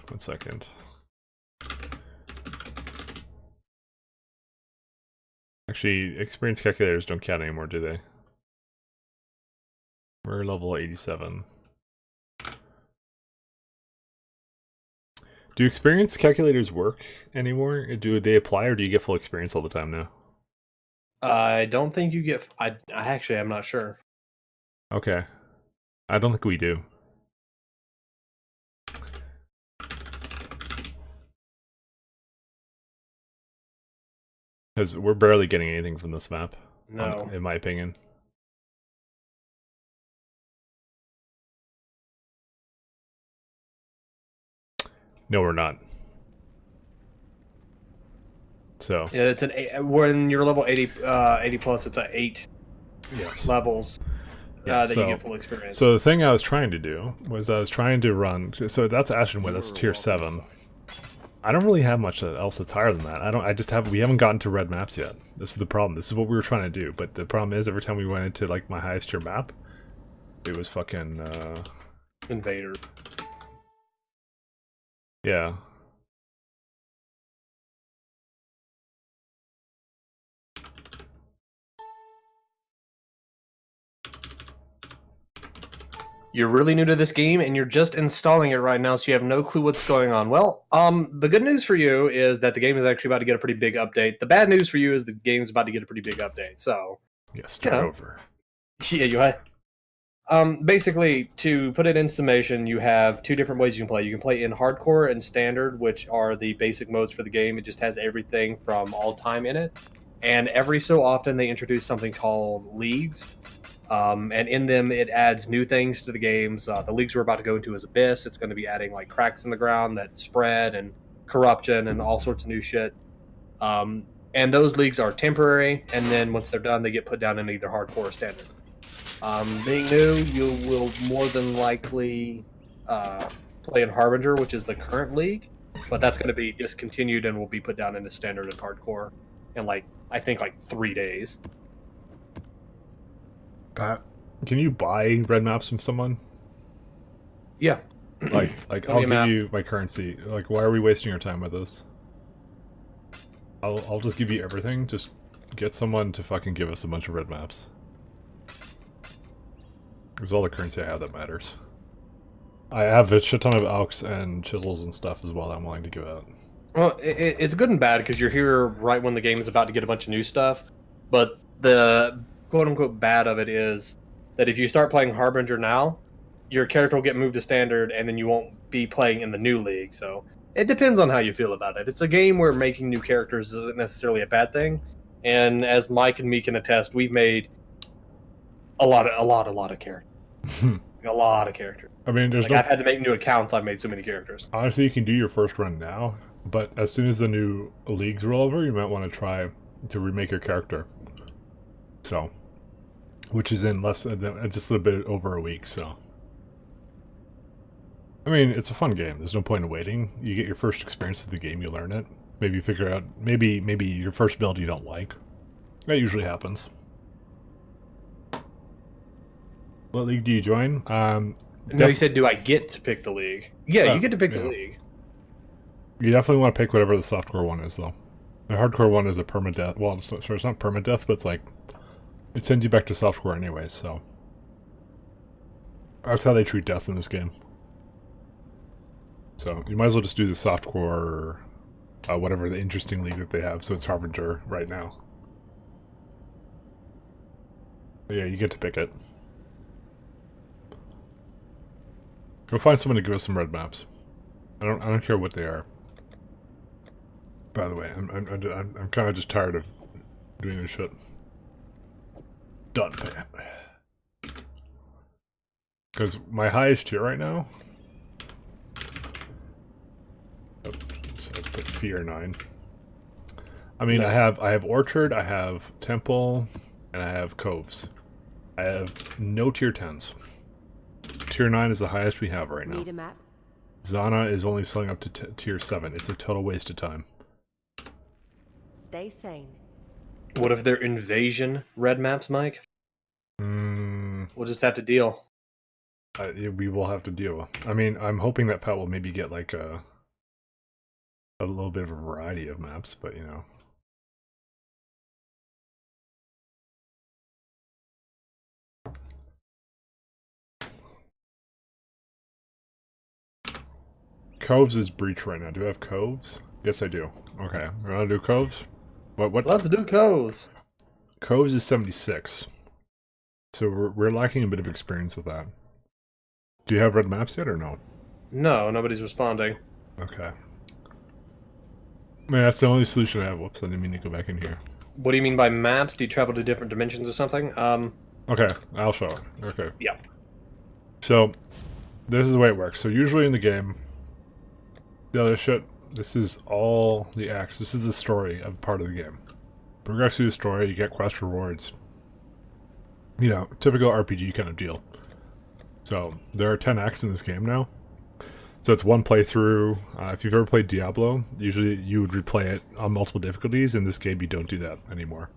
One second. Actually, experience calculators don't count anymore, do they? We're level 87. Do experience calculators work anymore? Do they apply, or do you get full experience all the time now? I don't think you get... I actually, I'm not sure. Okay. I don't think we do. Because we're barely getting anything from this map. No. In my opinion. No, we're not. So. Yeah, it's an 8, when you're level 80 plus, it's at 8 levels that you get full experience. So the thing I was trying to do was I was trying to run. So that's Ashenwood. That's tier 7. I don't really have much else that's higher than that. We haven't gotten to red maps yet. This is the problem. This is what we were trying to do. But the problem is, every time we went into, like, my highest tier map, it was fucking, Invader. Yeah. You're really new to this game, and you're just installing it right now, so you have no clue what's going on. Well, the good news for you is that the game is actually about to get a pretty big update. The bad news for you is the game's about to get a pretty big update. So, Yeah, start over. Yeah, you had. Basically, to put it in summation, you have 2 different ways you can play. You can play in hardcore and standard, which are the basic modes for the game. It just has everything from all time in it. And every so often, they introduce something called leagues. And in them, it adds new things to the games. The leagues we're about to go into is Abyss. It's going to be adding, like, cracks in the ground that spread and corruption and all sorts of new shit. And those leagues are temporary, and then once they're done, they get put down in either hardcore or standard. Being new, you will more than likely play in Harbinger, which is the current league, but that's going to be discontinued and will be put down into standard and hardcore in, like, I think, like 3 days. Pat, can you buy red maps from someone? Yeah. Like I'll give you my currency. Like, why are we wasting our time with this? I'll just give you everything. Just get someone to fucking give us a bunch of red maps. Because all the currency I have that matters. I have a shit ton of alks and chisels and stuff as well that I'm willing to give out. Well, it's good and bad because you're here right when the game is about to get a bunch of new stuff. But the quote unquote bad of it is that if you start playing Harbinger now, your character will get moved to standard and then you won't be playing in the new league. So it depends on how you feel about it. It's a game where making new characters isn't necessarily a bad thing. And as Mike and me can attest, we've made a lot of characters. A lot of characters. I mean, there's I've had to make new accounts. I've made so many characters. Honestly, you can do your first run now, but as soon as the new leagues roll over, you might want to try to remake your character. So, which is in less than just a little bit over a week. So, I mean, it's a fun game. There's no point in waiting. You get your first experience of the game, you learn it. Maybe you figure out maybe your first build you don't like. That usually happens. What league do you join? No, you said, do I get to pick the league? Yeah, you get to pick the league. You definitely want to pick whatever the softcore one is, though. The hardcore one is a permadeath. Well, it's not permadeath, but it's like it sends you back to softcore anyways. So that's how they treat death in this game. So you might as well just do the softcore, whatever the interesting league that they have. So it's Harbinger right now. But yeah, you get to pick it. Go find someone to give us some red maps. I don't care what they are. By the way, I'm kind of just tired of doing this shit. Done. Because my highest tier right now. Oh, so let's put Fear 9. I mean, Nice. I have Orchard, I have Temple, and I have Coves. I have no tier 10s. Tier 9 is the highest we have right now. Need a map? Zana is only selling up to tier 7. It's a total waste of time. Stay sane. What if they're invasion red maps, Mike? We'll just have to deal. We will have to deal. I mean, I'm hoping that Pat will maybe get like a little bit of a variety of maps, but you know. Coves is Breach right now. Do I have Coves? Yes, I do. Okay, we're gonna do Coves. What? Let's do Coves. Coves is 76. So we're lacking a bit of experience with that. Do you have red maps yet or no? No, nobody's responding. Okay. I mean, that's the only solution I have. Whoops, I didn't mean to go back in here. What do you mean by maps? Do you travel to different dimensions or something? Okay, I'll show it. Okay. Yeah. So, this is the way it works. So usually in the game, the other shit, this is all the acts. This is the story of part of the game. Progress through the story, you get quest rewards. You know, typical RPG kind of deal. So, there are 10 acts in this game now. So it's one playthrough. If you've ever played Diablo, usually you would replay it on multiple difficulties. In this game, you don't do that anymore.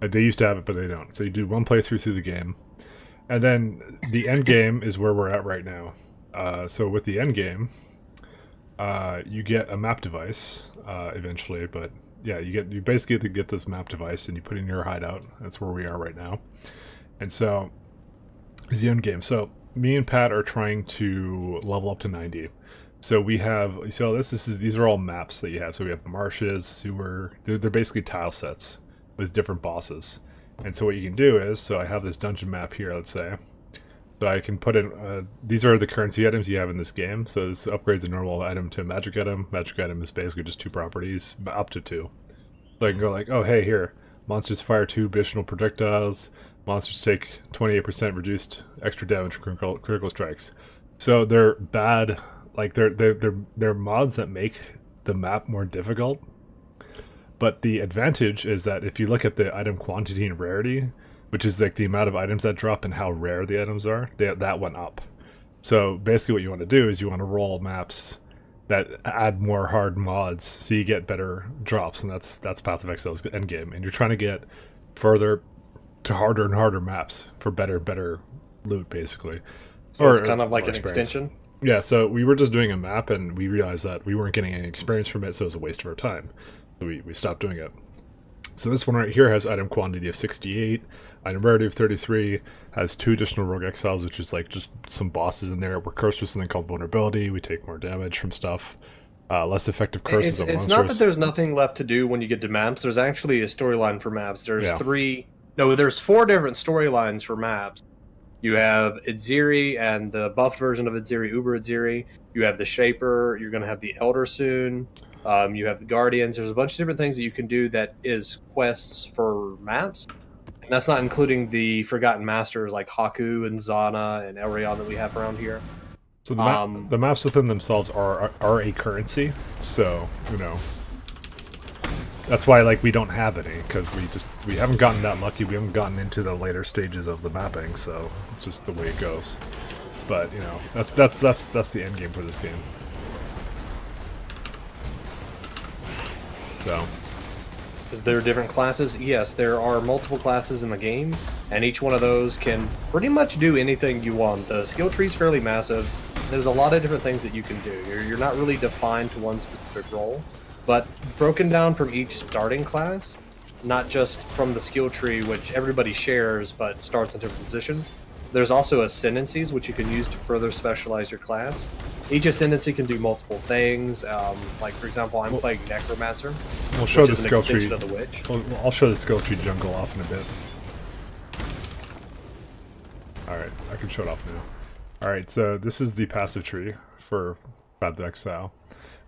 They used to have it, but they don't. So you do one playthrough through the game. And then the end game is where we're at right now. So with the end game, you get a map device eventually. But yeah, you basically get this map device and you put it in your hideout. That's where we are right now. And so is the end game. So me and Pat are trying to level up to 90. So we have, you see all this? These are all maps that you have. So we have marshes, sewer. They're basically tile sets with different bosses. And so what you can do is, so I have this dungeon map here, let's say. So I can put in, these are the currency items you have in this game. So this upgrades a normal item to a magic item. Magic item is basically just 2 properties, up to 2. So I can go like, oh hey, here, monsters fire 2 additional projectiles. Monsters take 28% reduced extra damage from critical strikes. So they're bad, like they're mods that make the map more difficult. But the advantage is that if you look at the item quantity and rarity, which is like the amount of items that drop and how rare the items are, that went up. So basically what you want to do is you want to roll maps that add more hard mods so you get better drops, and that's Path of Exile's endgame. And you're trying to get further to harder and harder maps for better loot, basically. So it's kind of like an experience. extension? Yeah, so we were just doing a map and we realized that we weren't getting any experience from it, so it was a waste of our time. So we stopped doing it. So this one right here has item quantity of 68, item rarity of 33, has 2 additional rogue exiles, which is like just some bosses in there. We're cursed with something called vulnerability. We take more damage from stuff. Less effective curses on It's monsters. not that there's nothing left to do when you get to maps. There's actually a storyline for maps. There's there's 4 different storylines for maps. You have Idziri and the buffed version of Idziri, Uber Idziri. You have the Shaper. You're going to have the Elder soon. You have the Guardians. There's a bunch of different things that you can do that is quests for maps. And that's not including the Forgotten Masters like Haku and Zana and Elrion that we have around here. So the maps within themselves are a currency, so you know that's why like we don't have any, because we haven't gotten that lucky. We haven't gotten into the later stages of the mapping, so it's just the way it goes. But you know that's the end game for this game. So. Is there different classes? Yes, there are multiple classes in the game, and each one of those can pretty much do anything you want. The skill tree is fairly massive. There's a lot of different things that you can do. You're not really defined to one specific role, but broken down from each starting class, not just from the skill tree, which everybody shares, but starts in different positions. There's also ascendancies, which you can use to further specialize your class. Each ascendancy can do multiple things. Like, for example, I'm playing Necromancer. We'll show the is an skill tree. extension of the Witch. I'll show the skill tree jungle off in a bit. Alright, I can show it off now. Alright, so this is the passive tree for Path to Exile.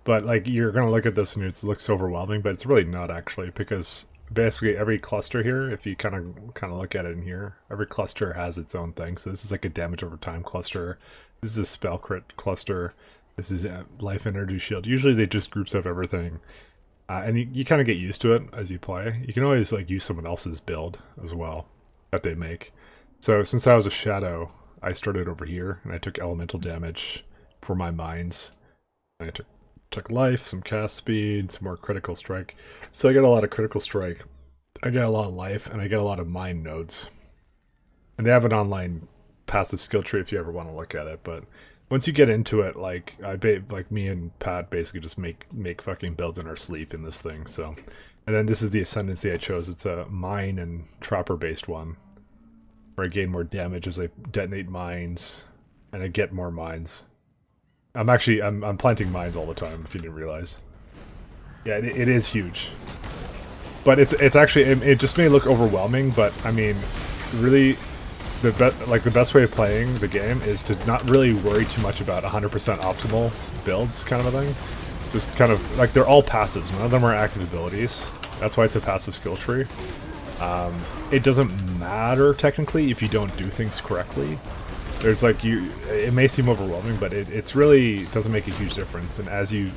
But, like, you're gonna look at this and it looks overwhelming, but it's really not, actually, because basically every cluster here, if you kind of look at it in here, every cluster has its own thing. So this is like a damage over time cluster. This is a spell crit cluster. This is a life energy shield. Usually they just groups up everything. And you kind of get used to it as you play. You can always like use someone else's build as well that they make. So since I was a shadow, I started over here and I took elemental damage for my mines. And I took life, some cast speed, some more critical strike. So I get a lot of critical strike. I get a lot of life, and I get a lot of mine nodes. And they have an online passive skill tree if you ever want to look at it. But once you get into it, like me and Pat basically just make fucking builds in our sleep in this thing. So, and then this is the ascendancy I chose. It's a mine and trapper based one, where I gain more damage as I detonate mines, and I get more mines. I'm planting mines all the time, if you didn't realize. Yeah, it is huge. But it's actually, it just may look overwhelming, but I mean, really, the best way of playing the game is to not really worry too much about 100% optimal builds, kind of a thing. Just kind of, like, they're all passives, none of them are active abilities. That's why it's a passive skill tree. It doesn't matter, technically, if you don't do things correctly. There's like, it may seem overwhelming, but it's really doesn't make a huge difference. And as you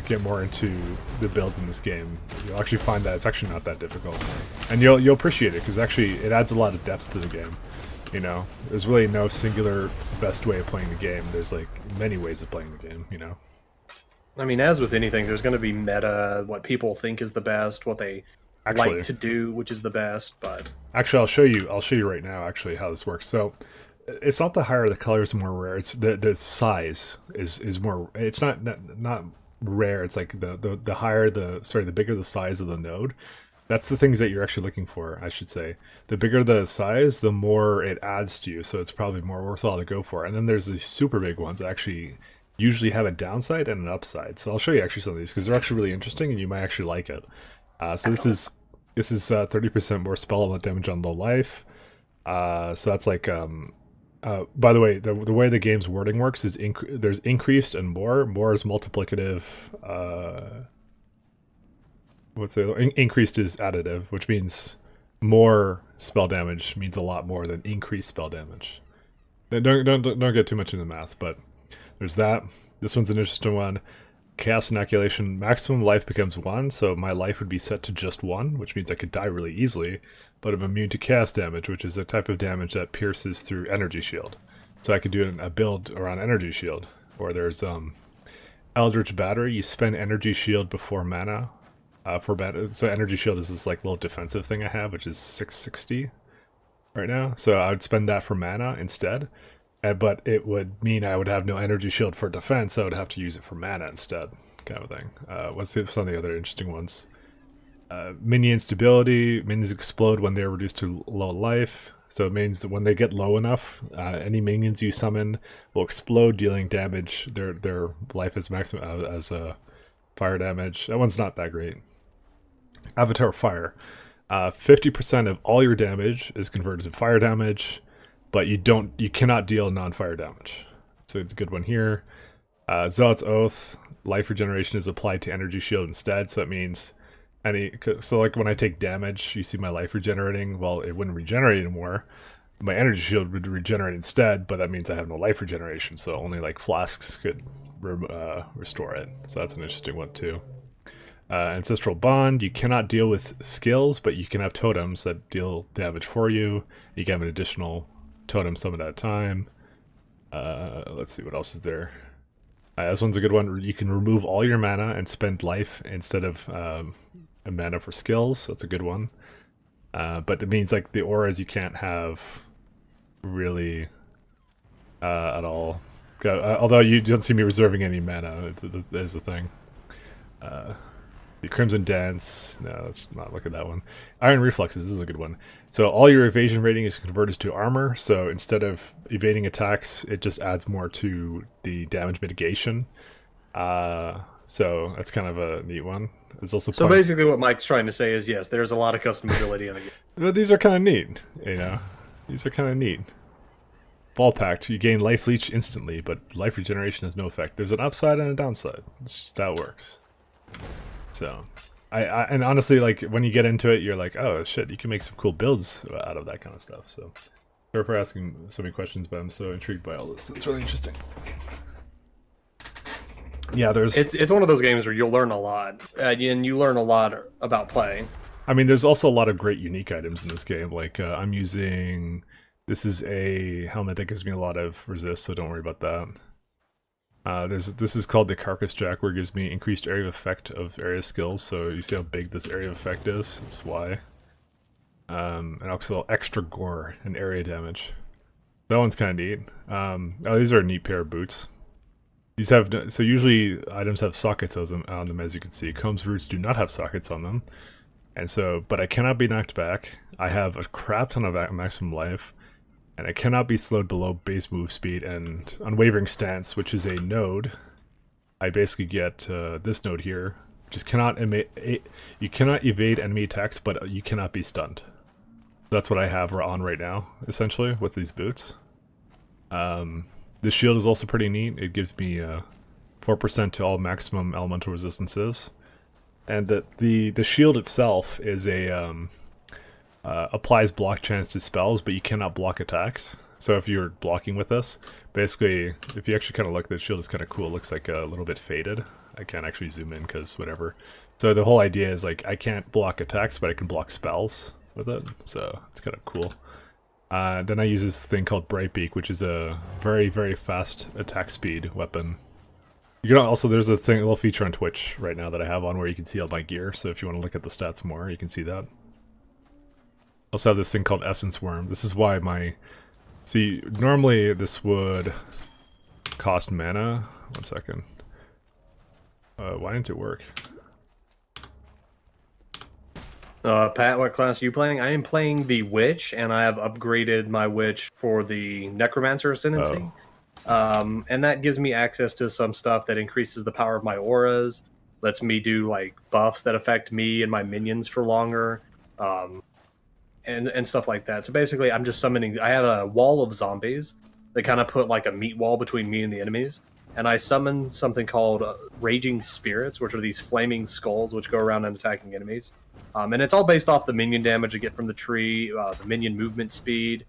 get more into the builds in this game, you'll actually find that it's actually not that difficult, and you'll appreciate it because actually it adds a lot of depth to the game. You know, there's really no singular best way of playing the game. There's like many ways of playing the game. You know, I mean, as with anything, there's going to be meta, what people think is the best, what they like to do, which is the best. But actually, I'll show you right now. Actually, how this works. So. It's not the higher the color is more rare. It's the size is more. It's not rare. It's like the higher the bigger the size of the node. That's the things that you're actually looking for, I should say. The bigger the size, the more it adds to you. So it's probably more worthwhile to go for. And then there's these super big ones that actually usually have a downside and an upside. So I'll show you actually some of these because they're actually really interesting and you might actually like it. So this is 30% more spell element damage on low life. So that's like by the way, the way the game's wording works is there's increased and more. More is multiplicative. Increased is additive, which means more spell damage means a lot more than increased spell damage. Don't get too much into math, but there's that. This one's an interesting one. Chaos inoculation, maximum life becomes 1, so my life would be set to just 1, which means I could die really easily, but I'm immune to chaos damage, which is a type of damage that pierces through energy shield. So I could do a build around energy shield. Or there's Eldritch Battery, you spend energy shield before mana. So energy shield is this like little defensive thing I have, which is 660 right now. So I would spend that for mana instead. But it would mean I would have no energy shield for defense, so I would have to use it for mana instead, kind of thing. What's some of the other interesting ones? Minion stability. Minions explode when they're reduced to low life. So it means that when they get low enough, any minions you summon will explode, dealing damage. Their life is maximum as fire damage. That one's not that great. Avatar Fire. 50% of all your damage is converted to fire damage, but you cannot deal non-fire damage. So it's a good one here. Zealot's Oath. Life regeneration is applied to energy shield instead, so it means like when I take damage, you see my life regenerating. Well, it wouldn't regenerate anymore. My energy shield would regenerate instead, but that means I have no life regeneration, so only like flasks could restore it. So that's an interesting one too. Ancestral Bond. You cannot deal with skills, but you can have totems that deal damage for you. You can have an additional totem summoned at a time. Let's see what else is there. This one's a good one. You can remove all your mana and spend life instead of a mana for skills. That's a good one. But it means like the auras you can't have really at all. Although you don't see me reserving any mana, is the thing. The Crimson Dance. No, let's not look at that one. Iron Reflexes. This is a good one. So all your evasion rating is converted to armor. So instead of evading attacks, it just adds more to the damage mitigation. So that's kind of a neat one. There's also so basically what Mike's trying to say is, yes, there's a lot of customability in the game. But these are kind of neat, you know. These are kind of neat. Ball Pact. You gain life leech instantly, but life regeneration has no effect. There's an upside and a downside. It's just how it works. So, and honestly, like, when you get into it, you're like, oh, shit, you can make some cool builds out of that kind of stuff. So, sorry for asking so many questions, but I'm so intrigued by all this. It's really interesting. Yeah, there's... It's one of those games where you'll learn a lot, and you learn a lot about playing. I mean, there's also a lot of great unique items in this game. Like, I'm using... This is a helmet that gives me a lot of resist, so don't worry about that. This is called the Carcass Jack, where it gives me increased area of effect of area skills. So you see how big this area of effect is? That's why. And also extra gore and area damage. That one's kind of neat. Oh, these are a neat pair of boots. These have so usually items have sockets on them, as you can see. Combs Roots do not have sockets on them, and so but I cannot be knocked back. I have a crap ton of maximum life. And I cannot be slowed below base move speed and Unwavering Stance, which is a node. I basically get this node here, which is you cannot evade enemy attacks, but you cannot be stunned. That's what I have on right now, essentially, with these boots. This shield is also pretty neat. It gives me 4% to all maximum elemental resistances. And the shield itself is a... applies block chance to spells, but you cannot block attacks. So if you're blocking with this, basically, if you actually kind of look, the shield is kind of cool. It looks like a little bit faded. I can't actually zoom in because whatever. So the whole idea is like I can't block attacks, but I can block spells with it. So it's kind of cool. Then I use this thing called Brightbeak, which is a very, very fast attack speed weapon. You can also, there's a little feature on Twitch right now that I have on where you can see all my gear. So if you want to look at the stats more, you can see that. Also have this thing called Essence Worm. This is why see, normally this would cost mana. 1 second. Why didn't it work? Pat, what class are you playing? I am playing the Witch, and I have upgraded my Witch for the Necromancer Ascendancy. And that gives me access to some stuff that increases the power of my auras, lets me do like buffs that affect me and my minions for longer. And stuff like that. So basically, I'm just summoning... I have a wall of zombies that kind of put like a meat wall between me and the enemies. And I summon something called Raging Spirits, which are these flaming skulls which go around and attacking enemies. And it's all based off the minion damage you get from the tree, the minion movement speed.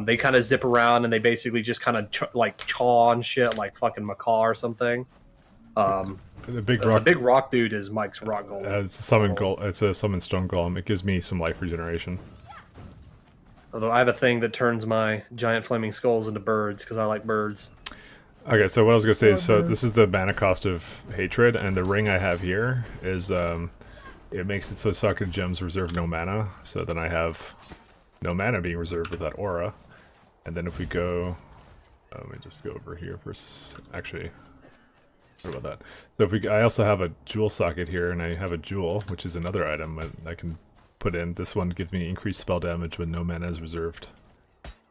They kind of zip around and they basically just kind of chaw on shit like fucking Macaw or something. The big rock dude is Mike's rock golem. It's a summon It's a summon stone golem. It gives me some life regeneration. Although I have a thing that turns my giant flaming skulls into birds because I like birds. Okay, so what I was gonna say is, so this is the mana cost of Hatred, and the ring I have here is it makes it so socket gems reserve no mana. So then I have no mana being reserved with that aura. And then if we go, let me just go over here first. Actually, What about that? So if we, I also have a jewel socket here, and I have a jewel, which is another item that I can put in. This one gives me increased spell damage when no mana is reserved.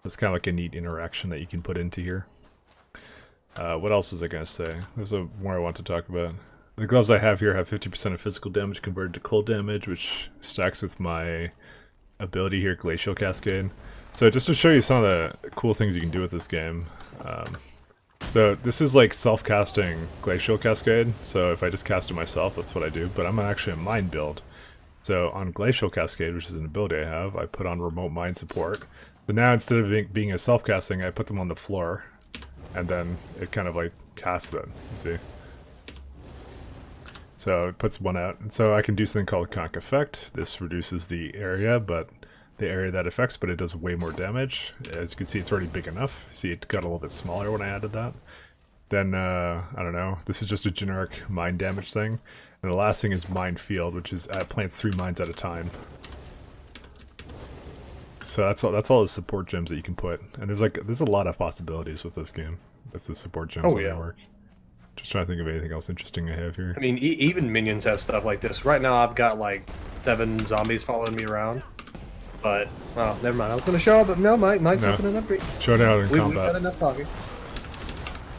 It's kind of like a neat interaction that you can put into here. What else was I going to say? There's more I want to talk about. The gloves I have here have 50% of physical damage converted to cold damage, which stacks with my ability here, Glacial Cascade. So just to show you some of the cool things you can do with this game. This is like self-casting Glacial Cascade, so if I just cast it myself, that's what I do, but I'm actually a mine build. So on Glacial Cascade, which is an ability I have, I put on Remote Mine Support. But now instead of being a self-casting, I put them on the floor, and then it kind of like casts them, you see? So it puts one out, and so I can do something called Conk Effect. This reduces the area, the area that affects, but it does way more damage. As you can see, it's already big enough. See, it got a little bit smaller when I added that. Then, I don't know, this is just a generic mine damage thing. And the last thing is Mine Field, which is plants 3 mines at a time. So that's all the support gems that you can put. And there's a lot of possibilities with this game, with the support gems that work. Just trying to think of anything else interesting I have here. I mean, even minions have stuff like this. Right now, I've got like 7 zombies following me around. But, well, never mind. I was going to show up, but no, Mike's opening an upgrade. Showdown in combat. We've got enough talking.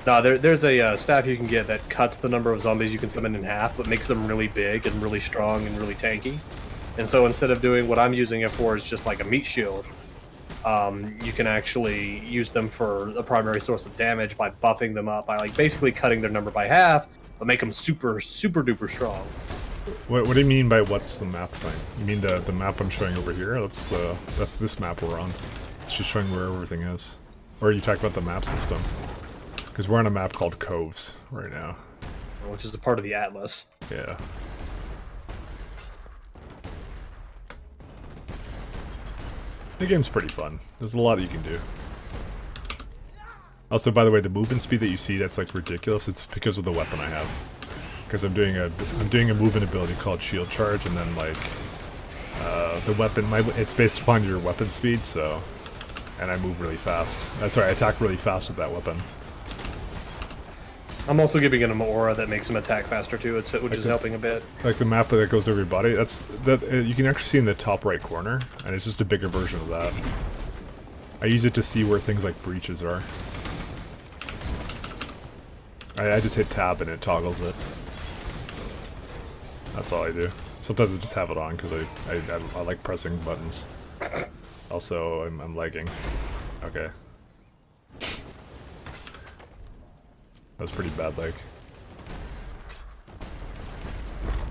No, there's a staff you can get that cuts the number of zombies you can summon in half, but makes them really big and really strong and really tanky. And so instead of doing what I'm using it for is just like a meat shield, you can actually use them for a primary source of damage by buffing them up, by like basically cutting their number by half, but make them super, super duper strong. What do you mean by what's the map thing? You mean the map I'm showing over here? That's this map we're on. It's just showing where everything is. Or you talk about the map system? Because we're on a map called Coves right now. Which is a part of the Atlas. Yeah. The game's pretty fun. There's a lot you can do. Also, by the way, the movement speed that you see, that's like ridiculous. It's because of the weapon I have. Because I'm doing a movement ability called Shield Charge, and then like the weapon, it's based upon your weapon speed, so, and I move really fast. Sorry, I attack really fast with that weapon. I'm also giving him an aura that makes him attack faster too, which is helping a bit. Like the map that goes over your body, you can actually see in the top right corner, and it's just a bigger version of that. I use it to see where things like breaches are. I just hit tab and it toggles it. That's all I do. Sometimes I just have it on because I like pressing buttons. Also, I'm lagging. Okay. That was pretty bad lag.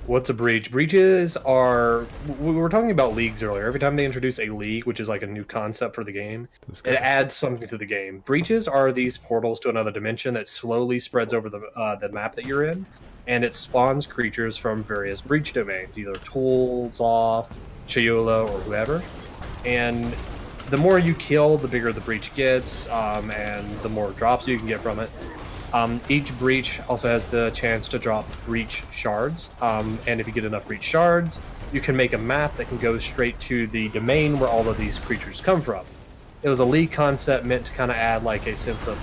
What's a breach? Breaches are... We were talking about leagues earlier. Every time they introduce a league, which is like a new concept for the game, it adds something to the game. Breaches are these portals to another dimension that slowly spreads over the map that you're in, and it spawns creatures from various breach domains, either Tools, Off, Chayula, or whoever. And the more you kill, the bigger the breach gets, and the more drops you can get from it. Each breach also has the chance to drop breach shards, and if you get enough breach shards, you can make a map that can go straight to the domain where all of these creatures come from. It was a league concept meant to kind of add like a sense of,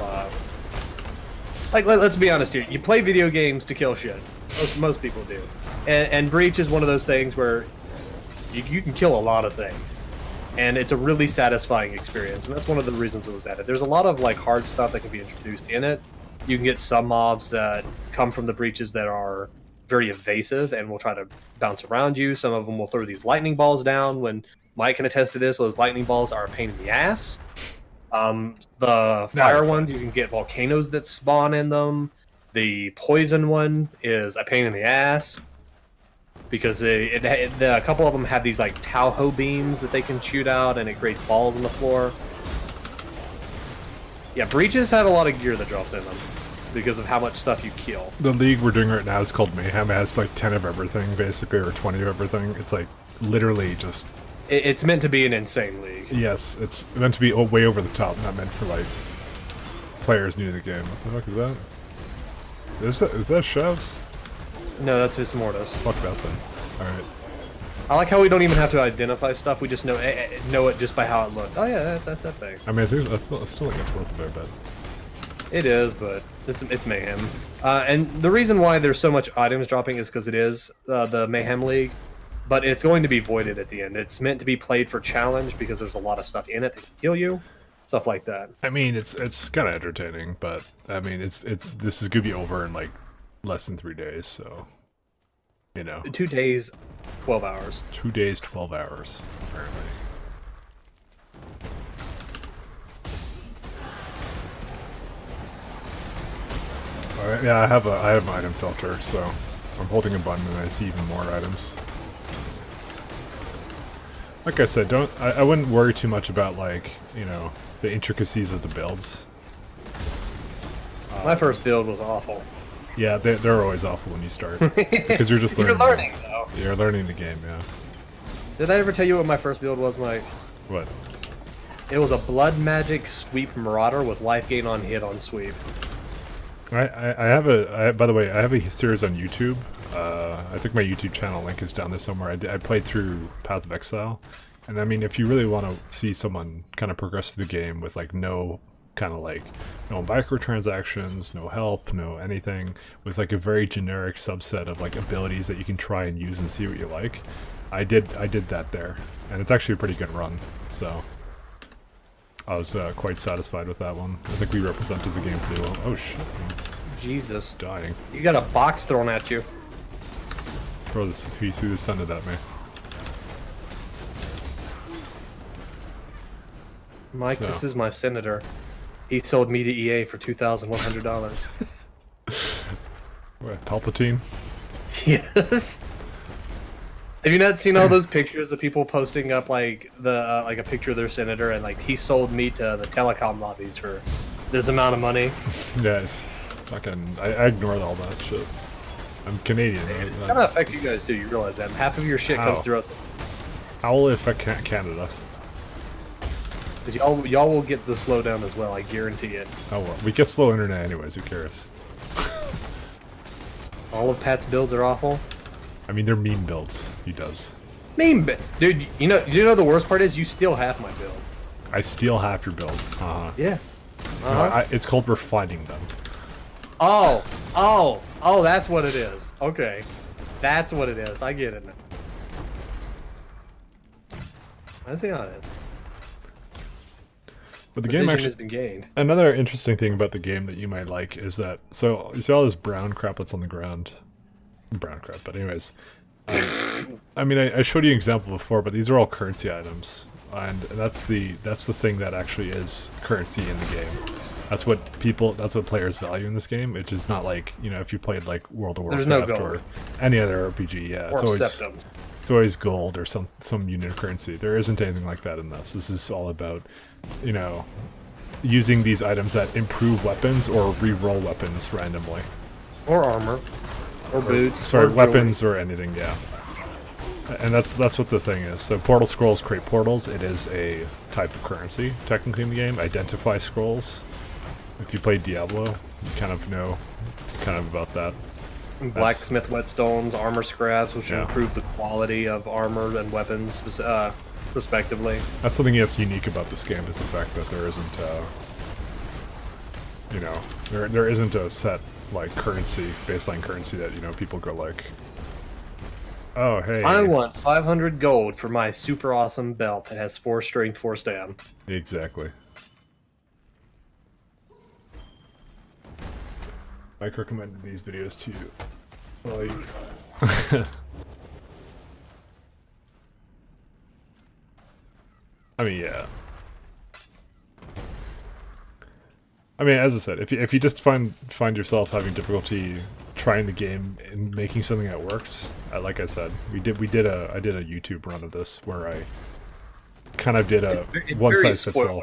like, let's be honest here, you play video games to kill shit. Most people do. And breach is one of those things where you can kill a lot of things. And it's a really satisfying experience, and that's one of the reasons it was added. There's a lot of like hard stuff that can be introduced in it. You can get some mobs that come from the breaches that are very evasive and will try to bounce around you. Some of them will throw these lightning balls down. When Mike can attest to this, those lightning balls are a pain in the ass. The fire ones, you can get volcanoes that spawn in them. The poison one is a pain in the ass because a couple of them have these like Tahoe beams that they can shoot out, and it creates balls on the floor. Yeah, breaches have a lot of gear that drops in them because of how much stuff you kill. The league we're doing right now is called Mayhem. It has like 10 of everything, basically, or 20 of everything. It's like literally just... It's meant to be an insane league. Yes, it's meant to be way over the top, not meant for like players new to the game. What the fuck is that? Is that Shovs? No, that's Vis Mortis. Fuck that then. Alright. I like how we don't even have to identify stuff. We just know it just by how it looks. Oh yeah, that's that thing. I mean, I still think it's worth a fair bet. It is, but it's mayhem. And the reason why there's so much items dropping is because it is the Mayhem League, but it's going to be voided at the end. It's meant to be played for challenge because there's a lot of stuff in it that can kill you, stuff like that. I mean, it's kind of entertaining, but I mean, this is gonna be over in like less than 3 days, so you know. 2 days, 12 hours. 2 days, 12 hours, apparently. Alright, yeah, I have an item filter, so I'm holding a button and I see even more items. Like I said, I wouldn't worry too much about, like, you know, the intricacies of the builds. My first build was awful. Yeah, they're always awful when you start. Because you're just learning. You're learning, though. You're learning the game, yeah. Did I ever tell you what my first build was, Mike? What? It was a Blood Magic Sweep Marauder with life gain on hit on sweep. I have by the way, I have a series on YouTube. I think my YouTube channel link is down there somewhere. I played through Path of Exile. And I mean, if you really want to see someone kind of progress through the game with like no microtransactions, no help, no anything, with like a very generic subset of like abilities that you can try and use and see what you like, I did that there. And it's actually a pretty good run, so I was quite satisfied with that one. I think we represented the game pretty well. Oh shit. Jesus. Dying. You got a box thrown at you. Bro, he threw the sun at me. Mike, So. this is my senator. He sold me to EA for $2,100. What, Palpatine? Yes. Have you not seen all those pictures of people posting up like the like a picture of their senator and like he sold me to the telecom lobbies for this amount of money? Yes. Fucking, I ignore all that shit. I'm Canadian. It kind of affects you guys too. You realize that half of your shit How? comes through us. How will it affect Canada? Because y'all will get the slowdown as well. I guarantee it. Oh well, we get slow internet anyways. Who cares? All of Pat's builds are awful. I mean, they're mean builds. He does. Dude. You know the worst part is you steal half my build. I steal half your builds. Uh-huh. Yeah. No, it's called refining them. Oh, that's what it is. Okay. That's what it is. I get it now. I see how it is. But the The game vision actually... has been gained. Another interesting thing about the game that you might like is that... So, you see all this brown crap that's on the ground? Brown crap, but anyways. I mean, I showed you an example before, but these are all currency items. And that's the thing that actually is currency in the game. That's what players value in this game. It's just not like, you know, if you played like World of There's Warcraft no gold. or any other RPG, yeah. Or It's always, septums. it's always gold or some unit of currency. There isn't anything like that in this. This is all about, you know, using these items that improve weapons or re-roll weapons randomly. Or armor. Or boots. Sorry, or weapons or anything, yeah. And that's what the thing is. So portal scrolls create portals. It is a type of currency, technically, in the game. Identify scrolls. If you play Diablo, you kind of know about that. jewelry. Blacksmith whetstones, armor scraps, which Yeah. improve the quality of armor and weapons, respectively. That's something that's unique about this game, is the fact that there isn't, you know, there isn't a set, like, baseline currency that, you know, people go like, oh, hey. I want 500 gold for my super awesome belt that has 4 strength, 4 stam. Exactly. Mike recommended these videos to you. Well, I mean, yeah. I mean, as I said, if you just find yourself having difficulty trying the game and making something that works, like I said, I did a YouTube run of this where I kind of did a one size fits all.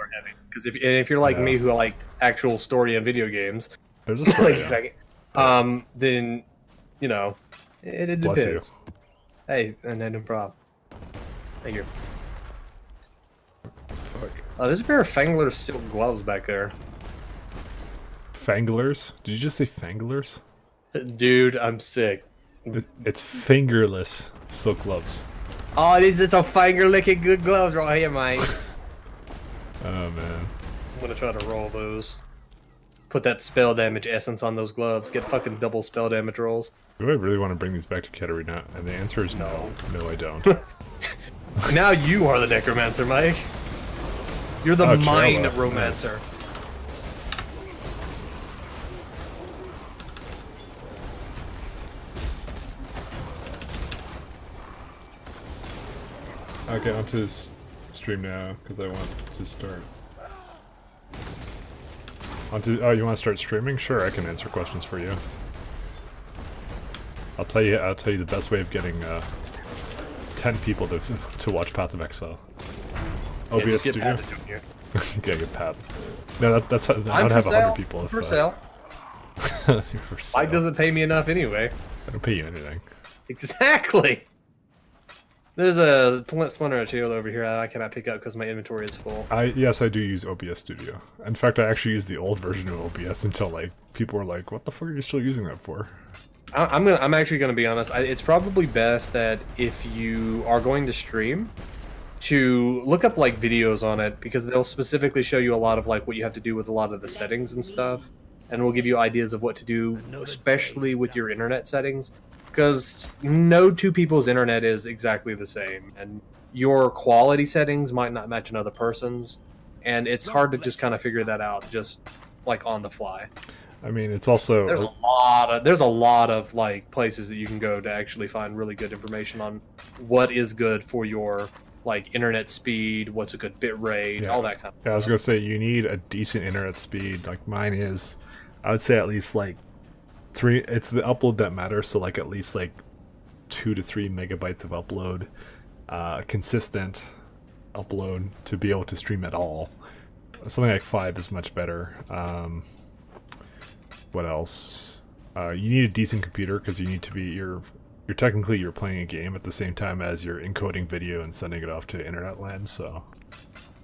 Because if you're like Yeah. me, who like actual story and video games, There's a story. Yeah. then you know it Bless you. depends. Hey, and then improv. Thank you. Fuck. There's a pair of Fangler silk gloves back there. Fanglers? Did you just say fanglers? Dude, I'm sick. It's fingerless silk gloves. Oh, these are some finger licking good gloves right here, mate. Oh man. I'm gonna try to roll those. put that spell damage essence on those gloves. Get fucking double spell damage rolls. Do I really want to bring these back to Katarina? And the answer is no. No, I don't. Now you are the necromancer, Mike. You're the mind Trella. romancer. Okay, on to this stream now because I want to start. Oh, you want to start streaming? Sure, I can answer questions for you. I'll tell you the best way of getting 10 people to watch Path of Exile. OBS Studio. Okay, get Pat. No, that's how I would have 100 people. If, for sale. for sale. Mike doesn't pay me enough anyway. I don't pay you anything. Exactly. There's a Splinter shield over here I cannot pick up because my inventory is full. Yes, I do use OBS Studio. In fact, I actually used the old version of OBS until like people were like, "What the fuck are you still using that for?" I'm actually gonna be honest. It's probably best that if you are going to stream, to look up like videos on it because they'll specifically show you a lot of like what you have to do with a lot of the settings and stuff, and will give you ideas of what to do, especially with your internet settings. Because no two people's internet is exactly the same, and your quality settings might not match another person's, and it's hard to just kind of figure that out just like on the fly. I mean, it's also there's a lot of like places that you can go to actually find really good information on what is good for your like internet speed, what's a good bit rate, all that kind of stuff. Yeah, I was gonna say you need a decent internet speed. Like mine is, I would say at least like 3. It's the upload that matters. So like at least like 2 to 3 megabytes of upload, consistent upload to be able to stream at all. Something like 5 is much better. What else? You need a decent computer because you need to be you're technically playing a game at the same time as you're encoding video and sending it off to internet land. So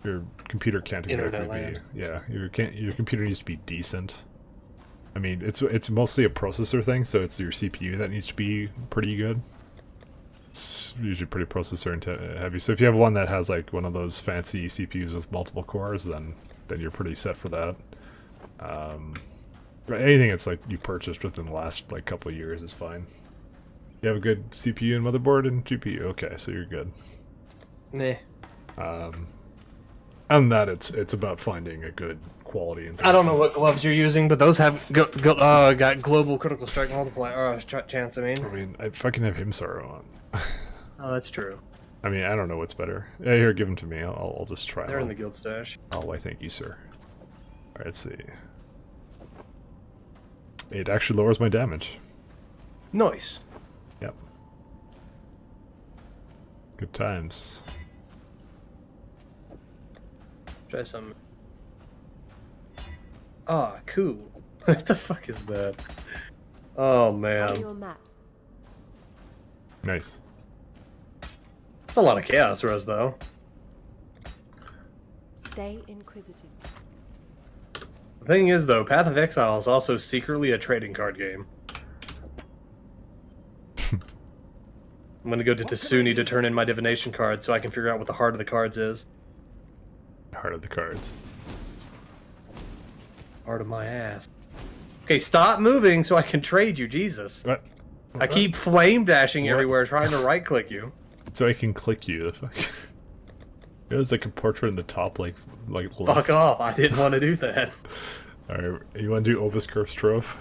your computer can't exactly be. Yeah, your computer needs to be decent. I mean, it's mostly a processor thing, so it's your CPU that needs to be pretty good. It's usually pretty processor heavy. So if you have one that has like one of those fancy CPUs with multiple cores, then you're pretty set for that. Anything that's like you purchased within the last like couple of years is fine. You have a good CPU and motherboard and GPU. Okay, so you're good. Nah. And that it's about finding a good quality. I don't know what gloves you're using, but those have got global critical strike multiplier chance. I mean, I fucking have Himsar on. Oh, that's true. I mean, I don't know what's better. Yeah, here, give them to me. I'll just try. They're in the guild stash. Oh, why? Thank you, sir. All right, let's see. It actually lowers my damage. Nice. Yep. Good times. Try some. Ah, cool. What the fuck is that? Oh On man, your maps. Nice. it's a lot of chaos res though. Stay inquisitive. The thing is though, Path of Exile is also secretly a trading card game. I'm gonna go to Tasuni to turn in my divination card so I can figure out what the heart of the cards is. Heart of the cards. Heart of my ass. Okay, stop moving so I can trade you, Jesus. What? I keep flame dashing everywhere trying to right click you. So I can click you. The fuck. There's like a portrait in the top, like. Fuck off! I didn't want to do that. All right, you want to do Obus Curse Trove?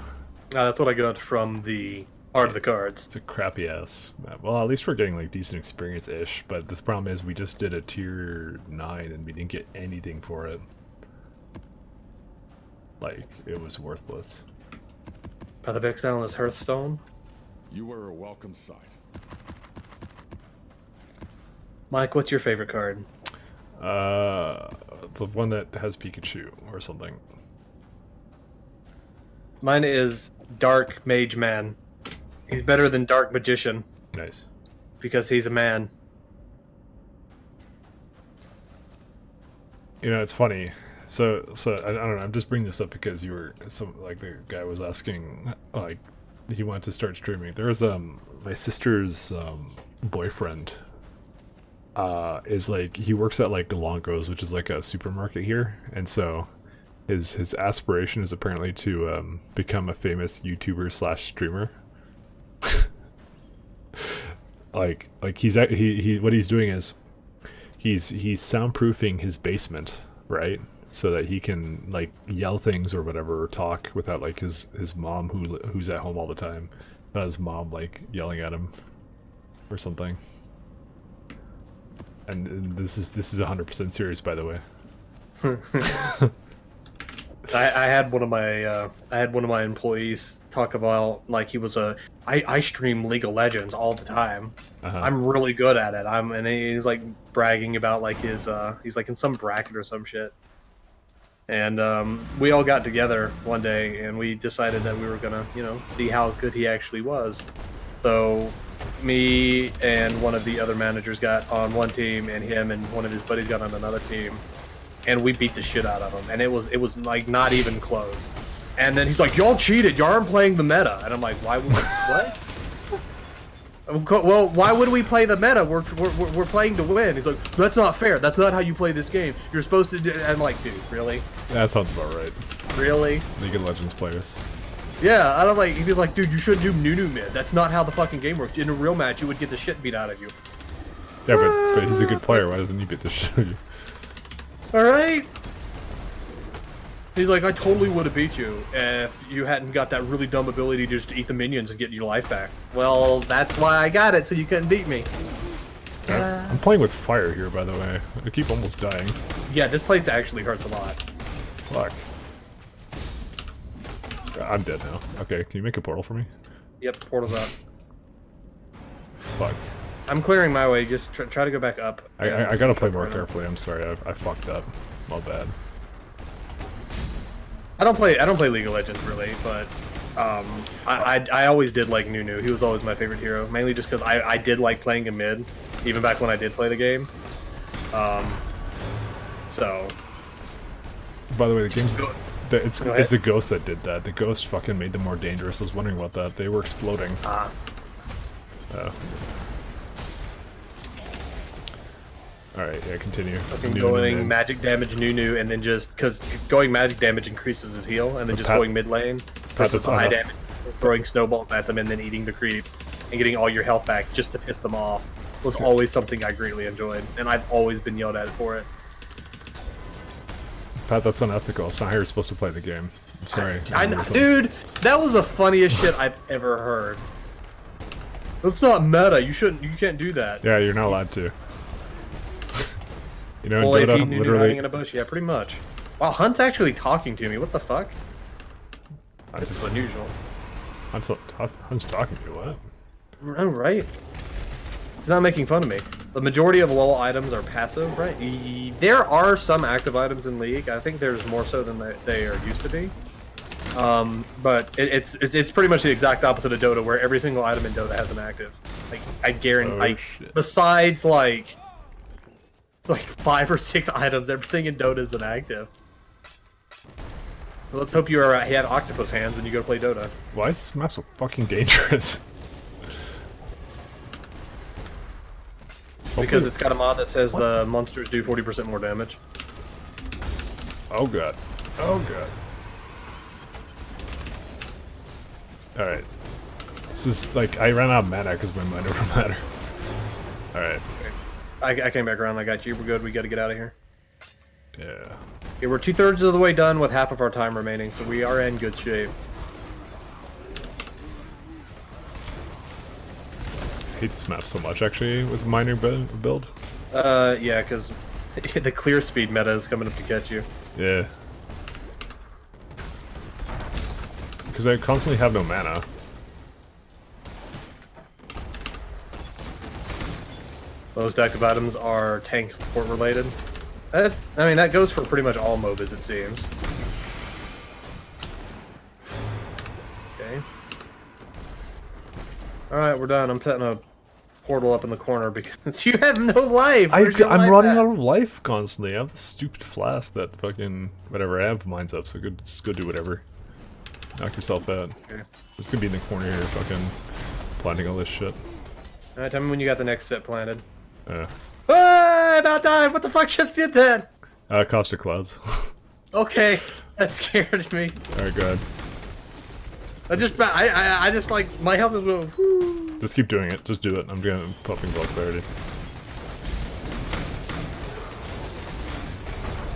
That's what I got from the Heart of the Cards. It's a crappy ass map. Well, at least we're getting like decent experience-ish, but the problem is we just did a tier 9 and we didn't get anything for it. Like, it was worthless. Path of Exile and his Hearthstone. You were a welcome sight. Mike, what's your favorite card? The one that has Pikachu or something. Mine is Dark Mage Man. He's better than Dark Magician Nice. because he's a man. You know, it's funny. So I don't know. I'm just bringing this up because you were like the guy was asking, like he wanted to start streaming. There was my sister's boyfriend. Is like he works at like Delonco's, which is like a supermarket here, and so his aspiration is apparently to become a famous YouTuber slash streamer. like he what he's doing is he's soundproofing his basement, right? So that he can like yell things or whatever or talk without like his mom who's at home all the time. Not his mom like yelling at him or something. And this is 100% serious, by the way. I had one of my employees talk about like he was I stream League of Legends all the time. I'm really good at it. And he's like bragging about like his he's like in some bracket or some shit. And we all got together one day and we decided that we were gonna, you know, see how good he actually was. So me and one of the other managers got on one team, and him and one of his buddies got on another team, and we beat the shit out of him. And it was like not even close. And then he's like, "Y'all cheated. Y'all aren't playing the meta." And I'm like, "Why would what?" Well, why would we play the meta? We're playing to win. He's like, "That's not fair. That's not how you play this game. You're supposed to do." I'm like, "Dude, really? That sounds about right. Really?" League of Legends players. Yeah, I don't like. He was like, "Dude, you shouldn't do Nunu mid. That's not how the fucking game works. In a real match, you would get the shit beat out of you." Yeah, but he's a good player. Why doesn't he beat the shit out of you? All right. He's like, "I totally would have beat you if you hadn't got that really dumb ability to just eat the minions and get your life back." Well, that's why I got it, so you couldn't beat me. I'm playing with fire here, by the way. I keep almost dying. Yeah, this place actually hurts a lot. Fuck. I'm dead now. Okay, can you make a portal for me? Yep, portal's up. Fuck. I'm clearing my way. Just try to go back up. I gotta play more carefully. I'm sorry. I fucked up. My bad. I don't play League of Legends really, but I always did like Nunu. He was always my favorite hero, mainly just because I did like playing him mid, even back when I did play the game. So. By the way, the game's it's the ghost that did that. The ghost fucking made them more dangerous. I was wondering about that. They were exploding. Alright, yeah, continue. Fucking going magic damage Nunu, and then just because going magic damage increases his heal, and then just going mid lane versus high damage, throwing snowballs at them and then eating the creeps and getting all your health back just to piss them off was always something I greatly enjoyed, and I've always been yelled at for it. Pat, that's unethical. It's not how you're supposed to play the game. I'm sorry. Dude, that was the funniest shit I've ever heard. It's not meta. You can't do that. Yeah, you're not allowed to. You know, Full in Dota, AP Nunu literally. hiding in a bush. Yeah, pretty much. Wow, Hunt's actually talking to me. What the fuck? This is unusual. Hunt's talking to you. What? Oh, right. He's not making fun of me. The majority of LoL items are passive, right? There are some active items in League. I think there's more so than they are used to be. But it's pretty much the exact opposite of Dota, where every single item in Dota has an active. Like I guarantee, besides like 5 or 6 items, everything in Dota is an active. Well, let's hope you had octopus hands when you go to play Dota. Why is this map so fucking dangerous? Because it's got a mod that says the monsters do 40% more damage. Oh god. Oh god. Alright. This is like, I ran out of mana because my mana don't matter. Alright. I came back around, I got you, we're good, we gotta get out of here. Yeah. Okay, we're 2/3 of the way done with half of our time remaining, so we are in good shape. I hate this map so much, actually, with minor build. Yeah, because the clear speed meta is coming up to catch you. Yeah. Because I constantly have no mana. Most active items are tank support related. I mean, that goes for pretty much all MOBAs, it seems. Okay. Alright, we're done. I'm setting a portal up in the corner because you have no life! I'm running out of life constantly. I have the stupid flask that fucking... whatever, I have mines up, so just go do whatever. Knock yourself out. Okay. It's gonna be in the corner here, fucking planting all this shit. Alright, tell me when you got the next set planted. Ah, about died! What the fuck just did that? Caustic Clouds. Okay. That scared me. Alright, good. I just like my health is going. Whoo. Just keep doing it. Just do it. I'm getting popping blood clarity.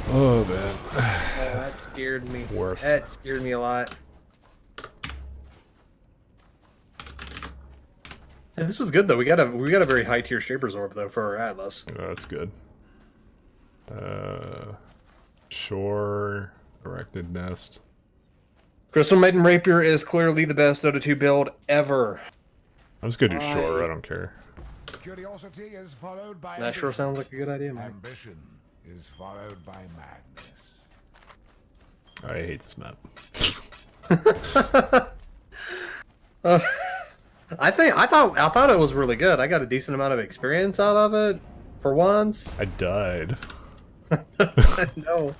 Oh man. Oh, that scared me. Worse. That scared me a lot. And this was good though. We got a very high tier Shaper's Orb though for our Atlas. Yeah, that's good. Shore, Erected Nest. Crystal Maiden Rapier is clearly the best Dota 2 build ever. I'm just gonna do Shore. I don't care. Curiosity is followed by That sure sounds like a good idea, man. ambition is followed by madness. I hate this map. I thought it was really good. I got a decent amount of experience out of it for once. I died. No.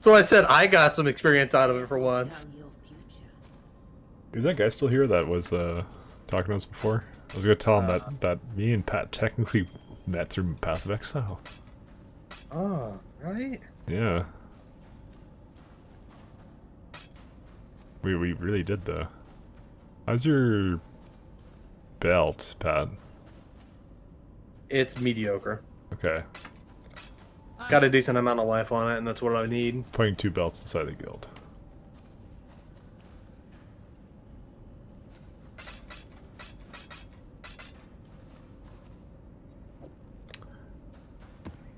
So I said I got some experience out of it for once. Is that guy still here that was talking to us before? I was gonna tell him that me and Pat technically met through Path of Exile. Oh, right? Yeah. We really did though. How's your belt, Pat? It's mediocre. Okay. Got a decent amount of life on it, and that's what I need. Putting 2 belts inside the guild.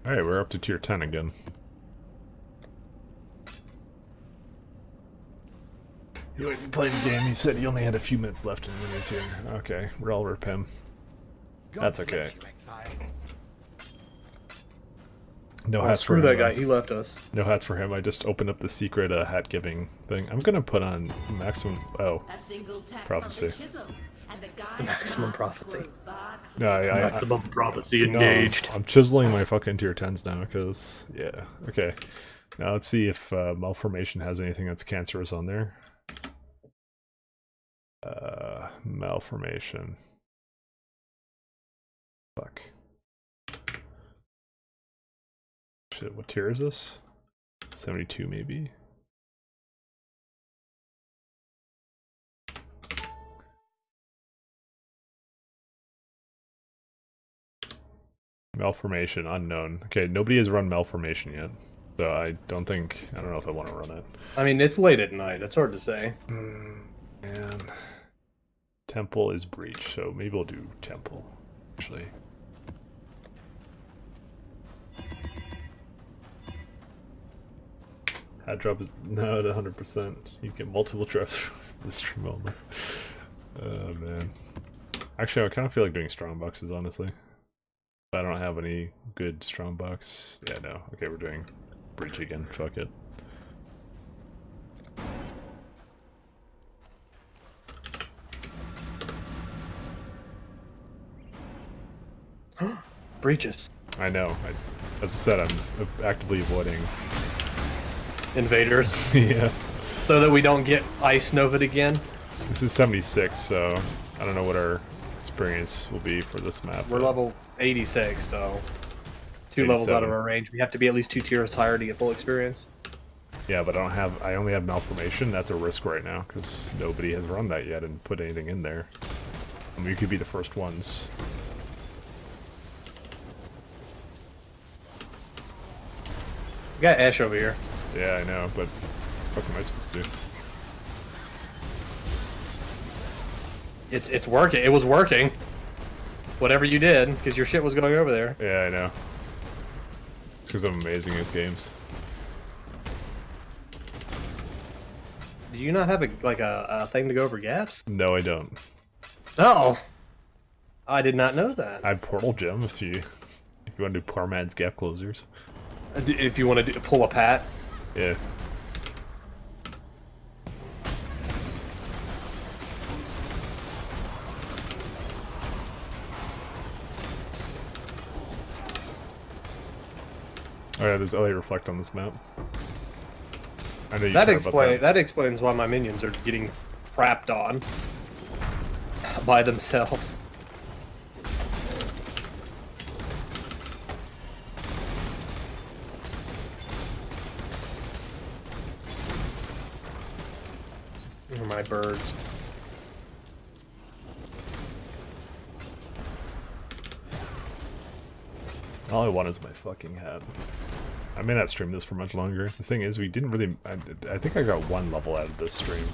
Alright, we're up to tier 10 again. He went and played the game. He said he only had a few minutes left when he was here. Okay, we're all rip him. That's okay. No hats for Screw him. that guy. He left us. No hats for him. I just opened up the secret hat giving thing. I'm gonna put on maximum. Oh, prophecy. Maximum prophecy. No, Maximum prophecy no, engaged. I'm chiseling my fucking tier 10s now because yeah. Okay. Now let's see if malformation has anything that's cancerous on there. Malformation. Fuck. Shit, what tier is this? 72 maybe? Malformation, unknown. Okay, nobody has run malformation yet. So I don't know if I want to run it. I mean, it's late at night. It's hard to say. And temple is breach, so maybe we'll do temple, actually. Hat drop is not 100%. You get multiple drops from the stream only. Oh man. Actually, I kind of feel like doing strong boxes, honestly. I don't have any good strong box. Yeah, no. Okay, we're doing breach again. Fuck it. Breaches. I know. As I said, I'm actively avoiding. Invaders. Yeah. So that we don't get ice novaed again. This is 76, so I don't know what our experience will be for this map. We're level 86, so 2 levels out of our range. We have to be at least 2 tiers higher to get full experience. Yeah, but I only have malformation. That's a risk right now because nobody has run that yet and put anything in there. I mean, we could be the first ones. We got Ash over here. Yeah, I know, but what am I supposed to do? It's working. It was working. Whatever you did, because your shit was going over there. Yeah, I know. It's because I'm amazing at games. Do you not have a thing to go over gaps? No, I don't. Oh, I did not know that. I have Portal Gem if you want to do Parmad's gap closers. If you want to pull a pat. Yeah. Oh yeah, there's LA Reflect on this map. I know you That care about that. that explains why my minions are getting crapped on by themselves. my birds. All I want is my fucking hat. I may not stream this for much longer. The thing is, we didn't really... I think I got 1 level out of this stream.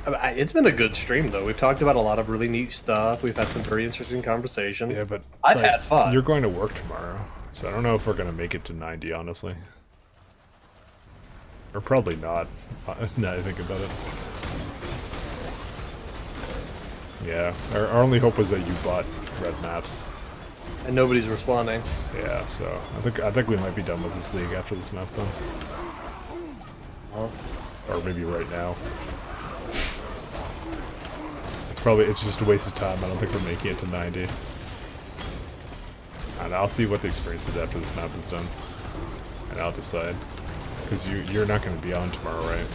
It's been a good stream, though. We've talked about a lot of really neat stuff. We've had some very interesting conversations. Yeah, but... I've like, had fun. You're going to work tomorrow, so I don't know if we're going to make it to 90, honestly. Or probably not, now I think about it. Yeah, our only hope was that you bought red maps. And nobody's responding. Yeah, so I think we might be done with this league after this map then. Huh? Or maybe right now. It's just a waste of time. I don't think we're making it to 90. And I'll see what the experience is after this map is done. And I'll decide. Because you're not going to be on tomorrow, right?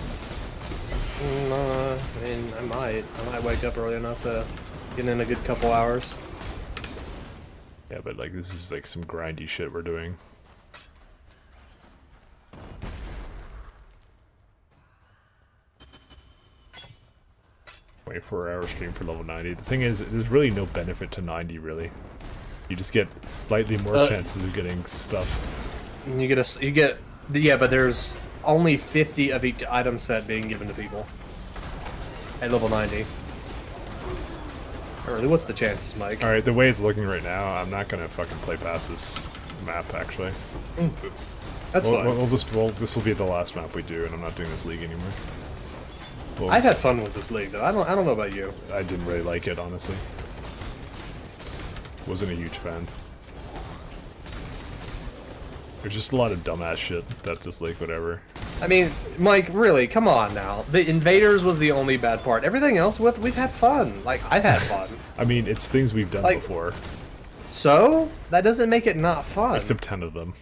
I mean, I might wake up early enough to get in a good couple hours. Yeah, but like this is like some grindy shit we're doing. Hour stream for level 90. The thing is, there's really no benefit to 90, really. You just get slightly more chances of getting stuff. Yeah, but there's only 50 of each item set being given to people at level 90. Early, what's the chances, Mike? Alright, the way it's looking right now, I'm not gonna fucking play past this map, actually. That's fine. This will be the last map we do, and I'm not doing this league anymore. I've had fun with this league, though. I don't know about you. I didn't really like it, honestly. Wasn't a huge fan. There's just a lot of dumbass shit that's just like whatever. I mean, Mike, really, come on now. The invaders was the only bad part. Everything else, we've had fun. Like, I've had fun. I mean, it's things we've done like, before. So? That doesn't make it not fun. Except 10 of them.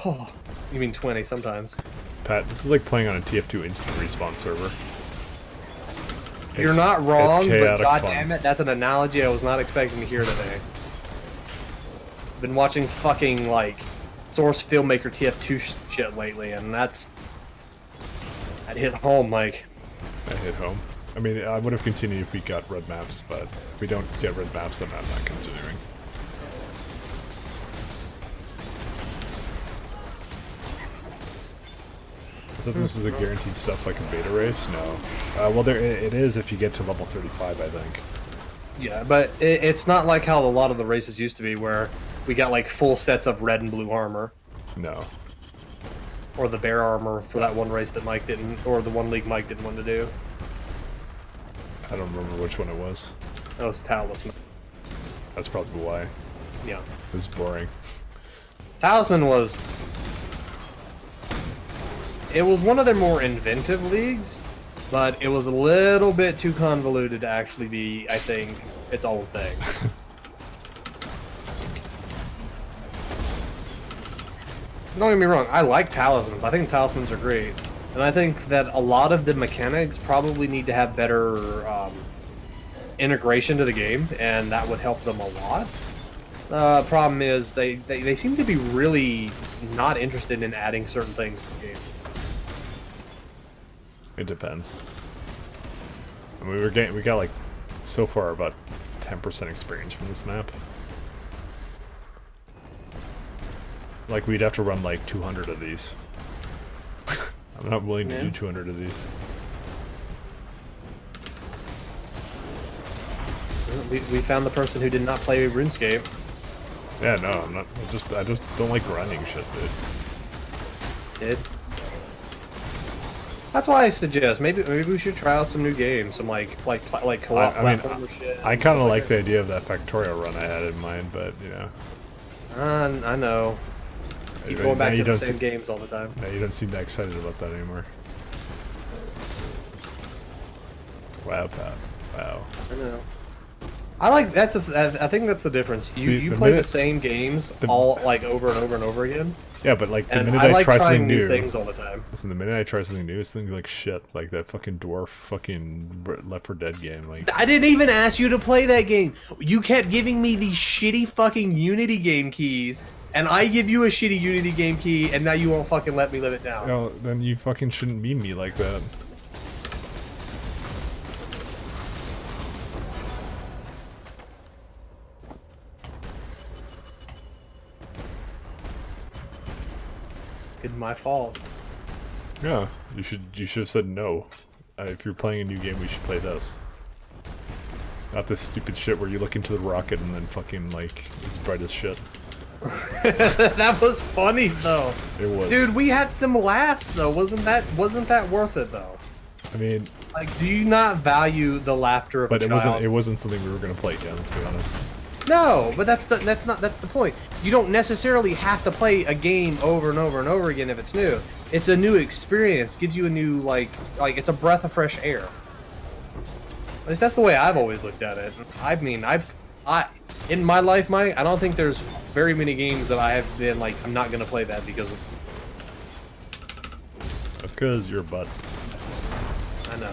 Oh, you mean 20 sometimes. Pat, this is like playing on a TF2 instant respawn server. You're not wrong, but fun. goddammit, that's an analogy I was not expecting to hear today. Been watching fucking, like, Source Filmmaker TF2 shit lately, and that hit home, Mike. That hit home. I mean, I would have continued if we got red maps, but if we don't get red maps, then I'm not continuing. I thought this was a guaranteed stuff like a beta race? No. Well, it is if you get to level 35, I think. Yeah, but it's not like how a lot of the races used to be, where we got like full sets of red and blue armor. No. Or the bear armor for that one race that Mike didn't, or the one league Mike didn't want to do. I don't remember which one it was. That was Talisman. That's probably why. Yeah. It was boring. Talisman was... It was one of their more inventive leagues, but it was a little bit too convoluted to actually be, I think, its own thing. Don't get me wrong, I like talismans. I think talismans are great. And I think that a lot of the mechanics probably need to have better integration to the game, and that would help them a lot. Problem is, they seem to be really not interested in adding certain things to the game. It depends. I mean, we got like, so far, about 10% experience from this map. Like, we'd have to run like 200 of these. I'm not willing to do 200 of these. We found the person who did not play RuneScape. Yeah, no, I'm not. I just don't like grinding shit, dude. That's why I suggest maybe we should try out some new games, some like co-op platform shit. I kind of like the idea of that Factorial run I had in mind, but you know. I know. Keep going back to the same games all the time. Yeah, you don't seem that excited about that anymore. Wow, Pat. Wow. I know. I think that's the difference. You See, you the play the minute- same games all like over and over and over again, Yeah, but like the and minute I I like try trying something new new, things all the time. listen, the minute I try something new, it's things like shit, like that fucking dwarf fucking Left 4 Dead game. Like, I didn't even ask you to play that game. You kept giving me these shitty fucking Unity game keys, and I give you a shitty Unity game key, and now you won't fucking let me live it down. well, then you fucking shouldn't mean me like that. It's my fault. Yeah, you should have said no. If you're playing a new game, we should play this. Not this stupid shit where you look into the rocket and then fucking like it's bright as shit. That was funny though. It was. Dude, we had some laughs though. Wasn't that worth it though? I mean, Like, do you not value the laughter of but a it child? wasn't something we were gonna play again. Let's be honest. No, but that's the point. You don't necessarily have to play a game over and over and over again if it's new. It's a new experience. Gives you a new like it's a breath of fresh air. At least that's the way I've always looked at it. I mean, I in my life, Mike, I don't think there's very many games that I have been like, I'm not gonna play that because of. That's because you're a butt. I know.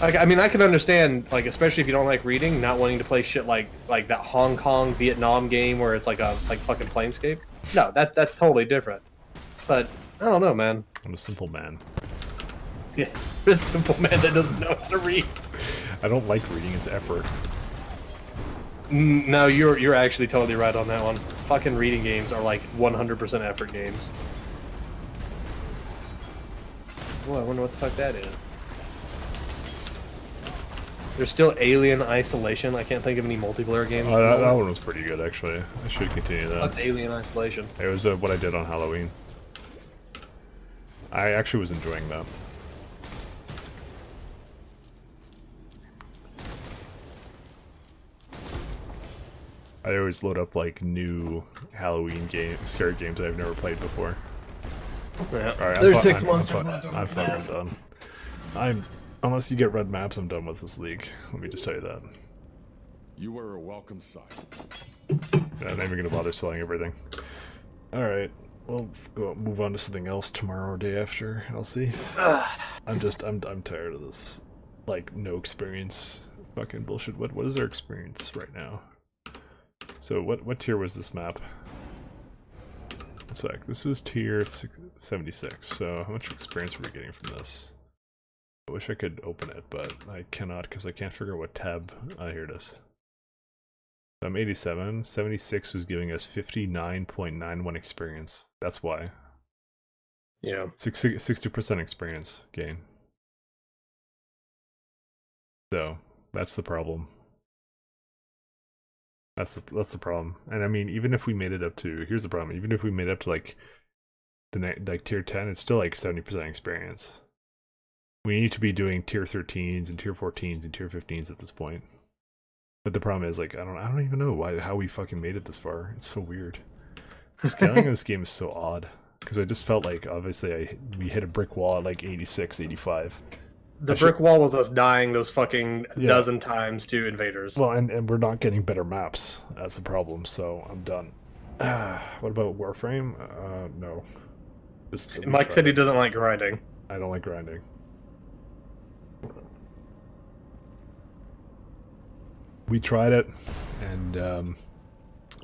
Like, I mean, I can understand, like, especially if you don't like reading, not wanting to play shit like that Hong Kong Vietnam game where it's like a fucking Planescape. No, that's totally different. But I don't know, man. I'm a simple man. Yeah, there's a simple man that doesn't know how to read. I don't like reading. It's effort. No, you're actually totally right on that one. Fucking reading games are like 100% effort games. Well, I wonder what the fuck that is. There's still Alien Isolation. I can't think of any multiplayer games. That one was pretty good, actually. I should continue that. What's Alien Isolation? It was what I did on Halloween. I actually was enjoying that. I always load up like new Halloween scary games I've never played before. Yeah. Alright, There's I'm 6 months. I'm fucking done. Unless you get red maps, I'm done with this league. Let me just tell you that. You were a welcome sight. I'm not even gonna bother selling everything. Alright, we'll move on to something else tomorrow or day after. I'll see. I'm tired of this, like, no experience fucking bullshit. What is our experience right now? So what tier was this map? One sec. This was tier 76. So how much experience are we getting from this? I wish I could open it, but I cannot because I can't figure out what tab. Here it is. So I'm 87. 76 was giving us 59.91 experience. That's why. Yeah. 60% experience gain. So that's the problem. That's the problem. And I mean, even if we made it up to, here's the problem. Even if we made it up to like tier 10, it's still like 70% experience. We need to be doing tier 13s and tier 14s and tier 15s at this point. But the problem is, like, I don't even know how we fucking made it this far. It's so weird. The scaling of this game is so odd because I just felt like obviously we hit a brick wall at like 86, 85. The brick wall was us dying those fucking dozen times to invaders. Well, and we're not getting better maps. That's the problem. So I'm done. What about Warframe? No. Mike said he doesn't like grinding. I don't like grinding. We tried it, and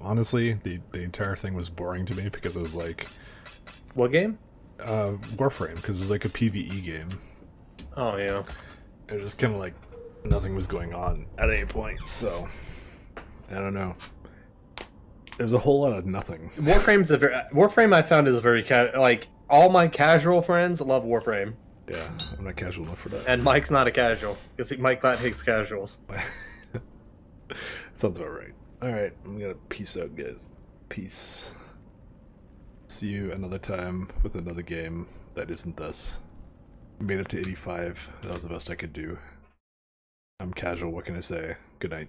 honestly, the entire thing was boring to me because it was like... What game? Warframe, because it was like a PvE game. Oh, yeah. It was kind of like nothing was going on at any point, so... I don't know. There's a whole lot of nothing. Warframe I found is a very like, all my casual friends love Warframe. Yeah, I'm not casual enough for that. And Mike's not a casual, because Mike Glatt hates casuals. Sounds about right. Alright, I'm gonna peace out, guys. Peace. See you another time with another game that isn't this. Made up to 85. That was the best I could do. I'm casual, what can I say? Good night.